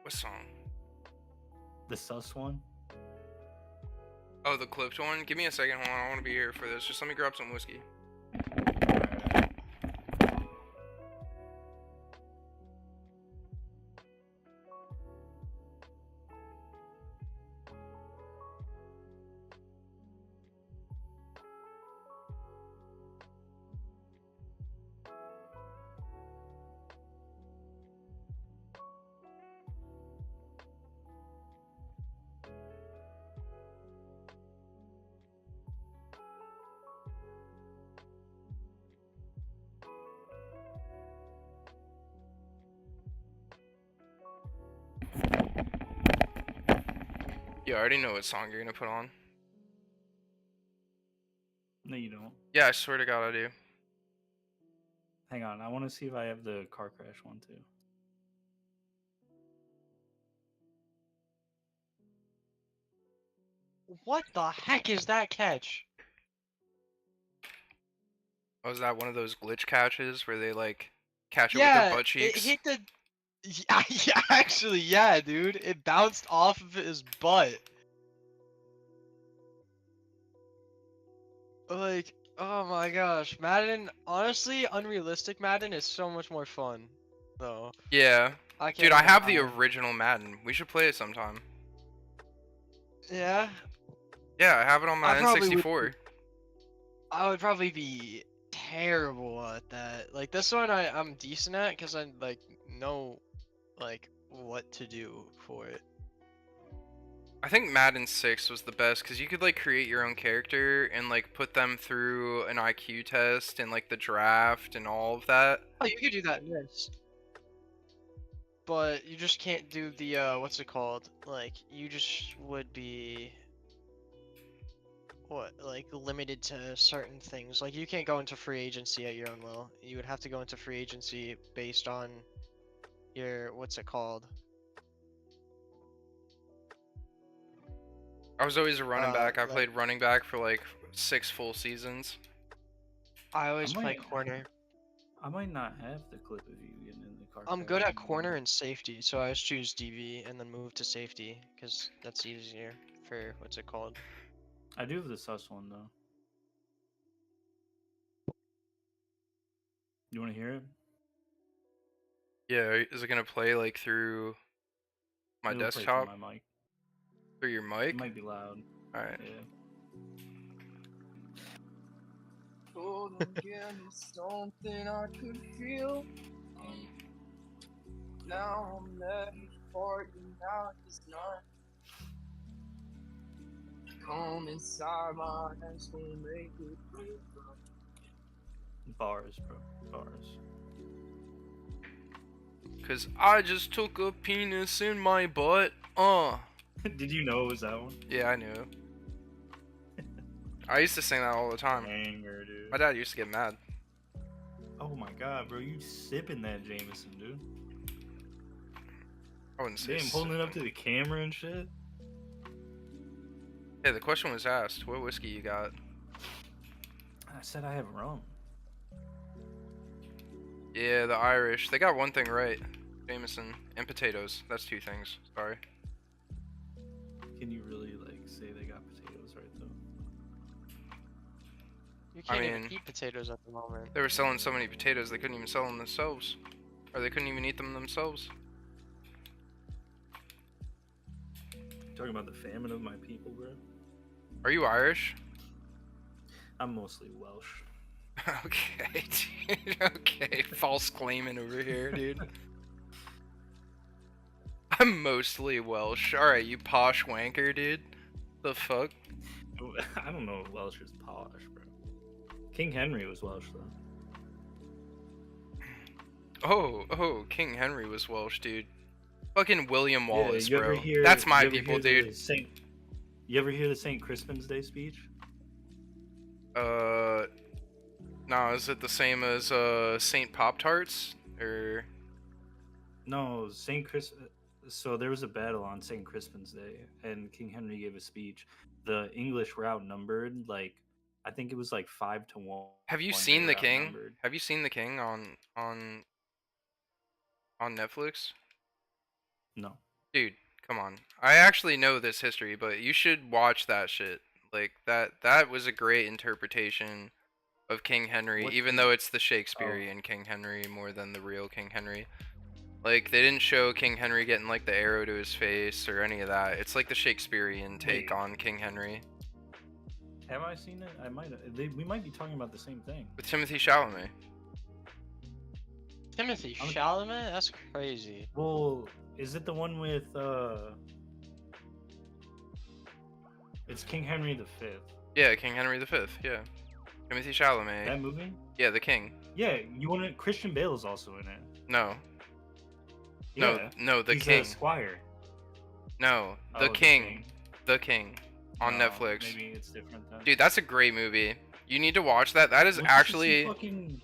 What song? The sus one? Oh, the clipped one? Give me a second. Hold on. I want to be here for this. Just let me grab some whiskey. Yeah, I already know what song you're gonna put on. No, you don't. Yeah, I swear to God I do. Hang on, I want to see if I have the car crash one too. What the heck is that catch? Was that one of those glitch catches where they, like, catch it with Yeah, their butt it cheeks? hit the. Yeah, yeah, actually, yeah, dude. It bounced off of his butt. Like, oh my gosh, Madden. Honestly, unrealistic Madden is so much more fun, though. Yeah. I can't Dude, I even have the lie. original Madden. We should play it sometime. Yeah, Yeah, I have it on my I probably would. N64. I would probably be terrible at that. Like this one, I'm decent at because I like know like what to do for it. I think Madden 6 was the best because you could, like, create your own character and, like, put them through an IQ test and, like, the draft and all of that. Oh, you could do that in this. But you just can't do the what's it called? Like you just would be what, like limited to certain things. Like you can't go into free agency at your own will. You would have to go into free agency based on your what's it called? I was always a running back. I Like played running back for, like, 6 full seasons. I always play might- corner. I might not have the clip of you getting in the car. I'm crash good at anymore. corner and safety, so I always choose DV and then move to safety because that's easier for what's it called? I do have the sus one though. You want to hear it? Yeah, is it gonna play, like, through my It'll play through desktop? my mic. Through your It mic? might be loud. Alright. Yeah. Something I could feel. Now I'm ready for you. Now it's not. Come inside my hands, gonna make it real. Bars, bro. Bars. Cause I just took a penis in my butt. Did you know it was that one? Yeah, I knew. I used to sing that all the time. Anger, dude. My dad used to get mad. Oh my god, bro, you sipping that Jameson, dude. I wouldn't say. Damn, holding it up to the camera and shit. Yeah, the question was asked. What whiskey you got? I said I have rum. Yeah, the Irish. They got one thing right. Jameson and potatoes. That's two things. Sorry. Can you really like say they got potatoes right though? You can't even mean- eat potatoes at the moment. They were selling so many potatoes they couldn't even sell them themselves, or they couldn't even eat them themselves. Talking about the famine of my people, bro. Are you Irish? I'm mostly Welsh. Okay, dude. Okay, false claiming over here, dude. I'm mostly Welsh. Alright, you posh wanker, dude. The fuck? I don't know if Welsh is posh, bro. King Henry was Welsh though. Oh, King Henry was Welsh, dude. Fucking William Wallace, you ever bro. hear- That's my you ever people, hear the dude. You ever hear the St. Crispin's Day speech? No, is it the same as Saint Pop Tarts or? No, St. Crispin. So there was a battle on St. Crispin's Day, and King Henry gave a speech. The English were outnumbered, like I think it was like 5-1. Have you they seen were The King? outnumbered. Have you seen The King on Netflix? No. Dude, come on. I actually know this history, but you should watch that shit. Like that was a great interpretation of King Henry, What even king? though it's the Shakespearean King Henry more than the real King Henry. Like they didn't show King Henry getting like the arrow to his face or any of that. It's like the Shakespearean take Wait. on King Henry Have I seen it? I might. We might be talking about the same thing. with Timothy Chalamet. Timothy I'm- Chalamet? That's crazy. Well, is it the one with It's King Henry V. Yeah, King Henry V. Yeah, Timothy Chalamet. That movie? Yeah, the King. Yeah, you want to? Christian Bale is also in it. No, Yeah, no, the he's King. a squire. No, the Oh, King. The King. On No, Netflix. Maybe it's different then. Dude, that's a great movie. You need to watch that. That is Well, you should see actually fucking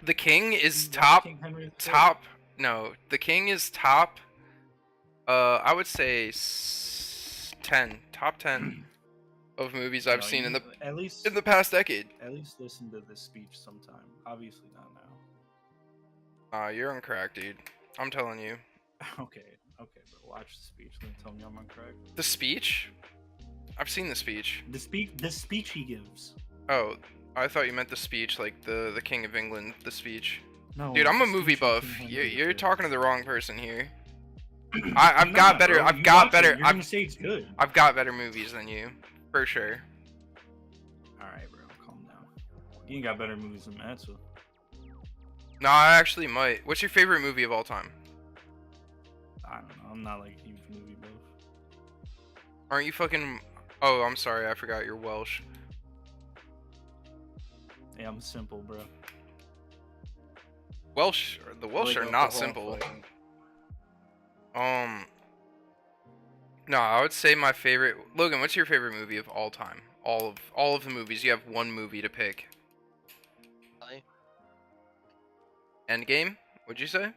The King is watch top King Henry IV. top. No, The King is top. I would say 10, top 10 of movies I've No, seen in you- the at least past decade. at least listen to this speech sometime. Obviously not now. You're on crack, dude. I'm telling you. Okay, bro. Watch the speech. Then tell me I'm on correct. The speech? I've seen the speech. The speech he gives. Oh, I thought you meant the speech, like the King of England, the speech. No, Dude, I'm the a movie speech of buff. King Henry You're V. talking to the wrong person here. I'm I've got not, better. bro. I've You got watch better. it, You're gonna say it's good. I've got better movies than you, for sure. All right, bro. Calm down. You ain't got better movies than that, so. No, I actually might. What's your favorite movie of all time? I don't know. I'm not like a huge movie buff. Aren't you fucking? Oh, I'm sorry. I forgot you're Welsh. Yeah, I'm simple, bro. The Welsh are not simple. No, I would say my favorite. Logan, what's your favorite movie of all time? All of the movies. You have one movie to pick. Alley? Endgame? What'd you say?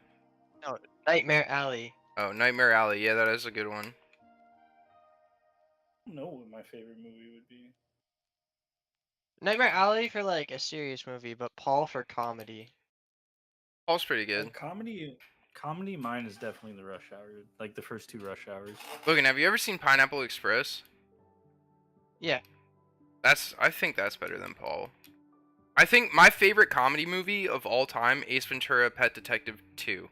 Nightmare Alley. Oh, Nightmare Alley. Yeah, that is a good one. I don't know what my favorite movie would be. Nightmare Alley for like a serious movie, but Paul for comedy. Paul's pretty good. Comedy, mine is definitely the Rush Hour, like the first two Rush Hours. Logan, have you ever seen Pineapple Express? Yeah. I think that's better than Paul. I think my favorite comedy movie of all time, Ace Ventura: Pet Detective 2.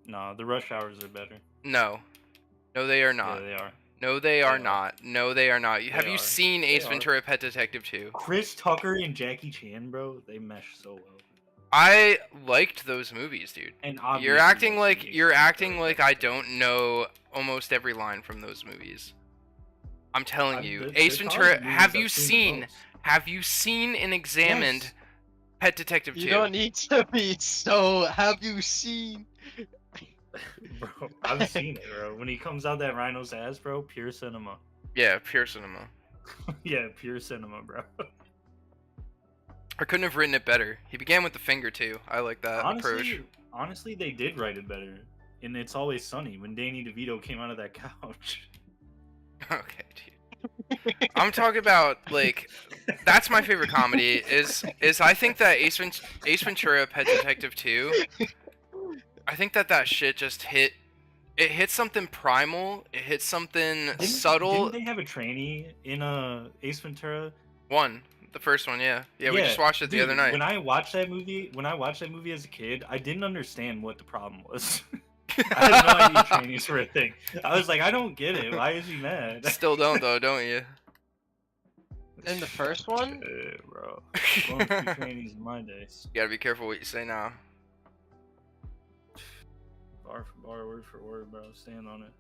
No, the Rush Hours are better. No, they are not. Yeah, they are. No, they are They are. not. No, they are not. Have you are. seen They Ace are. Ventura: Pet Detective 2? Chris Tucker and Jackie Chan, bro, they mesh so well. I liked those movies, dude. And You're obviously, acting I've like seen you're Ace acting Ventura, like I don't know almost every line from those movies. I'm telling you, Ace they're probably Ventura. the movies I've seen the most. Have you seen and examined Yes, Pet Detective You 2? don't need to be so. Have you seen? bro. I've seen it, bro. When he comes out that rhino's ass, bro, pure cinema. Yeah, pure cinema. Yeah, pure cinema, bro. I couldn't have written it better. He began with the finger too. I like that approach. Honestly, they did write it better. And It's Always Sunny when Danny DeVito came out of that couch. Okay, dude. I'm talking about like that's my favorite comedy is I think that Ace Ventura Pet Detective 2. I think that shit just hit. It hit something primal. It hit something subtle. Didn't they have a trainee in Ace Ventura? The first one, yeah. Yeah, we Yeah, just watched it the other dude, night. When I watched that movie as a kid, I didn't understand what the problem was. I had no idea trainees were a thing. I was like, I don't get it. Why is he mad? Still don't though, don't you? In the first one? Shit, bro. Going through trainees in my days. You gotta be careful what you say now. Bar for bar, word for word, bro. Stand on it.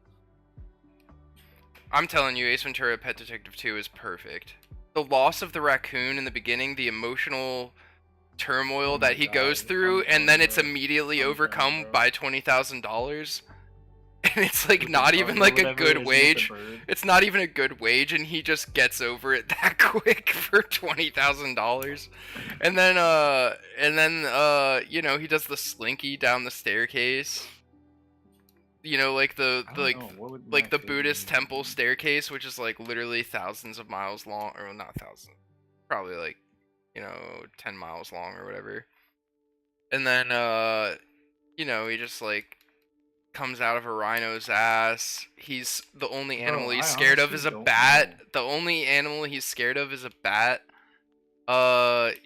I'm telling you, Ace Ventura Pet Detective 2 is perfect. The loss of the raccoon in the beginning, the emotional turmoil Oh my that he God, goes through, I'm and done, then it's bro. immediately I'm done, overcome bro. by $20,000. And it's like With the not dog even or like a whatever it good is with the wage. bird. It's not even a good wage, and he just gets over it that quick for $20,000. And then you know, he does the slinky down the staircase. You know, like the I don't know, what would my like the favorite Buddhist movie temple be? staircase, which is like literally thousands of miles long, or not thousands, probably like, you know, 10 miles long or whatever. And then you know, he just like comes out of a rhino's ass. He's the only animal Bro, he's I scared of honestly is a don't bat. know. The only animal he's scared of is a bat.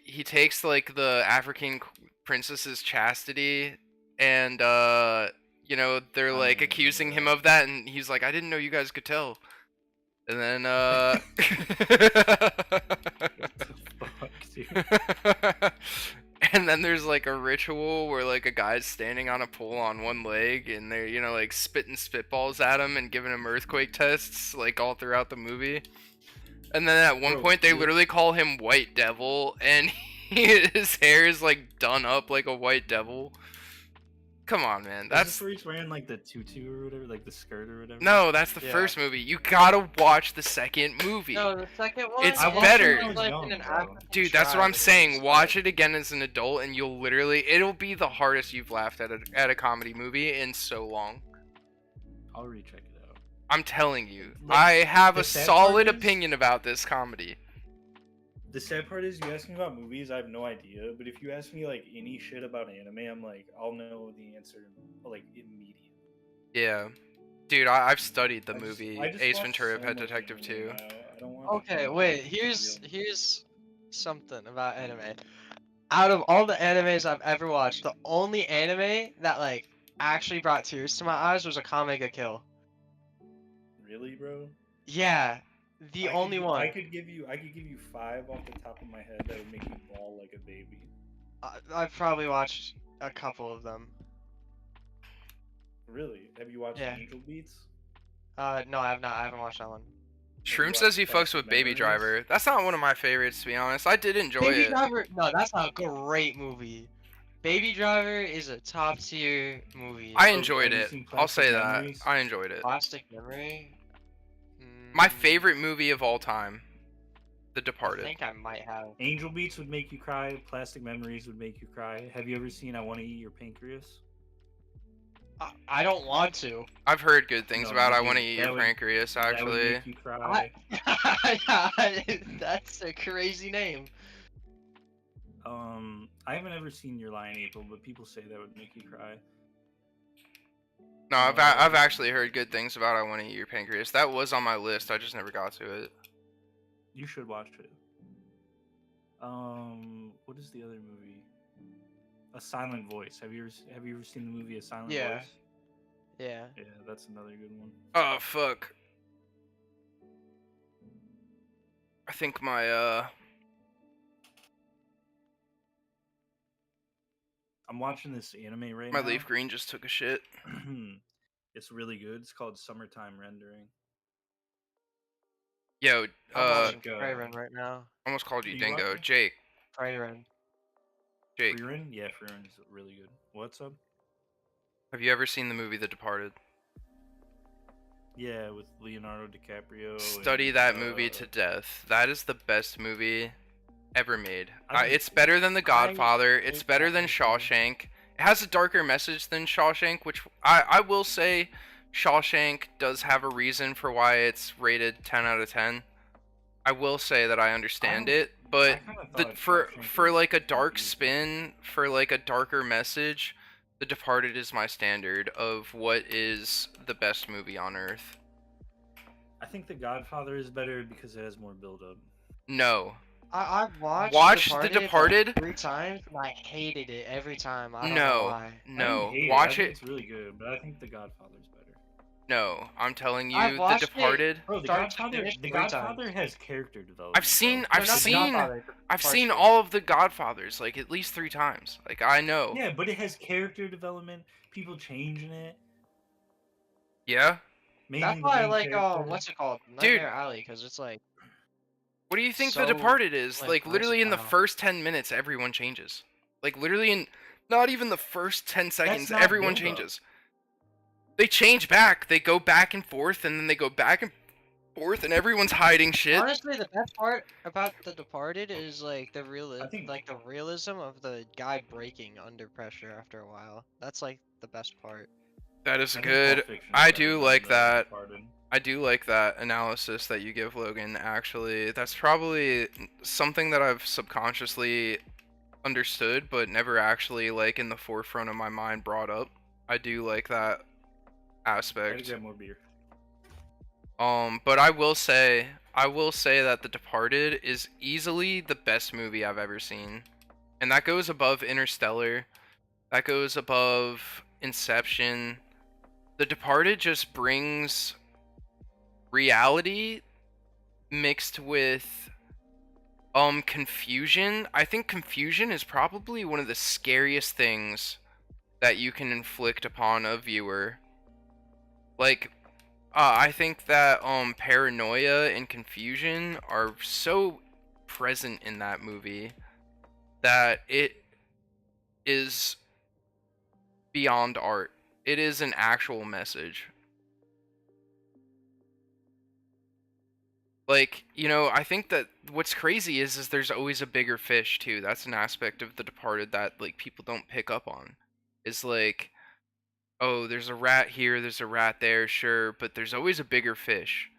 He takes like the African princess's chastity, and you know, they're I like don't accusing him remember of that, and he's like, I didn't know you guys could tell. And then Fuck, dude. and then there's like a ritual where like a guy's standing on a pole on one leg, and they're, you know, like spitting spitballs at him and giving him earthquake tests like all throughout the movie. And then at one Bro, point they dude. literally call him White Devil, and his hair is like done up like a white devil. Come on, man. Is this That's where he's wearing like the tutu or whatever, like the skirt or whatever? no, that's the Yeah. first movie. You gotta watch the second movie. No, the second one. It's I watched better. it when I was Like young, in an bro. African Dude, that's what tribe, I'm and saying. it's Watch like- it again as an adult, and you'll literally, it'll be the hardest you've laughed at a comedy movie in so long. I'll recheck it out. I'm telling you, Like, I have the a sad solid part is- opinion about this comedy. The sad part is, you ask me about movies, I have no idea. But if you ask me like any shit about anime, I'm like, I'll know the answer like immediately. Yeah, dude, I've studied the I just- movie I just Ace watch Ventura: so Pet much Detective anime 2. now, I don't watch Okay, anime wait. for Here's real. something about anime. Out of all the animes I've ever watched, the only anime that like actually brought tears to my eyes was a Kame ga Kill. Really, bro? Yeah, the only one. I could give you 5 off the top of my head that would make you bawl like a baby. I've probably watched a couple of them. Really? Have you watched Yeah. Angel Beats? No, I have not. I haven't watched that one. Shroom watched says he fucks Plastic with Baby Memories? Driver. That's not one of my favorites, to be honest. I did enjoy Baby it. Driver. No, that's a great movie. Baby Driver is a top tier movie. I So, enjoyed have you it. seen I'll say Plastic that. Memories? I enjoyed it. Plastic Memory. My Mm, favorite movie of all time, The I Departed. think I might have. Angel Beats would make you cry. Plastic Memories would make you cry. Have you ever seen I Want to Eat Your Pancreas? I don't want to. I've heard good things No, about you I Want to do. Eat That Your would- Pancreas, That would actually. make you cry. That's a crazy name. I haven't ever seen Your Lie in April, but people say that would make you cry. No, I've actually heard good things about I Want to Eat Your Pancreas. That was on my list. I just never got to it. You should watch it. What is the other movie? A Silent Voice. Have you ever seen the movie A Silent Yeah. Voice? Yeah. Yeah, that's another good one. Oh fuck. I think my I'm watching this anime right My now. leaf green just took a shit. It's really good. It's called Summertime Rendering. Yo, I'm watching like, Frieren right now. almost called you you Dingo. watching? Jake. Frieren. Jake, Frieren? Yeah, Frieren is really good. What's up? have you ever seen the movie The Departed? Yeah, with Leonardo DiCaprio. Study and, that movie to death. That is the best movie ever made. I- It's better than The Godfather. It's hate better that than movie. Shawshank. It has a darker message than Shawshank, which I will say Shawshank does have a reason for why it's rated 10 out of 10. I will say that I understand I- it, I but kinda the, thought for Shawshank was like a dark confusing. spin, for like a darker message, The Departed is my standard of what is the best movie on earth. I think The Godfather is better because it has more build-up. No. I've watched Watch The Like Departed. 3 times and I hated it every time. I don't know No. why. I didn't No. hate Watch I think it. it's really good, but I think The Godfather's better. No. I'm telling I've you, The watched it. Departed. Bro, The Start to Godfather, finish The 3 Godfather times. has character development. I've seen bro. No, I've not The seen Godfather, the I've first seen one. all of the Godfathers like at least 3 times. Like I know. Yeah, but it has character development. People changing it. Yeah? Mainly That's the why I main like character. what's it called? Dude. Nightmare Alley, because it's like What do you think The so, Departed is? like, Like literally in the versatile. first 10 minutes everyone changes. Like literally in not even the first 10 seconds not everyone build-up. changes. They change back. They go back and forth and then they go back and forth and everyone's hiding shit. Honestly, the best part about The Departed is like I think- the realism of the guy breaking under pressure after a while. That's like the best part. That is I think good. Pulp Fiction is I better do than like The that. Departed. I do like that analysis that you give, Logan, actually. That's probably something that I've subconsciously understood, but never actually, like, in the forefront of my mind brought up. I do like that I gotta aspect. get more beer. But I will say that The Departed is easily the best movie I've ever seen. And that goes above Interstellar. That goes above Inception. The Departed just brings reality mixed with confusion. I think confusion is probably one of the scariest things that you can inflict upon a viewer. Like I think that paranoia and confusion are so present in that movie that it is beyond art. It is an actual message. Like, you know, I think that what's crazy is there's always a bigger fish too. That's an aspect of The Departed that like people don't pick up on. Is like, oh, there's a rat here, there's a rat there, sure, but there's always a bigger fish.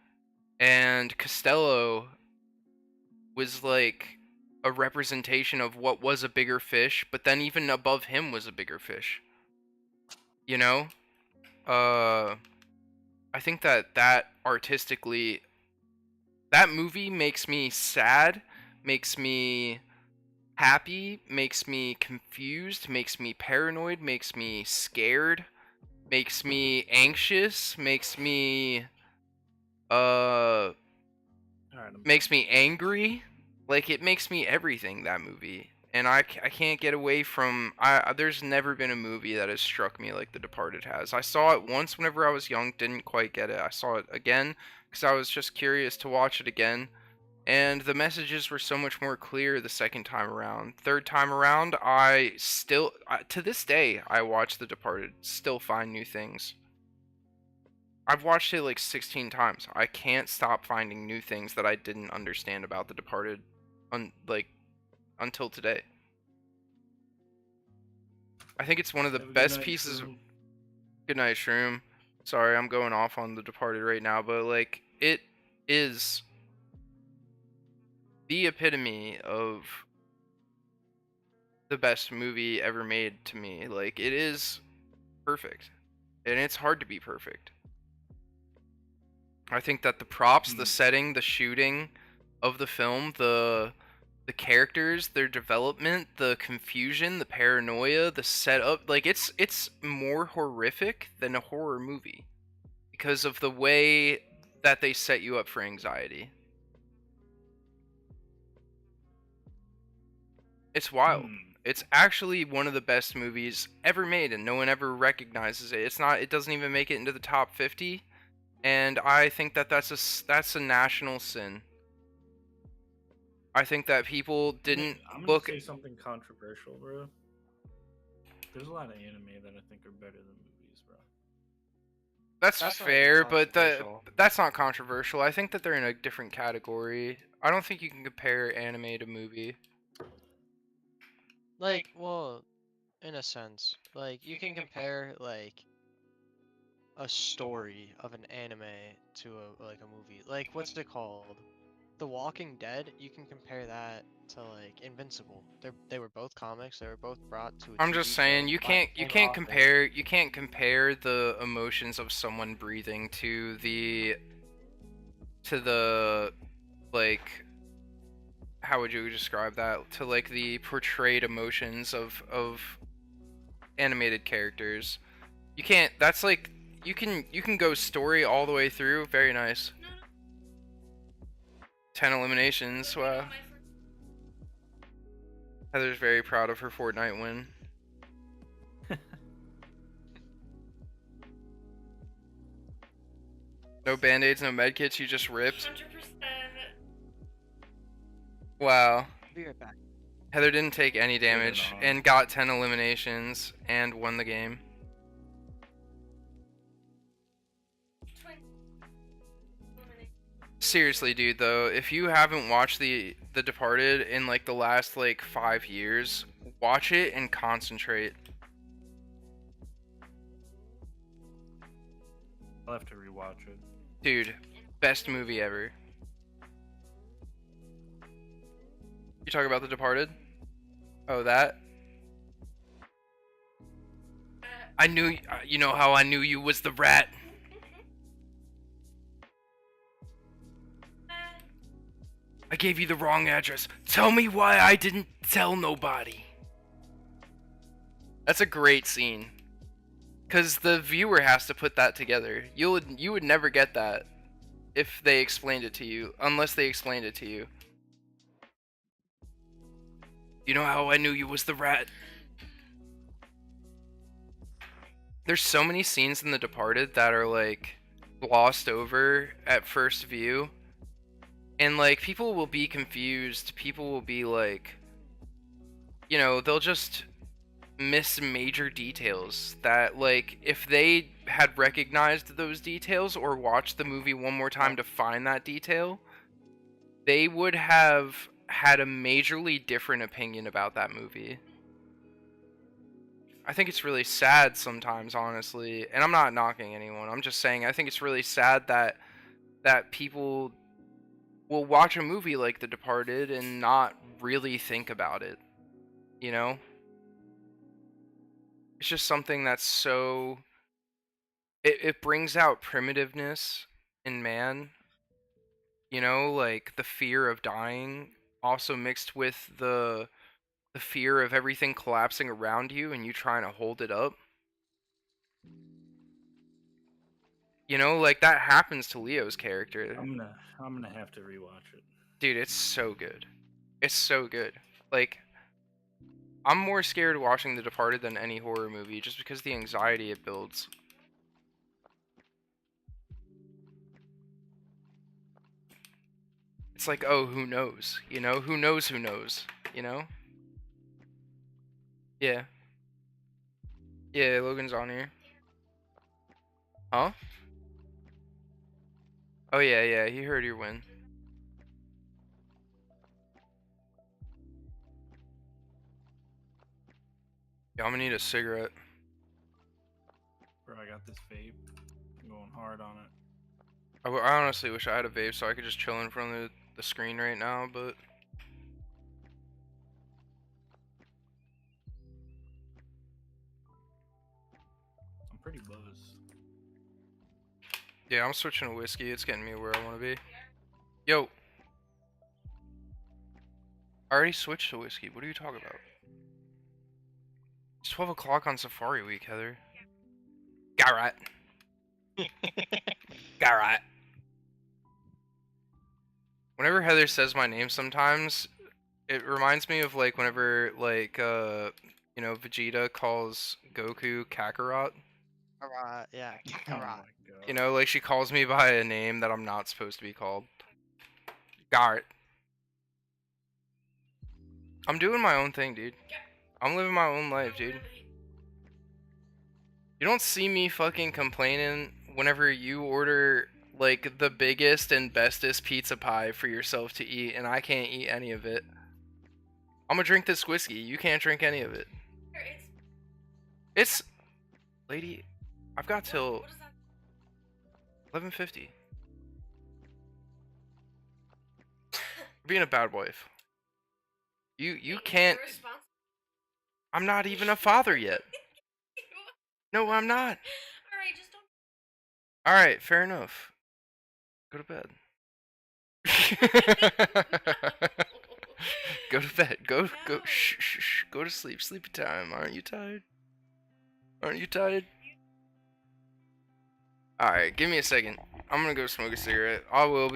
And Costello was like a representation of what was a bigger fish, but then even above him was a bigger fish. You know? I think that artistically, that movie makes me sad, makes me happy, makes me confused, makes me paranoid, makes me scared, makes me anxious, makes me Alright, makes me angry. Like it makes me everything, that movie. And I can't get away from there's never been a movie that has struck me like The Departed has. I saw it once whenever I was young, didn't quite get it. I saw it again because I was just curious to watch it again. And the messages were so much more clear the second time around. Third time around, to this day, I watch The Departed, still find new things. I've watched it like 16 times. I can't stop finding new things that I didn't understand about The Departed, until today. I think it's one of the have a good best night, pieces. Shroom. Good night, Shroom. Sorry, I'm going off on The Departed right now, but like it is the epitome of the best movie ever made to me. Like it is perfect, and it's hard to be perfect. I think that the props, the setting, the shooting of the film, the characters, their development, the confusion, the paranoia, the setup, like it's more horrific than a horror movie because of the way that they set you up for anxiety. It's wild. It's actually one of the best movies ever made, and no one ever recognizes it. It's not. It doesn't even make it into the top 50, and I think that that's a national sin. I think that people didn't I'm gonna look. say something controversial, bro. There's a lot of anime that I think are better than movies, bro. That's That's not fair, but controversial. that's not controversial. I think that they're in a different category. I don't think you can compare anime to movie. Like, well, in a sense, like you can compare like a story of an anime to a movie. Like, what's it called? The Walking Dead. You can compare that to like Invincible. They were both comics. They were both brought to a I'm TV just saying show you by can't the same author. you can't compare the emotions of someone breathing to the like how would you describe that, to like the portrayed emotions of animated characters. You can't. That's like you can go story all the way through. Very nice. 10 eliminations. Wow. Heather's very proud of her Fortnite win. No band-aids, no medkits, you just ripped. 100%. Wow. Be right back. Heather didn't take any Get it damage on. and got 10 eliminations and won the game. Seriously, dude, though, if you haven't watched The Departed in like the last like 5 years, watch it and concentrate. I'll have to rewatch it. Dude, best movie ever. You talk about The Departed? Oh, that? I knew, you know how I knew you was the rat? I gave you the wrong address. Tell me why I didn't tell nobody. That's a great scene. Cause the viewer has to put that together. You would never get that if they explained it to you, unless they explained it to you. You know how I knew you was the rat? There's so many scenes in The Departed that are like glossed over at first view. And like people will be confused. People will be like, you know, they'll just miss major details that like if they had recognized those details or watched the movie one more time to find that detail, they would have had a majorly different opinion about that movie. I think it's really sad sometimes, honestly, and I'm not knocking anyone. I'm just saying I think it's really sad that people will watch a movie like The Departed and not really think about it. You know? It's just something that's so it brings out primitiveness in man, you know, like the fear of dying also mixed with the fear of everything collapsing around you and you trying to hold it up. You know, like that happens to Leo's character. I'm gonna have to rewatch it. Dude, it's so good. It's so good. Like I'm more scared watching The Departed than any horror movie just because the anxiety it builds. It's like, oh, who knows? You know? Who knows who knows? You know? Yeah. Yeah, Logan's on here. Huh? Oh yeah, yeah, he heard your win. Yeah, I'm gonna need a cigarette. Bro, I got this vape. I'm going hard on it. I honestly wish I had a vape so I could just chill in front of the screen right now, but... I'm pretty buzzed. Yeah, I'm switching to whiskey. It's getting me where I want to be. Yo! I already switched to whiskey. What are you talking about? It's 12 o'clock on Safari Week, Heather. Got right. Got right. Whenever Heather says my name sometimes, It reminds me of like whenever like you know, Vegeta calls Goku Kakarot. Kakarot, yeah, Oh Kakarot. my god. You know, like she calls me by a name that I'm not supposed to be called. Garrett. I'm doing my own thing, dude. I'm living my own life, dude. You don't see me fucking complaining whenever you order like the biggest and bestest pizza pie for yourself to eat and I can't eat any of it. I'm gonna drink this whiskey. You can't drink any of it. It's lady, I've got till 11:50. Being a bad wife. You can't. I'm not even a father yet. No, I'm not. Alright, just don't. Alright, fair enough. Go to bed. Go to bed. Go. Shh. Go to sleep. Sleepy time. Aren't you tired? Aren't you tired? Alright, give me a second. I'm gonna go smoke a cigarette. I will be.